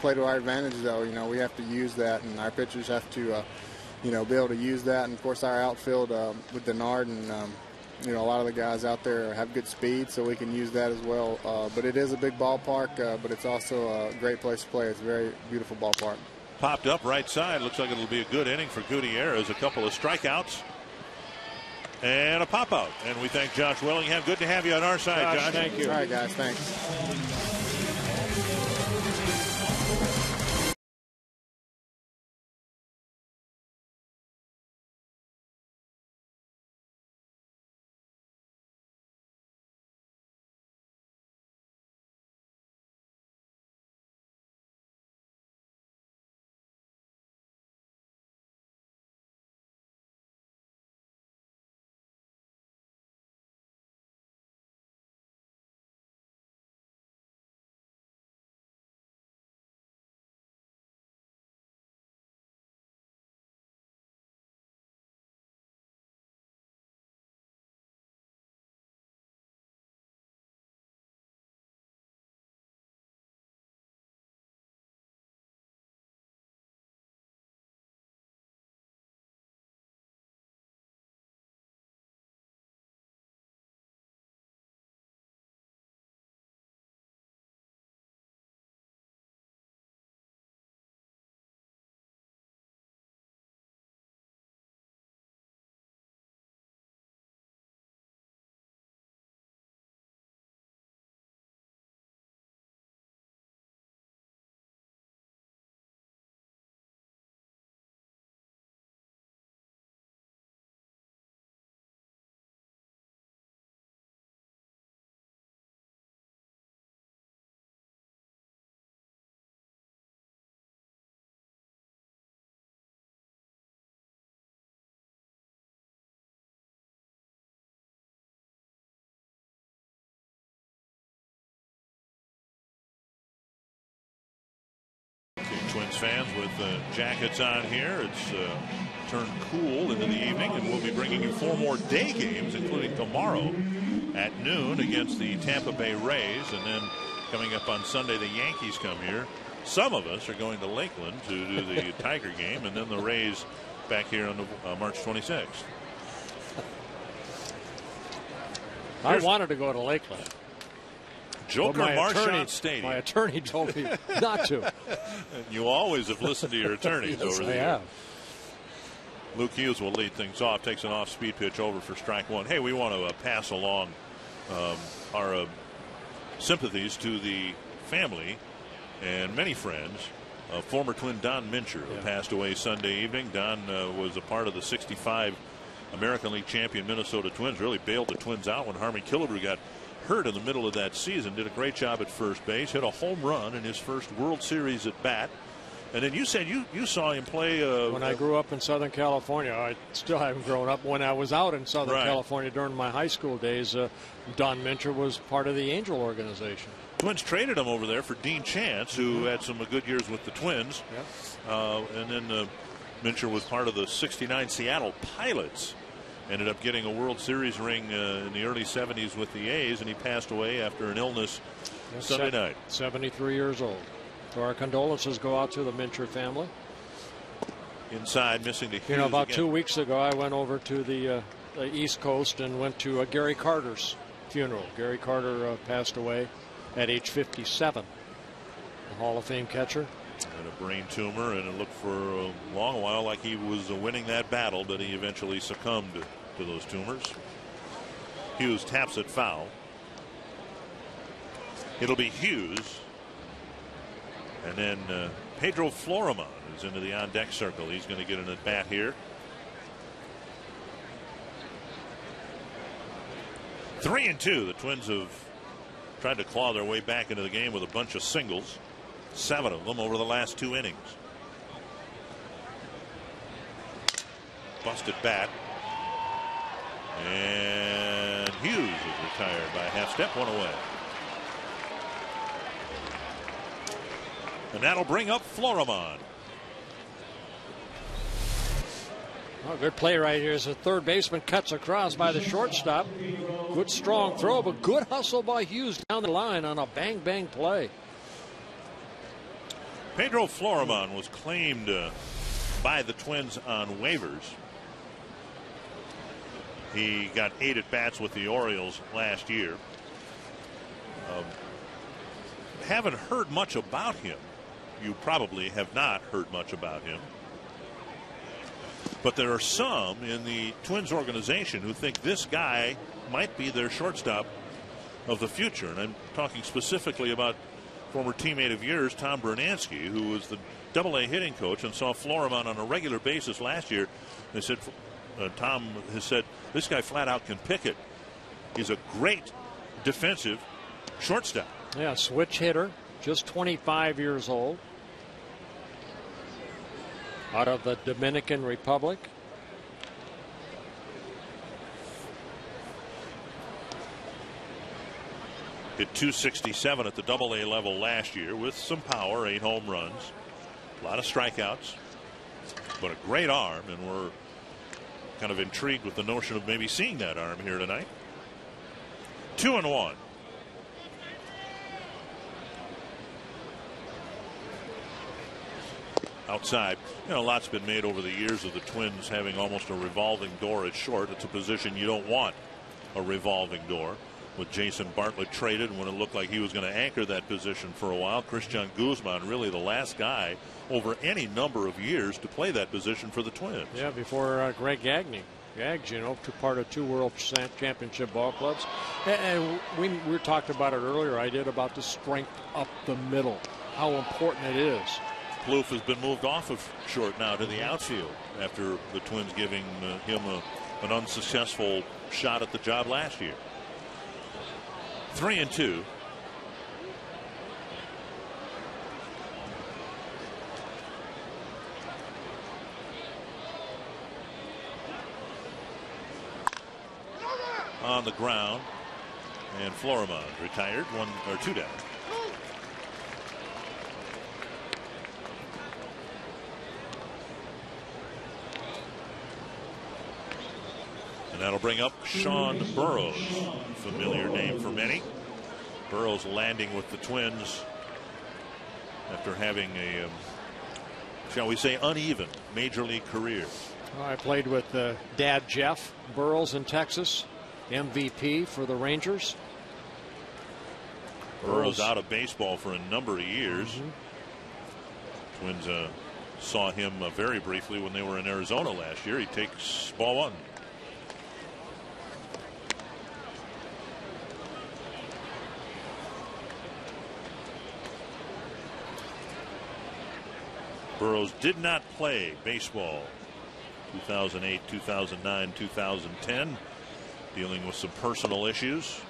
play to our advantage, though. You know, we have to use that, and our pitchers have to, you know, be able to use that. And of course, our outfield with Denard and you know, a lot of the guys out there have good speed, so we can use that as well. But it is a big ballpark, but it's also a great place to play. It's a very beautiful ballpark. Popped up right side. Looks like it'll be a good inning for Gutierrez. A couple of strikeouts and a pop out. And we thank Josh Willingham. Good to have you on our side, Josh. Thank you. All right, guys. Thanks. Twins fans with jackets on here. It's turned cool into the evening, and we'll be bringing you 4 more day games, including tomorrow at noon against the Tampa Bay Rays, and then coming up on Sunday the Yankees come here. Some of us are going to Lakeland to do the Tiger game, and then the Rays back here on March 26th. I wanted to go to Lakeland. Joker Marchand Stadium. My attorney told me not to. You always have listened to your attorneys Yes, over I there. have. Luke Hughes will lead things off, takes an off-speed pitch over for strike one. Hey, we want to pass along our sympathies to the family and many friends of former Twin Don Mincher, who passed away Sunday evening. Don was a part of the '65 American League champion Minnesota Twins, really bailed the Twins out when Harmon Killebrew got hurt in the middle of that season. Did a great job at first base, hit a home run in his first World Series at bat. And then you said you saw him play. When I grew up in Southern California, I still haven't grown up. When I was out in Southern California during my high school days, Don Mincher was part of the Angel organization. Twins traded him over there for Dean Chance, who had some good years with the Twins. And then Mincher was part of the '69 Seattle Pilots. Ended up getting a World Series ring in the early '70s with the A's, and he passed away after an illness Sunday night. 73 years old. So our condolences go out to the Mincher family. Inside, missing the Hughes. You know, about again. 2 weeks ago, I went over to the East Coast and went to Gary Carter's funeral. Gary Carter passed away at age 57. The Hall of Fame catcher. And a brain tumor, and it looked for a long while like he was winning that battle, but he eventually succumbed to those tumors. Hughes taps it foul. It'll be Hughes. And then Pedro Florimon is into the on-deck circle. He's going to get an at-bat here. 3-2. The Twins have tried to claw their way back into the game with a bunch of singles. 7 of them over the last 2 innings. Busted bat. And Hughes is retired by a half step, 1 away. And that'll bring up Florimon. Oh, good play right here as the third baseman cuts across by the shortstop. Good strong throw, but good hustle by Hughes down the line on a bang play. Pedro Florimon was claimed by the Twins on waivers. He got 8 at-bats with the Orioles last year. Haven't heard much about him. You probably have not heard much about him. But there are some in the Twins organization who think this guy might be their shortstop of the future. And I'm talking specifically about former teammate of yours, Tom Bernansky, who was the Double-A hitting coach and saw Florimon on a regular basis last year. They said, Tom has said, this guy flat out can pick it. He's a great defensive shortstop. Yeah, switch hitter, just 25 years old. Out of the Dominican Republic. Hit .267 at the Double-A level last year with some power, 8 home runs, a lot of strikeouts, but a great arm, and we're kind of intrigued with the notion of maybe seeing that arm here tonight. 2-1. Outside, you know, a lot's been made over the years of the Twins having almost a revolving door at short. It's a position you don't want, a revolving door. With Jason Bartlett traded when it looked like he was going to anchor that position for a while, Christian Guzman really the last guy over any number of years to play that position for the Twins. Yeah, before Greg Gagne. Gags, you know, part of 2 World Championship ball clubs. And we talked about it earlier. I did about the strength up the middle, how important it is. Plouffe has been moved off of short now to the outfield after the Twins giving him an unsuccessful shot at the job last year. 3-2. On the ground, and Florimon retired, 1 or 2 down. that'll bring up Sean Burroughs, familiar name for many. Burroughs landing with the Twins after having a, shall we say, uneven major league career. Well, I played with Dad Jeff Burroughs in Texas, MVP for the Rangers. Burroughs out of baseball for a number of years. Twins saw him very briefly when they were in Arizona last year. He takes ball one. Burroughs did not play baseball 2008, 2009, 2010, dealing with some personal issues.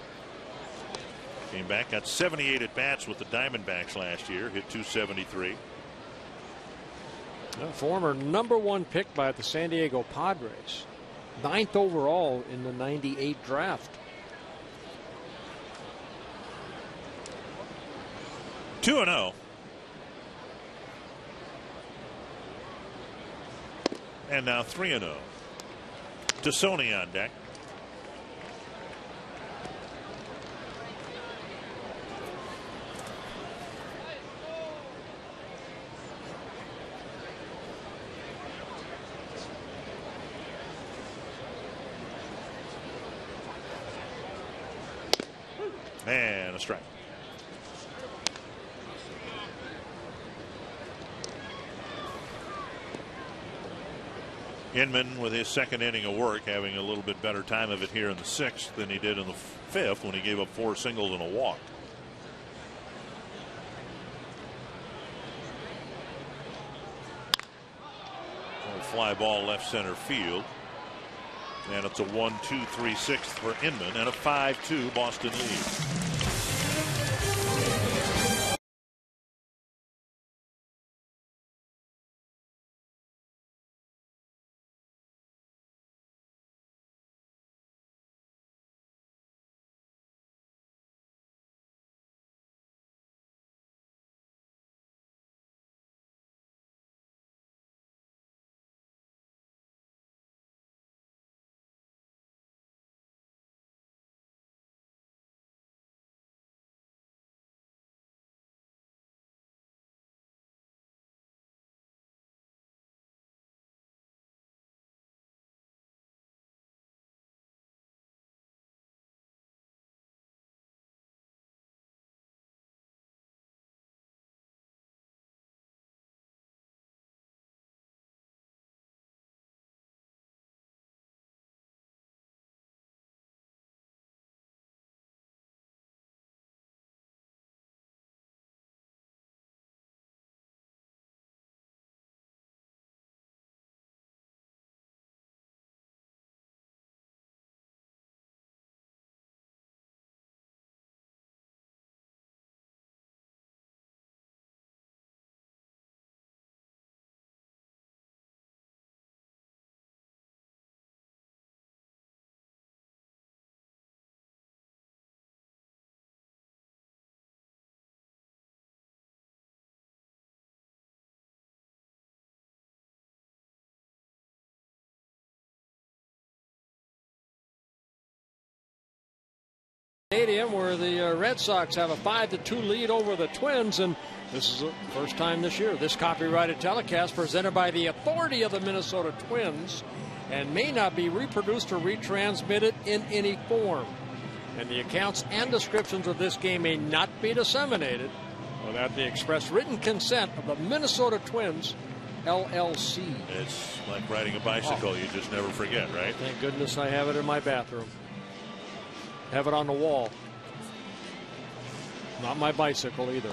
Came back, got 78 at bats with the Diamondbacks last year, hit 273. A former #1 pick by the San Diego Padres, 9th overall in the '98 draft. 2-0. And now 3-0. Tassoni on deck. And a strike. Inman with his second inning of work, having a little bit better time of it here in the 6th than he did in the 5th when he gave up 4 singles and a walk. Fly ball left center field. And it's a 1-2-3-6 for Inman and a 5-2 Boston lead. Stadium where the Red Sox have a 5-2 lead over the Twins, and this is the first time this year this copyrighted telecast presented by the authority of the Minnesota Twins and may not be reproduced or retransmitted in any form, and the accounts and descriptions of this game may not be disseminated without the express written consent of the Minnesota Twins LLC. It's like riding a bicycle. You just never forget, right? Thank goodness I have it in my bathroom. Have it on the wall. Not my bicycle either.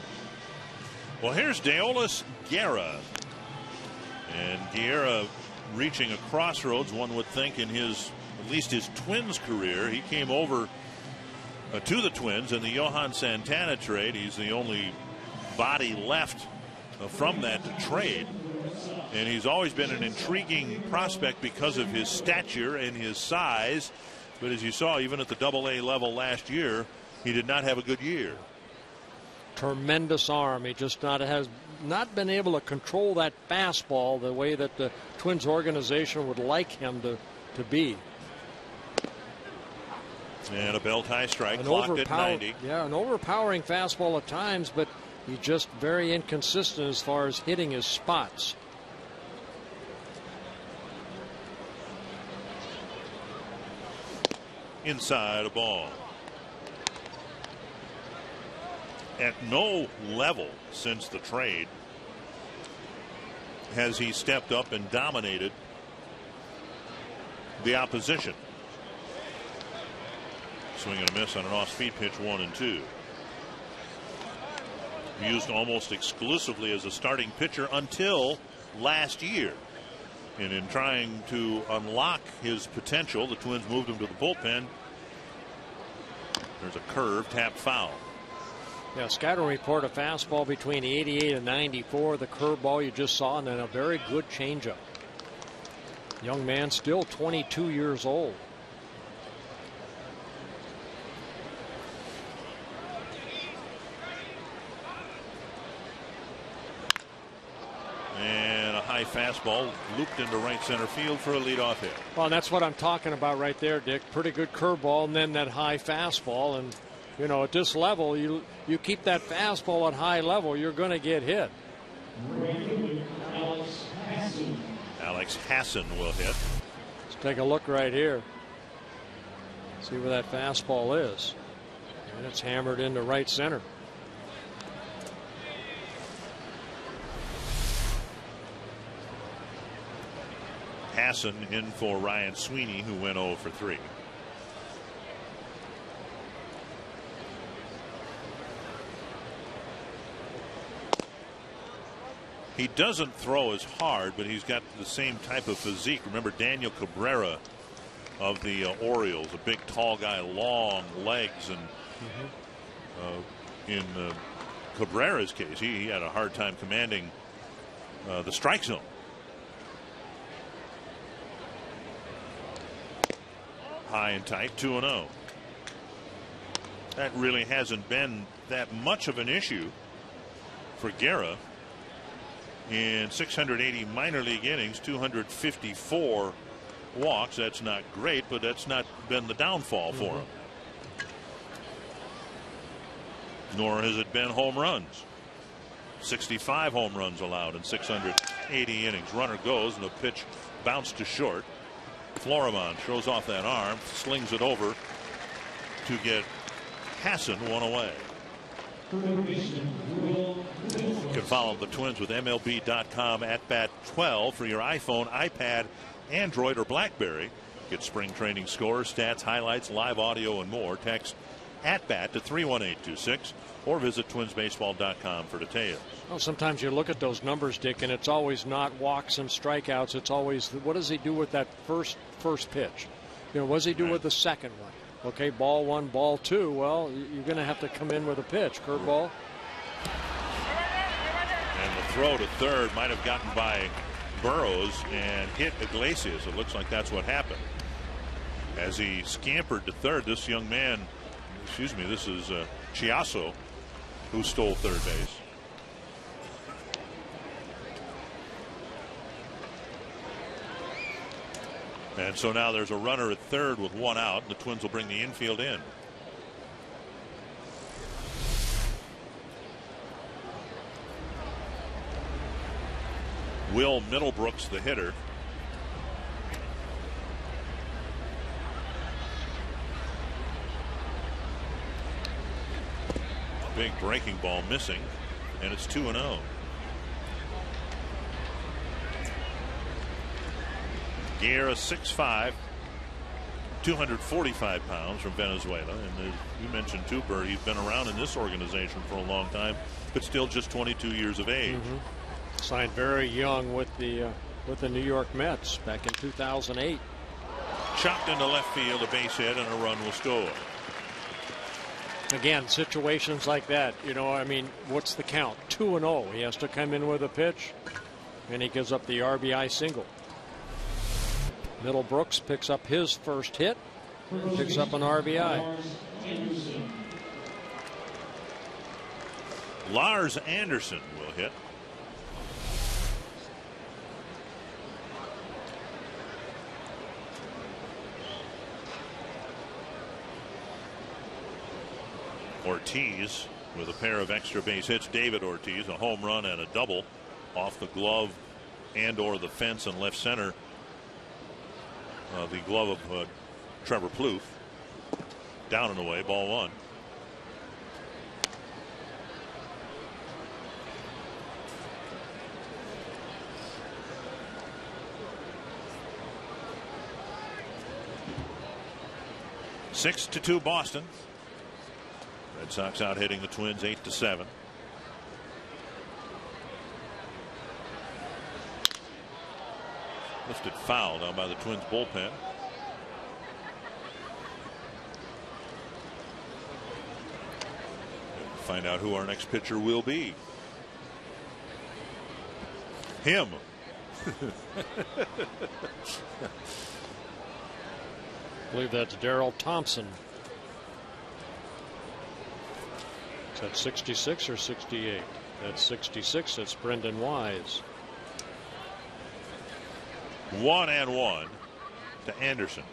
Well, here's Deolis Guerra. And Guerra reaching a crossroads, one would think, in his, at least his Twins career. He came over to the Twins in the Johan Santana trade. He's the only body left from that trade. And he's always been an intriguing prospect because of his stature and his size. But as you saw, even at the AA level last year, he did not have a good year. Tremendous arm. He just has not been able to control that fastball the way that the Twins organization would like him to be. And a belt high strike, clocked at 90. Yeah, an overpowering fastball at times, but he's just very inconsistent as far as hitting his spots. Inside a ball. At no level since the trade has he stepped up and dominated the opposition. Swing and a miss on an off-speed pitch, 1-2. Used almost exclusively as a starting pitcher until last year. And in trying to unlock his potential, the Twins moved him to the bullpen. There's a curve, tapped foul. Yeah, scouting report, a fastball between 88 and 94, the curveball you just saw, and then a very good changeup. Young man, still 22 years old. And a high fastball looped into right center field for a leadoff hit. Well, that's what I'm talking about right there, Dick. Pretty good curveball, and then that high fastball. And you know, at this level, you keep that fastball at high level, you're going to get hit. Alex Hassan will hit. Let's take a look right here. See where that fastball is. And it's hammered into right center. Hassan in for Ryan Sweeney, who went 0 for 3. He doesn't throw as hard, but he's got the same type of physique. Remember Daniel Cabrera of the Orioles, a big tall guy, long legs, and in Cabrera's case, he had a hard time commanding the strike zone. High and tight, 2-0. That really hasn't been that much of an issue for Guerra. In 680 minor league innings, 254 walks. That's not great, but that's not been the downfall for him. Nor has it been home runs. 65 home runs allowed in 680 innings. Runner goes, and the pitch bounced to short. Florimon shows off that arm, slings it over to get Hassan one away. You can follow the Twins with MLB.com @BAT12 for your iPhone, iPad, Android, or BlackBerry. Get spring training scores, stats, highlights, live audio, and more. Text @BAT to 31826 or visit twinsbaseball.com for details. Well, sometimes you look at those numbers, Dick, and it's always not walks and strikeouts. It's always what does he do with that first pitch? You know, what does he do with the second one? Okay, ball one, ball two. Well, you're going to have to come in with a pitch. Curveball. And the throw to third might have gotten by Burrows and hit Iglesias. It looks like that's what happened. As he scampered to third, this young man, this is Chiasso, who stole third base. And so now there's a runner at third with one out. The Twins will bring the infield in. Will Middlebrooks, the hitter. Big breaking ball missing, and it's 2-0. Guerra, 6'5", 245 pounds, from Venezuela. And you mentioned too, Bert, he's been around in this organization for a long time, but still just 22 years of age. Signed very young with the New York Mets back in 2008. Chopped into left field, a base hit, and a run will score. Again, situations like that, you know, I mean, what's the count? 2-0. He has to come in with a pitch, and he gives up the RBI single. Middlebrooks picks up his first hit, picks up an RBI. Lars Anderson will hit. Ortiz with a pair of extra base hits. David Ortiz, a home run and a double off the glove and or the fence in left center. The glove of Trevor Plouffe. Down and away, ball one. Six to 2 Boston. Red Sox out hitting the Twins 8-7. Lifted foul down by the Twins bullpen. Find out who our next pitcher will be. Him. I believe that's Darrell Thompson. Is that 66 or 68? That's 66. That's Brendan Wise. 1-1 to Anderson.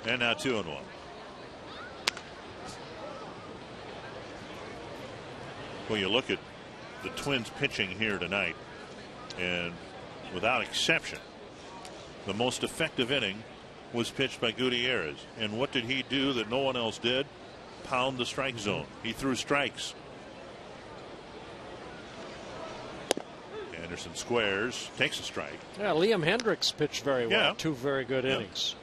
And now 2-1. Well, you look at the Twins pitching here tonight, and without exception, the most effective inning was pitched by Gutierrez. And what did he do that no one else did? Pound the strike zone. He threw strikes. Anderson squares, takes a strike. Yeah, Liam Hendricks pitched very well. Yeah. 2 very good innings.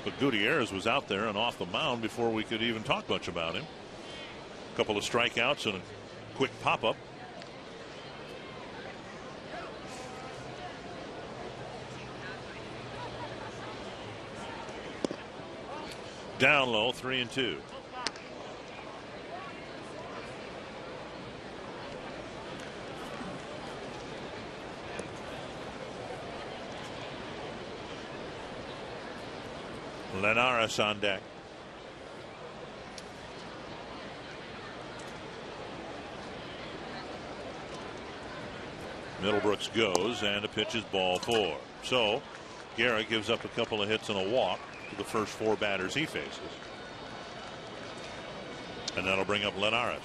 But Gutierrez was out there and off the mound before we could even talk much about him. A couple of strikeouts and a quick pop-up. Down low, 3-2. Linares on deck. Middlebrooks goes, and the pitch is ball 4. So Garrett gives up a couple of hits and a walk to the first 4 batters he faces. And that'll bring up Linares.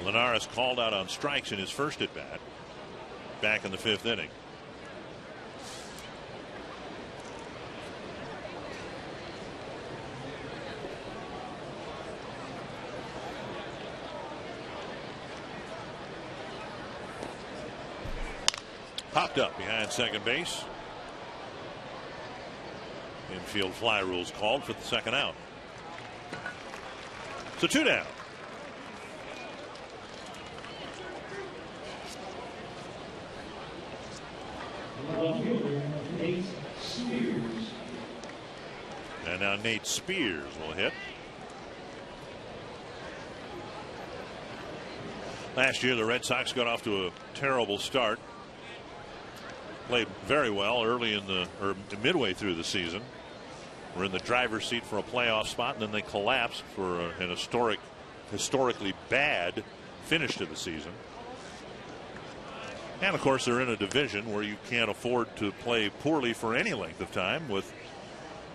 Linares called out on strikes in his first at bat back in the 5th inning. Popped up behind second base. Infield fly rules called for the second out. So 2 down. And now Nate Spears will hit. Last year the Red Sox got off to a terrible start. Played very well early in the midway through the season. Were in the driver's seat for a playoff spot, and then they collapsed for an historically bad finish to the season. And of course they're in a division where you can't afford to play poorly for any length of time, with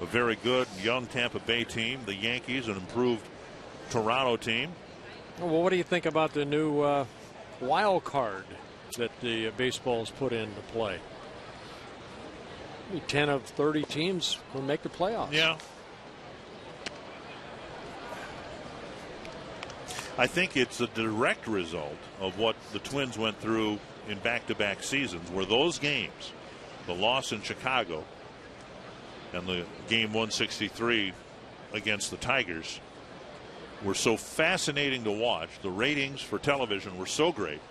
a very good young Tampa Bay team, the Yankees, an improved Toronto team. Well, what do you think about the new wild card that the baseball's put into play? 10 of 30 teams will make the playoffs. Yeah. I think it's a direct result of what the Twins went through in back-to-back seasons, where those games, the loss in Chicago and the game 163 against the Tigers, were so fascinating to watch. The ratings for television were so great.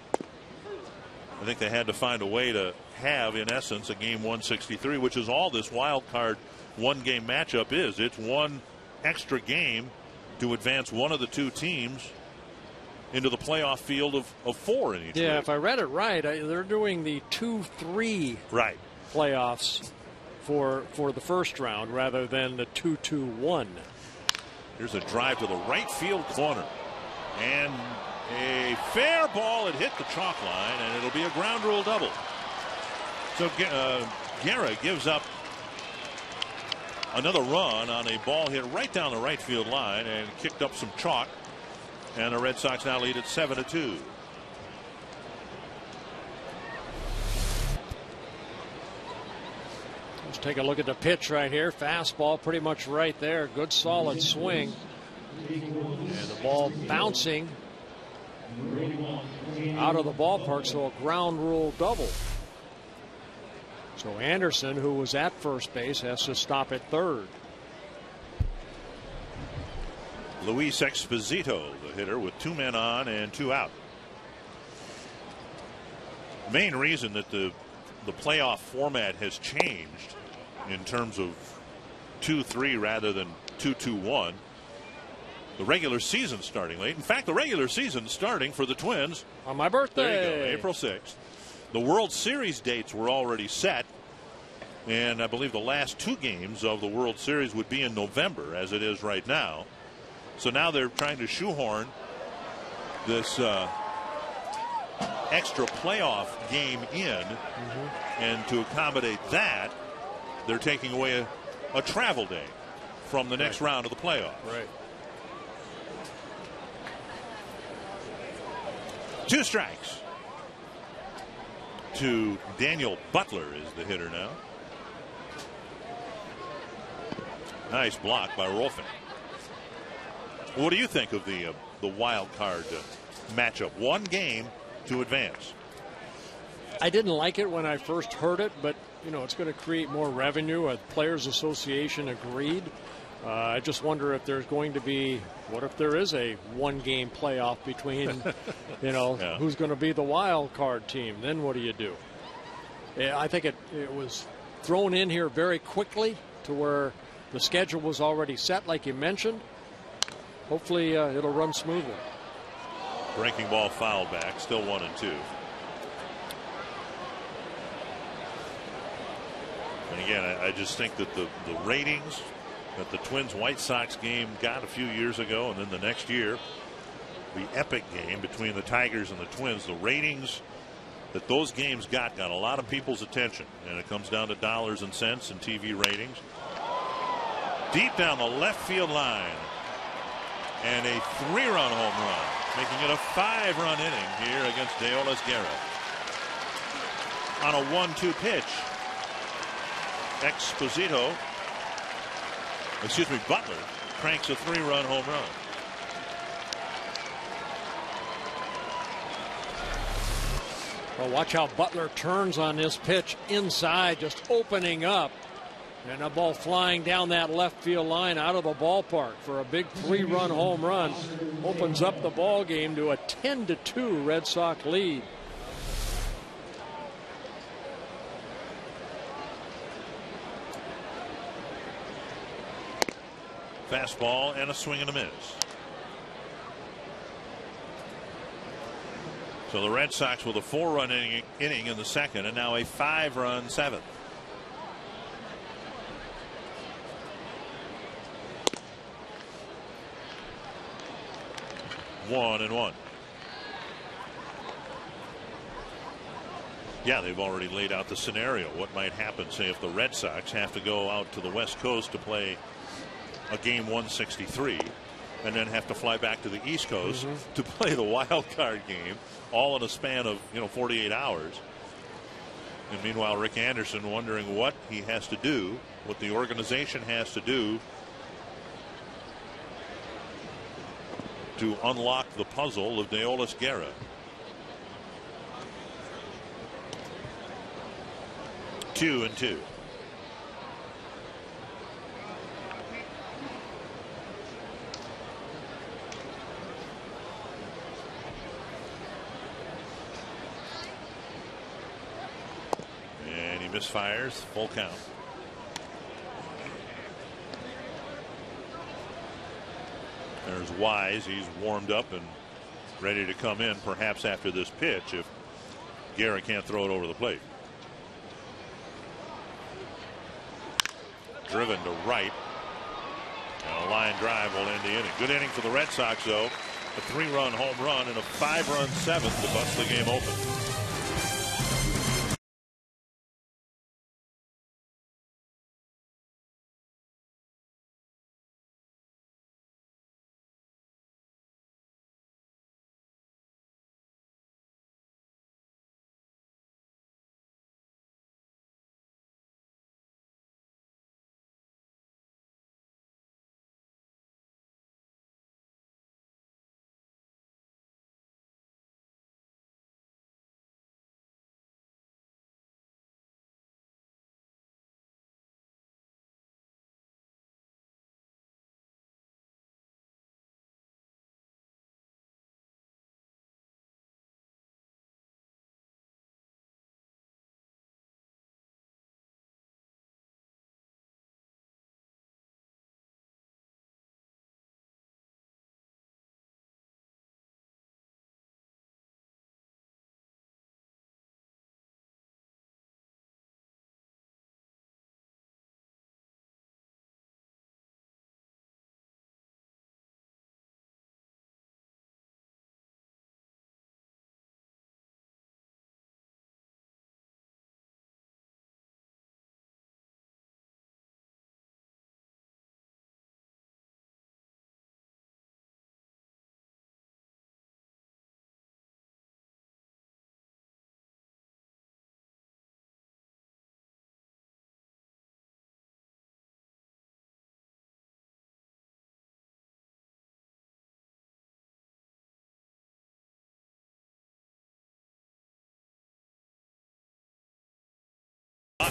I think they had to find a way to have, in essence, a game 163, which is all this wild card 1-game matchup is. It's one extra game to advance one of the 2 teams into the playoff field of 4 in each league. If I read it right, they're doing the 2-3 right playoffs for the first round rather than the 2-2-1. Here's a drive to the right field corner. And a fair ball. It hit the chalk line, and it'll be a ground rule double. So Guerra gives up another run on a ball hit right down the right field line and kicked up some chalk. And the Red Sox now lead at 7-2. Let's take a look at the pitch right here. Fastball pretty much right there. Good solid swing. And the ball bouncing out of the ballpark, so a ground rule double. So Anderson, who was at first base, has to stop at third. Luis Exposito, the hitter, with 2 men on and 2 out. The main reason that the playoff format has changed in terms of 2-3 rather than 2-2-1. The regular season starting late. In fact, the regular season starting for the Twins on my birthday. There you go, April 6th. The World Series dates were already set, and I believe the last 2 games of the World Series would be in November, as it is right now. So now they're trying to shoehorn this extra playoff game in, and to accommodate that, they're taking away a travel day from the next round of the playoffs. Right. 2 strikes to Daniel Butler is the hitter now. Nice block by Rolfing. What do you think of the wild card matchup? 1 game to advance. I didn't like it when I first heard it, but you know, it's going to create more revenue. A Players Association agreed. I just wonder if there's going to be, what if there is a 1-game playoff between, you know, who's going to be the wild card team? Then what do you do? I think it was thrown in here very quickly to where the schedule was already set, like you mentioned. Hopefully it'll run smoothly. Breaking ball foul back, still 1-2. And again, I just think that the ratings that the Twins White Sox game got a few years ago, and then the next year, the epic game between the Tigers and the Twins, the ratings that those games got a lot of people's attention, and it comes down to dollars and cents and TV ratings. Deep down the left field line, and a 3-run home run, making it a 5-run inning here against Deolis Guerra. On a 1-2 pitch, Butler cranks a 3-run home run. Well, watch how Butler turns on this pitch inside, just opening up. And a ball flying down that left field line out of the ballpark for a big 3-run home run. Opens up the ball game to a 10-2 Red Sox lead. Fastball and a swing and a miss. So the Red Sox with a 4-run inning in the second, and now a 5-run 7th. One and one. Yeah, they've already laid out the scenario. What might happen, say, if the Red Sox have to go out to the West Coast to play a game 163 and then have to fly back to the East Coast to play the wild card game, all in a span of 48 hours. And meanwhile, Rick Anderson wondering what he has to do, what the organization has to do to unlock the puzzle of Deolis Guerra. 2-2. And he misfires, full count. There's Wise. He's warmed up and ready to come in, perhaps after this pitch, if Guerra can't throw it over the plate. driven to right. And a line drive will end the inning. Good inning for the Red Sox, though. A 3-run home run and a 5-run seventh to bust the game open.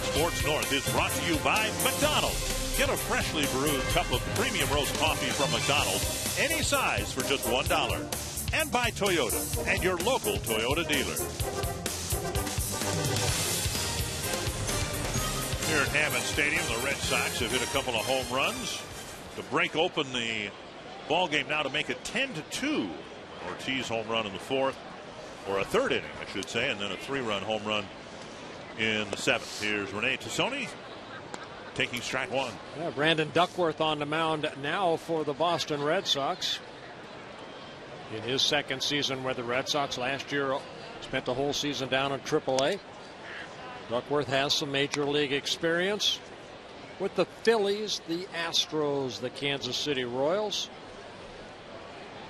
Sports North is brought to you by McDonald's. Get a freshly brewed cup of premium roast coffee from McDonald's, any size for just $1. And by Toyota and your local Toyota dealer. Here at Hammond Stadium, the Red Sox have hit a couple of home runs to break open the ball game now to make it 10-2. Ortiz home run in the fourth, or a third inning, I should say, and then a 3-run home run in the seventh. Here's Rene Tassone taking strike one. Yeah, Brandon Duckworth on the mound now for the Boston Red Sox. In his second season with the Red Sox, last year spent the whole season down in AAA. Duckworth has some major league experience with the Phillies, the Astros, the Kansas City Royals.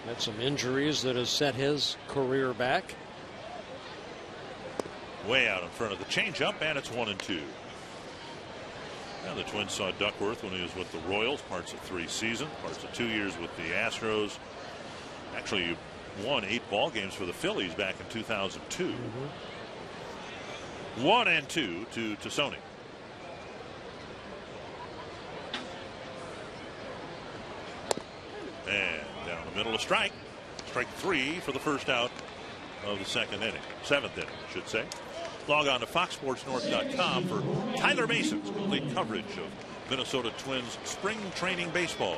Had some injuries that has set his career back. Way out in front of the changeup, and it's 1-2. Now the Twins saw Duckworth when he was with the Royals, parts of 3 seasons, parts of 2 years with the Astros. Actually, won 8 ball games for the Phillies back in 2002. 1-2 to Tassone. And down the middle, a strike. Strike 3 for the first out of the seventh inning, I should say. Log on to foxsportsnorth.com for Tyler Mason's complete coverage of Minnesota Twins spring training baseball.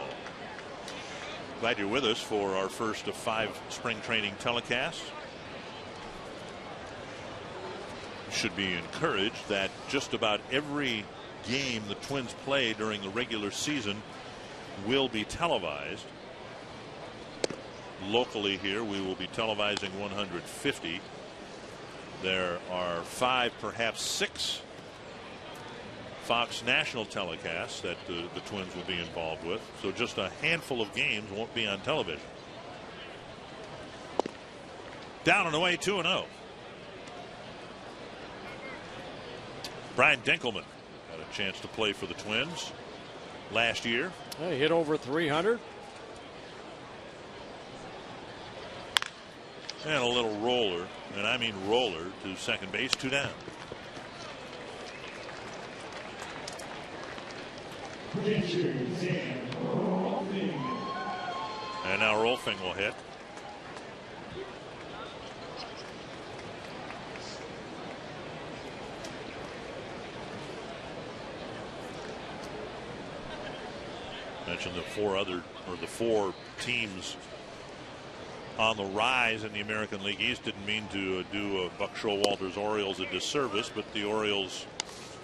Glad you're with us for our first of 5 spring training telecasts. You should be encouraged that just about every game the Twins play during the regular season will be televised. Locally here, we will be televising 150. There are 5, perhaps 6 Fox national telecasts that the Twins will be involved with. So just a handful of games won't be on television. Down and away, 2-0. Brian Dinkelman had a chance to play for the Twins last year. He hit over 300. And a little roller, and I mean roller, to second base, 2 down. And now Rolfing will hit. Mentioned the 4 teams on the rise in the American League East. Didn't mean to do Buck Showalter's Orioles a disservice, but the Orioles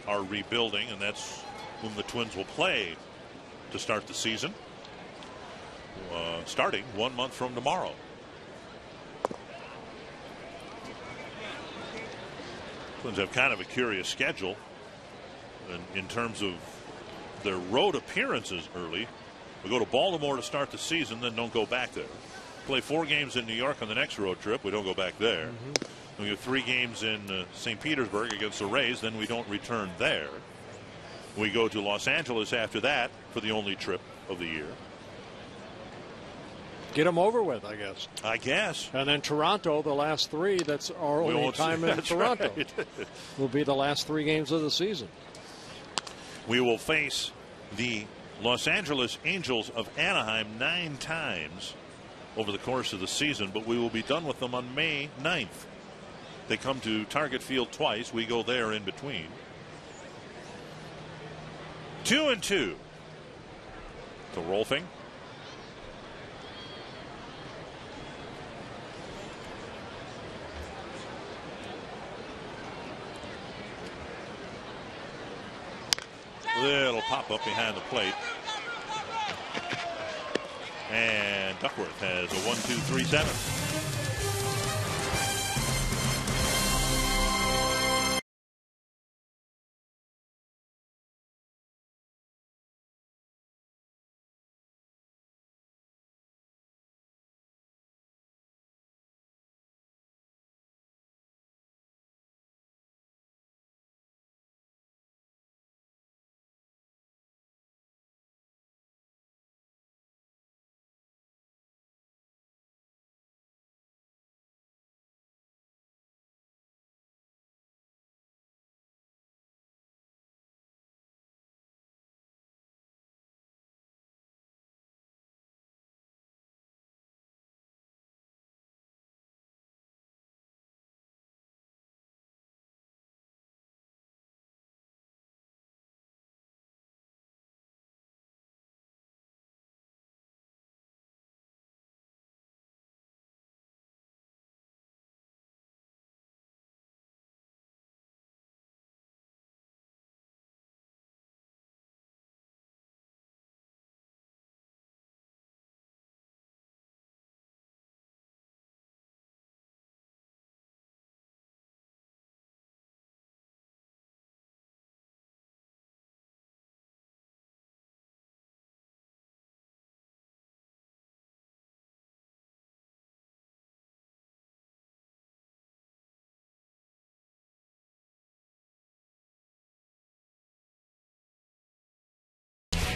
are rebuilding, and that's whom the Twins will play to start the season, starting 1 month from tomorrow. Twins have kind of a curious schedule in terms of their road appearances early. We go to Baltimore to start the season, then don't go back there. Play 4 games in New York on the next road trip. We don't go back there. We have 3 games in St. Petersburg against the Rays. Then we don't return there. We go to Los Angeles after that for the only trip of the year. Get them over with, I guess. I guess. And then Toronto, the last 3. That's our only time in Toronto. Right. Will be the last 3 games of the season. We will face the Los Angeles Angels of Anaheim 9 times over the course of the season, but we will be done with them on May 9th. They come to Target Field twice. We go there in between. 2-2 to Rolfing. It'll pop up behind the plate. And Duckworth has a 1-2-3-7.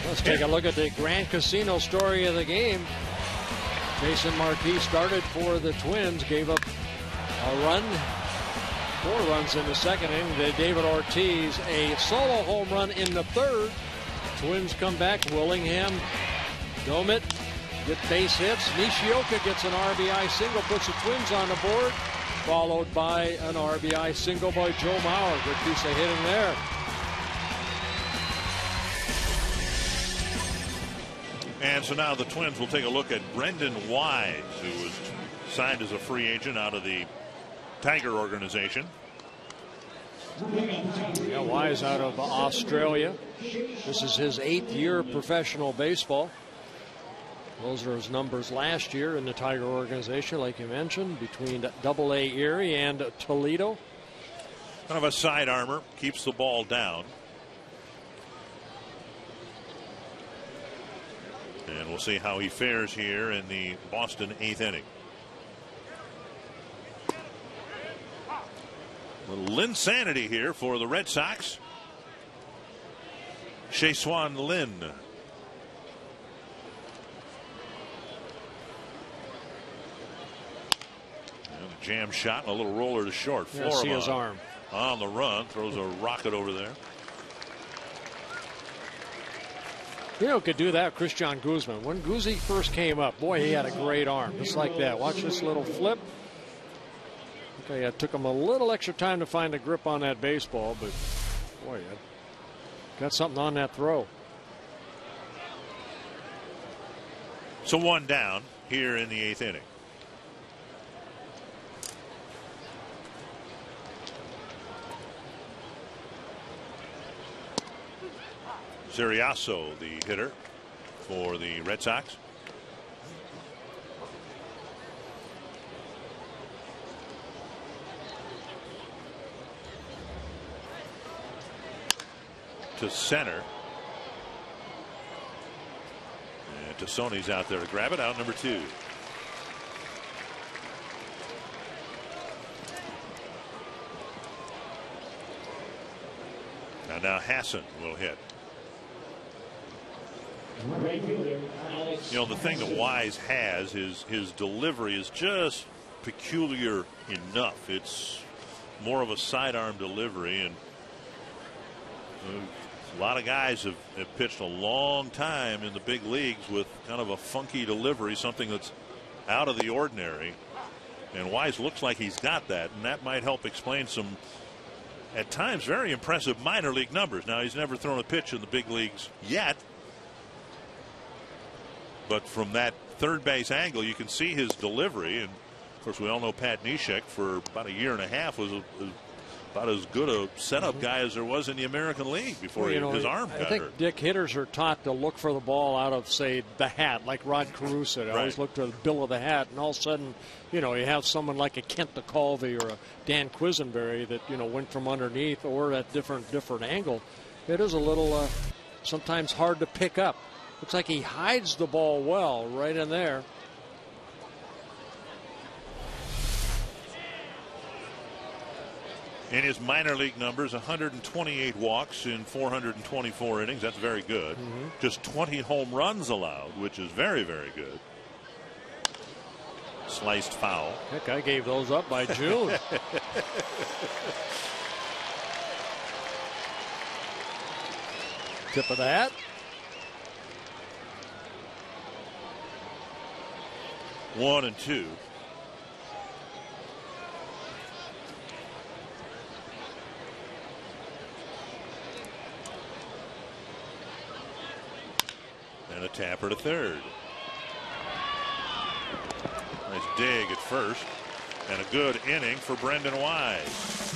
Let's take a look at the Grand Casino story of the game. Jason Marquis started for the Twins, gave up a run, 4 runs in the second inning. David Ortiz, a solo home run in the third. Twins come back. Willingham, Domit get base hits. Nishioka gets an RBI single, puts the Twins on the board, followed by an RBI single by Joe Mauer. Good piece of hitting there. And so now the Twins will take a look at Brendan Wise, who was signed as a free agent out of the Tiger organization. Yeah, Wise out of Australia. This is his 8th year of professional baseball. Those are his numbers last year in the Tiger organization, like you mentioned, between AA Erie and Toledo. Kind of a side armor, keeps the ball down. And we'll see how he fares here in the Boston 8th inning. A little Linsanity here for the Red Sox. Shea-Swan Lin. And a jam shot and a little roller to short. Yeah, see his arm. On the run, throws a rocket over there. You know, could do that, Christian Guzman. When Guzzi first came up, boy, he had a great arm, just like that. Watch this little flip. Okay, it took him a little extra time to find a grip on that baseball, but boy, got something on that throw. So 1 down here in the 8th inning. Ziriasso, the hitter for the Red Sox. To center. And Tassoni's out there to grab it. Out number 2. Now Hassan will hit. You know, the thing that Wise has is his delivery is just peculiar enough. It's more of a sidearm delivery, and a lot of guys have pitched a long time in the big leagues with kind of a funky delivery, something that's out of the ordinary. And Wise looks like he's got that, and that might help explain some, at times, very impressive minor league numbers. Now, he's never thrown a pitch in the big leagues yet, but from that third base angle, you can see his delivery. And of course, we all know Pat Neshek for about a year and a half was about as good a setup guy as there was in the American League before his arm got hurt. I think, Dick, hitters are taught to look for the ball out of, say, the hat, like Rod Caruso. They always look to the bill of the hat, and all of a sudden, you have someone like a Kent DeCalvey or a Dan Quisenberry that, went from underneath or at different angle. It is a little sometimes hard to pick up. Looks like he hides the ball well right in there. In his minor league numbers, 128 walks in 424 innings. That's very good. Just 20 home runs allowed, which is very, very good. Sliced foul. Heck, I gave those up by June. Tip of the hat. One and two. And a tapper to third. Nice dig at first. And a good inning for Brendan Wise.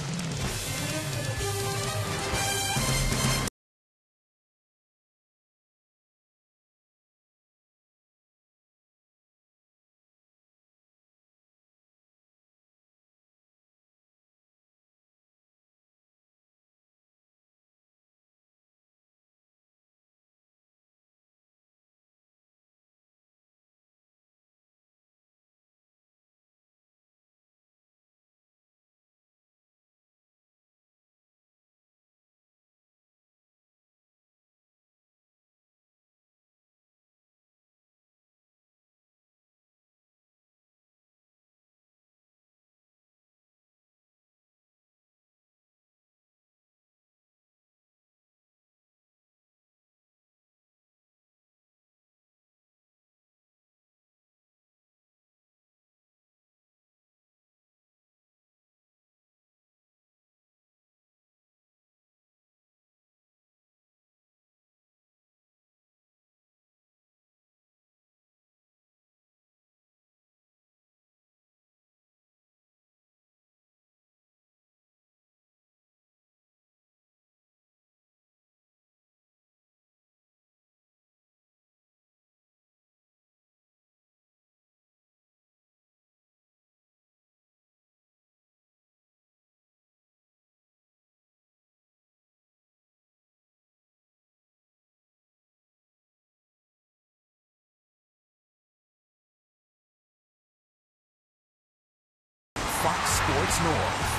Fox Sports North.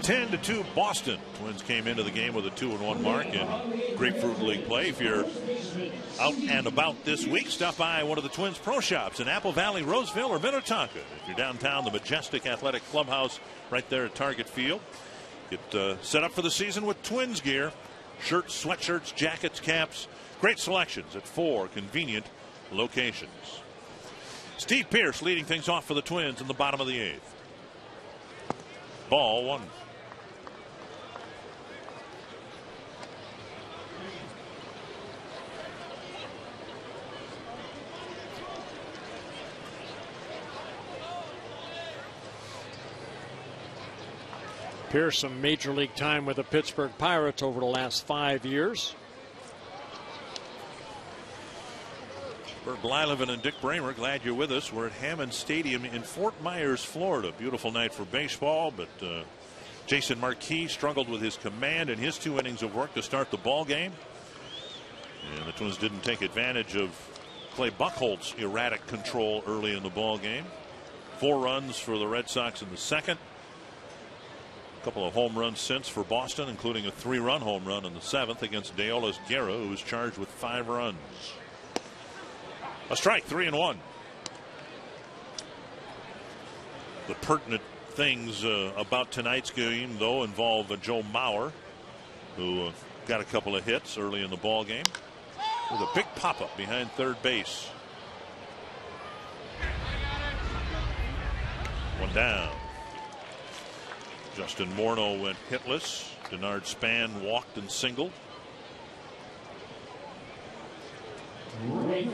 Ten to 2 Boston. Twins came into the game with a 2-1 mark in Grapefruit League play. If you're out and about this week, stop by one of the Twins pro shops in Apple Valley, Roseville, or Minnetonka. If you're downtown, the Majestic Athletic Clubhouse right there at Target Field. Get set up for the season with Twins gear. Shirts, sweatshirts, jackets, caps. Great selections at 4 convenient locations. Steve Pearce leading things off for the Twins in the bottom of the 8th. Ball 1. Here's some major league time with the Pittsburgh Pirates over the last 5 years. Bert Blyleven and Dick Bramer, glad you're with us. We're at Hammond Stadium in Fort Myers, Florida. Beautiful night for baseball, but Jason Marquis struggled with his command in his 2 innings of work to start the ball game. And the Twins didn't take advantage of Clay Buchholz's erratic control early in the ball game. 4 runs for the Red Sox in the second. A couple of home runs since for Boston, including a 3-run home run in the 7th against Deolis Guerra, who was charged with 5 runs. A strike, 3-1. The pertinent things about tonight's game, though, involve Joe Mauer, who got a couple of hits early in the ball game with a big pop-up behind third base. 1 down. Justin Morneau went hitless. Denard Span walked and singled. We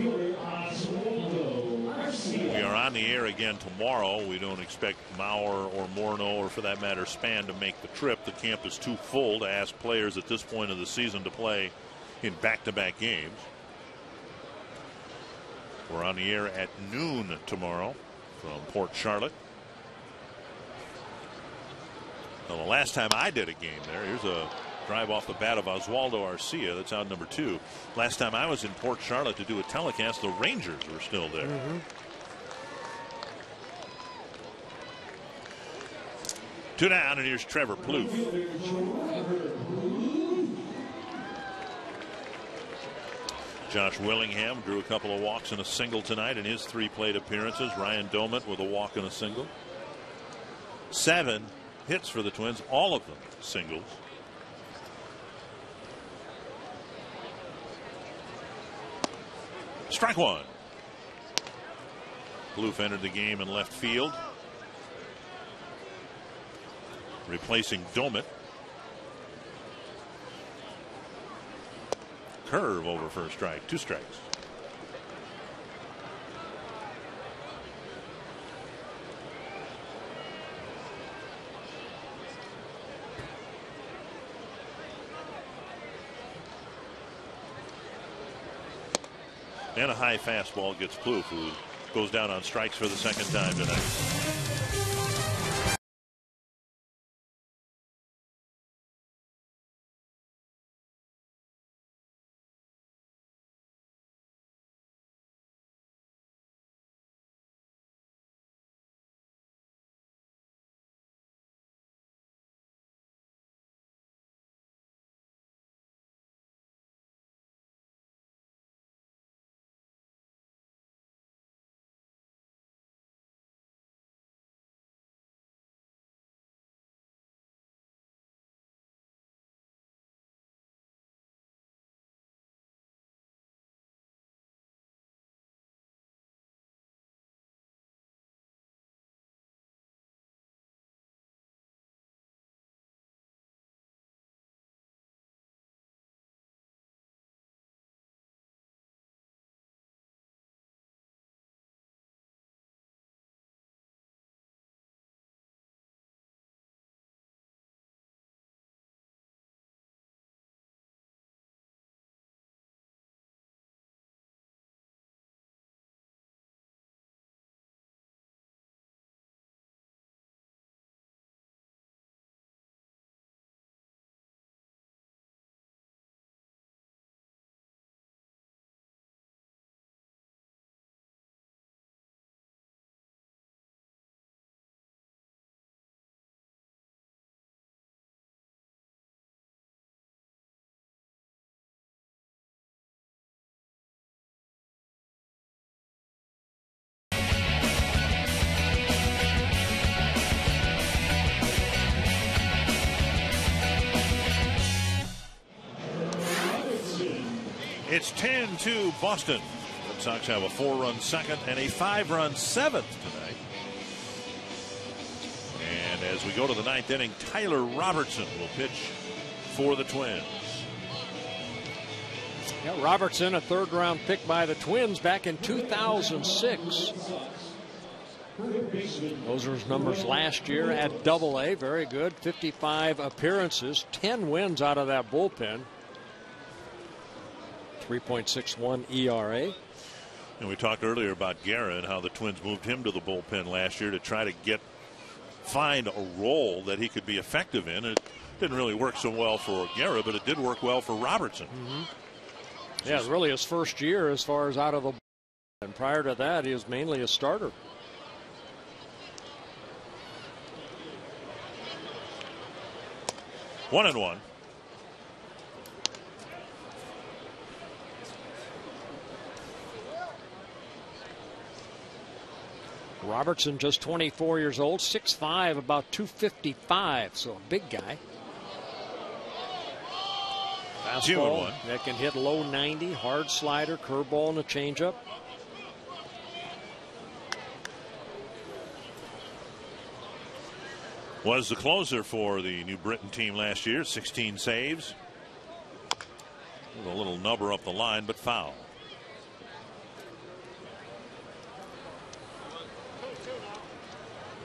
are on the air again tomorrow. We don't expect Mauer or Morneau, or for that matter Span, to make the trip. The camp is too full to ask players at this point of the season to play in back-to-back games. We're on the air at noon tomorrow from Port Charlotte. Well, the last time I did a game there, here's a drive off the bat of Oswaldo Arcia. That's out number 2. Last time I was in Port Charlotte to do a telecast, the Rangers were still there. 2 down, and here's Trevor Plouffe. Josh Willingham drew a couple of walks and a single tonight in his 3 plate appearances. Ryan Doumit with a walk and a single. 7 hits for the Twins, all of them singles. Strike 1. Plouffe entered the game in left field, replacing Doumit. Curve over for a strike. 2 strikes. And a high fastball gets Plouffe, who goes down on strikes for the 2nd time tonight. It's 10-2 Boston. Red Sox have a 4-run second and a 5-run 7th tonight. And as we go to the 9th inning, Tyler Robertson will pitch for the Twins. Yeah, Robertson, a 3rd-round pick by the Twins back in 2006. Those are his numbers last year at Double-A. Very good. 55 appearances, 10 wins out of that bullpen. 3.61 ERA. And we talked earlier about Guerra and how the Twins moved him to the bullpen last year to try to find a role that he could be effective in. It didn't really work so well for Guerra, but it did work well for Robertson. Yeah, it's really his first year as far as out of the bullpen. And prior to that, he was mainly a starter. One and one. Robertson just 24 years old, 6'5", about 255, so a big guy. Fastball that can hit low 90, hard slider, curveball, and a changeup. Was the closer for the New Britain team last year, 16 saves. With a little nubber up the line, but foul.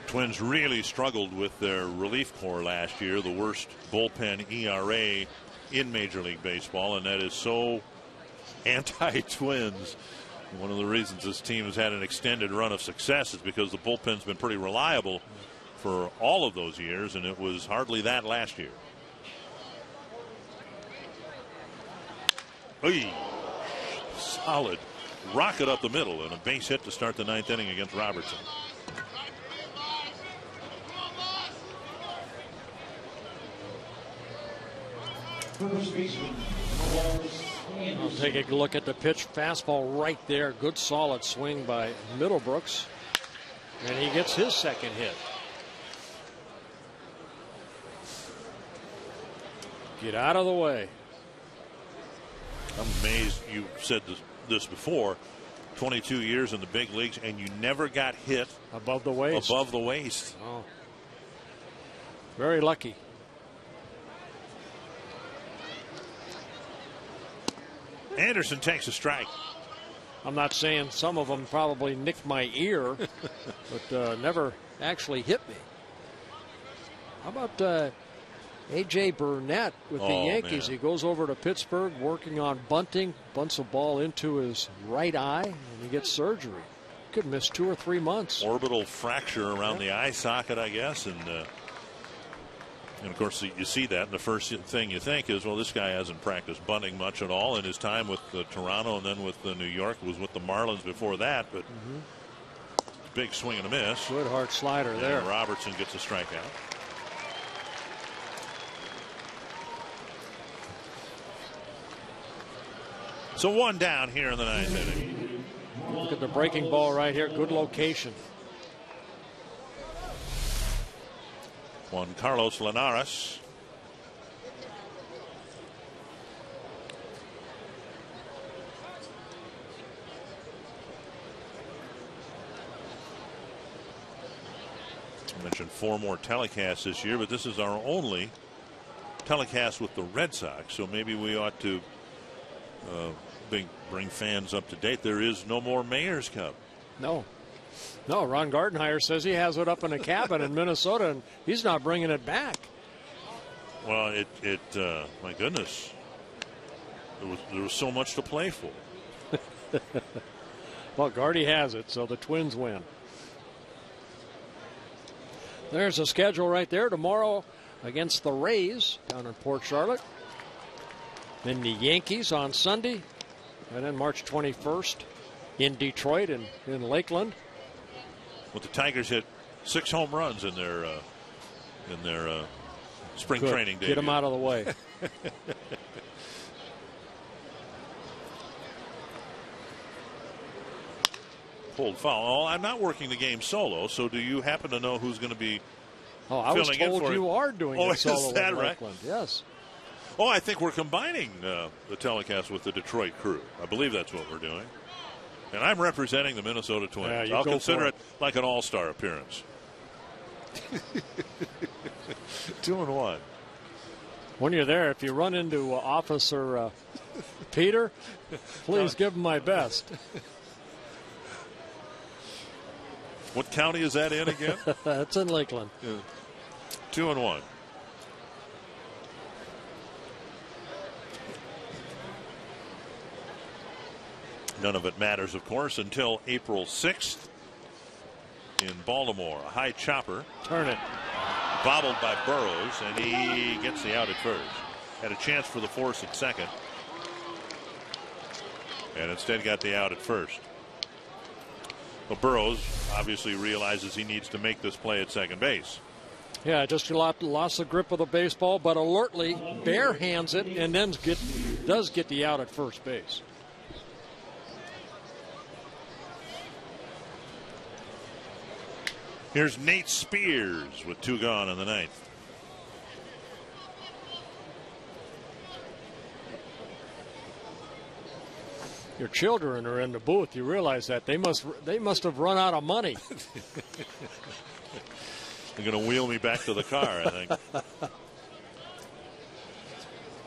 Twins really struggled with their relief corps last year, the worst bullpen ERA in Major League Baseball, and that is so anti-Twins. One of the reasons this team has had an extended run of success is because the bullpen's been pretty reliable for all of those years, and it was hardly that last year. Oy. Solid rocket up the middle and a base hit to start the ninth inning against Robertson. I'll take a look at the pitch. Fastball right there. Good solid swing by Middlebrooks. And he gets his second hit. Get out of the way. I'm amazed you said this before. 22 years in the big leagues and you never got hit above the waist. Above the waist. Oh. Very lucky. Anderson takes a strike. I'm not saying some of them probably nicked my ear, but never actually hit me. How about A.J. Burnett with the Yankees? Man. He goes over to Pittsburgh working on bunting, bunts a ball into his right eye, and he gets surgery. Could miss 2 or 3 months. Orbital fracture around the eye socket, I guess, and of course you see that, and the first thing you think is, well, this guy hasn't practiced bunting much at all in his time with Toronto and then with New York. Was with the Marlins before that, but big swing and a miss. Good hard slider there. Robertson gets a strikeout. So one down here in the ninth inning. Look at the breaking ball right here. Good location. Juan Carlos Linares. I mentioned 4 more telecasts this year, but this is our only telecast with the Red Sox, so maybe we ought to bring fans up to date. There is no more Mayor's Cup. No, Ron Gardenhire says he has it up in a cabin in Minnesota, and he's not bringing it back. Well, my goodness, there was so much to play for. Well, Gardy has it, so the Twins win. There's a schedule right there. Tomorrow against the Rays down in Port Charlotte. Then the Yankees on Sunday, and then March 21st in Detroit and in Lakeland. Well, the Tigers hit 6 home runs in their spring training debut. Get them out of the way. Pulled foul. Oh, I'm not working the game solo, so do you happen to know who's going to be I was told you are doing it solo is that in right? Lakeland. Yes. Oh, I think we're combining the telecast with the Detroit crew. I believe that's what we're doing. And I'm representing the Minnesota Twins. I'll consider it like an all-star appearance. 2-1. When you're there, if you run into Officer Peter, please give him my best. What county is that in again? That's in Lakeland. Yeah. 2-1. None of it matters, of course, until April 6th in Baltimore. A high chopper. Turn it. Bobbled by Burrows, and he gets the out at first. Had a chance for the force at second, and instead got the out at first. Well, Burrows obviously realizes he needs to make this play at second base. Yeah, just lost the grip of the baseball, but alertly bare hands it and then does get the out at first base. Here's Nate Spears with 2 gone in the ninth. Your children are in the booth. You realize that they must have run out of money. They're going to wheel me back to the car, I think.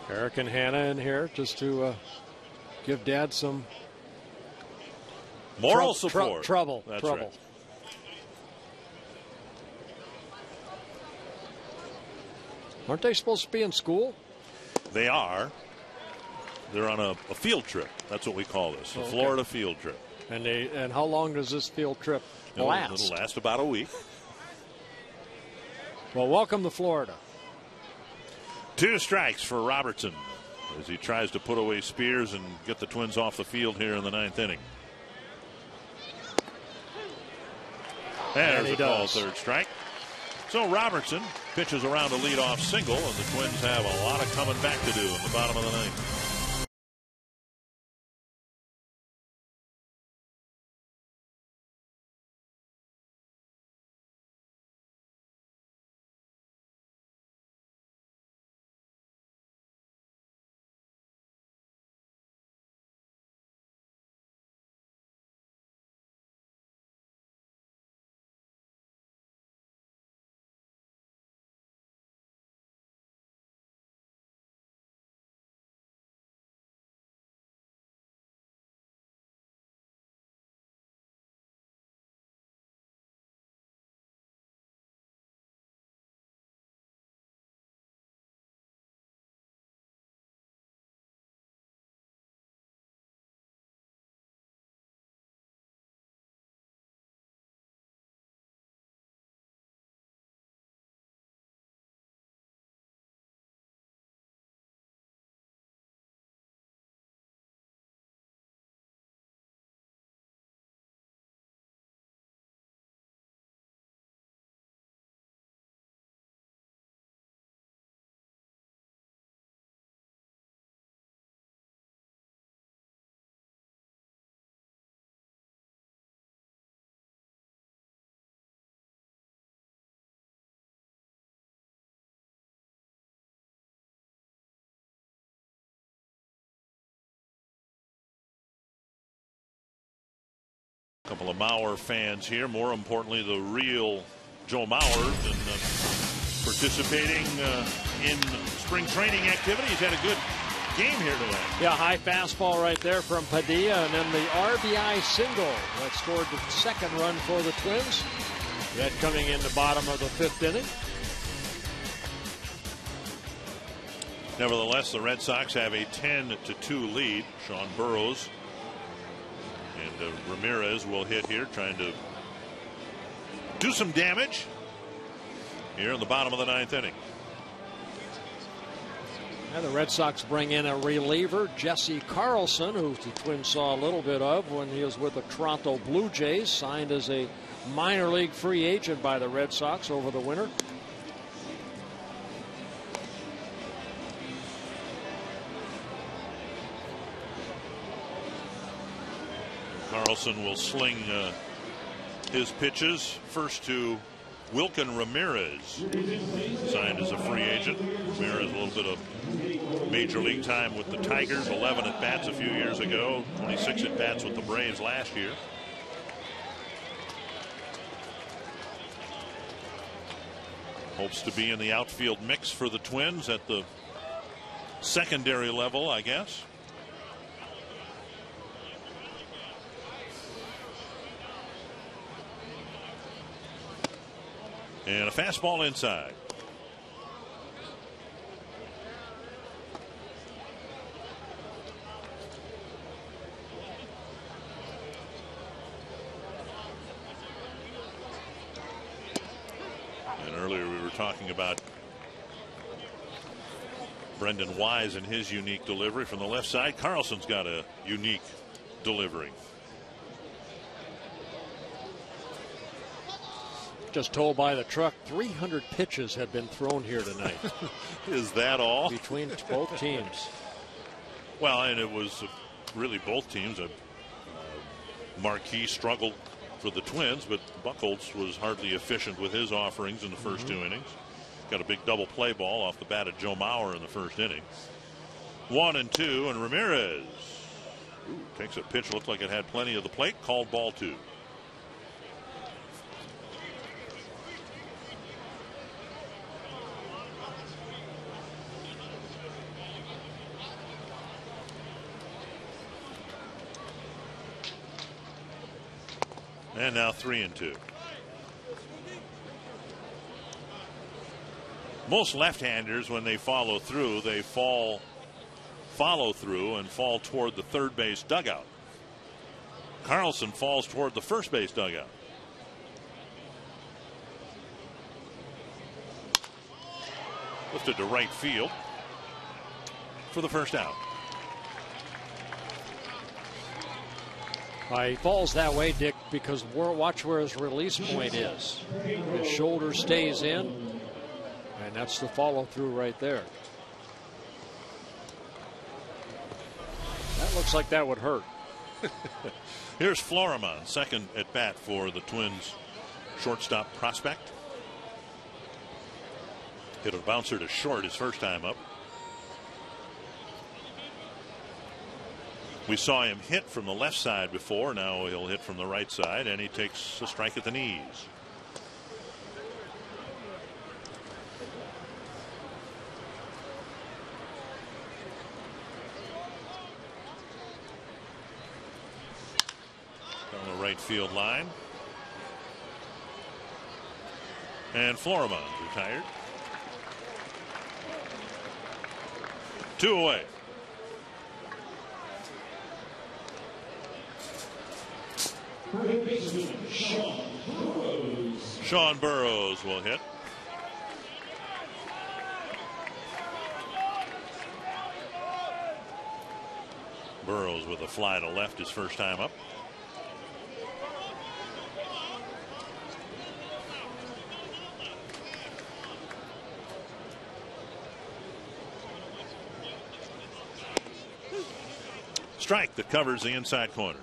Eric and Hannah in here just to give Dad some moral support. Trouble. That's trouble. Right. Aren't they supposed to be in school? They are. They're on a field trip. That's what we call this, a Florida field trip. And how long does this field trip last? It'll last about a week. Well, welcome to Florida. 2 strikes for Robertson as he tries to put away Spears and get the Twins off the field here in the 9th inning. And there's a called 3rd strike. So Robertson pitches around a leadoff single, and the Twins have a lot of coming back to do in the bottom of the 9th. A couple of Mauer fans here. More importantly, the real Joe Mauer been participating in spring training activity. He's had a good game here today. Yeah, high fastball right there from Padilla, and then the RBI single that scored the 2nd run for the Twins. That coming in the bottom of the 5th inning. Nevertheless, the Red Sox have a 10-2 lead. Sean Burrows and Ramirez will hit here, trying to do some damage here in the bottom of the 9th inning. And the Red Sox bring in a reliever, Jesse Carlson, who the Twins saw a little bit of when he was with the Toronto Blue Jays, signed as a minor league free agent by the Red Sox over the winter. Carlson will sling his pitches first to Wilkin Ramirez, signed as a free agent. Ramirez a little bit of major league time with the Tigers, 11 at bats a few years ago, 26 at bats with the Braves last year. Hopes to be in the outfield mix for the Twins at the secondary level, I guess. And a fastball inside. And earlier we were talking about Brendan Wise and his unique delivery from the left side. Carlson's got a unique delivery. Just told by the truck 300 pitches have been thrown here tonight. Is that all? Between both teams. Well, and it was really both teams. Marquis struggled for the Twins, but Buchholz was hardly efficient with his offerings in the first two innings. Got a big double play ball off the bat of Joe Mauer in the first inning. 1-2, and Ramirez takes a pitch, looked like it had plenty of the plate, called ball 2. And now 3-2. Most left-handers, when they follow through, they follow through and fall toward the third base dugout. Carlson falls toward the first base dugout. Lifted to right field for the first out. He falls that way, Dick, because watch where his release point is. His shoulder stays in, and that's the follow through right there. That looks like that would hurt. Here's Florimon, second at bat for the Twins shortstop prospect. Hit a bouncer to short his first time up. We saw him hit from the left side before. Now he'll hit from the right side, and he takes a strike at the knees. Down the right field line. And Florimon retired. 2 away. Sean Burroughs will hit. Burroughs with a fly to left his first time up. Strike that covers the inside corner.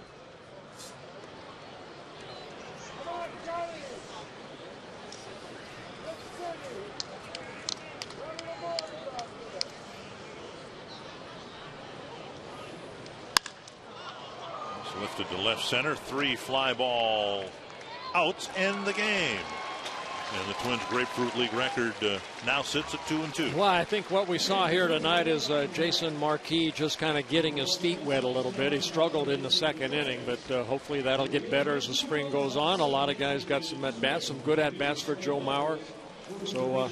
Lifted to left center. 3 fly ball outs end the game. And the Twins' Grapefruit League record now sits at 2-2. Well, I think what we saw here tonight is Jason Marquis just kind of getting his feet wet a little bit. He struggled in the second inning, but hopefully that'll get better as the spring goes on. A lot of guys got some at-bats, some good at-bats for Joe Mauer. So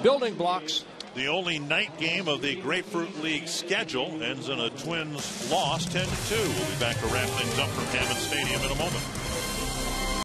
building blocks. The only night game of the Grapefruit League schedule ends in a Twins loss 10-2. We'll be back to wrap things up from Hammond Stadium in a moment.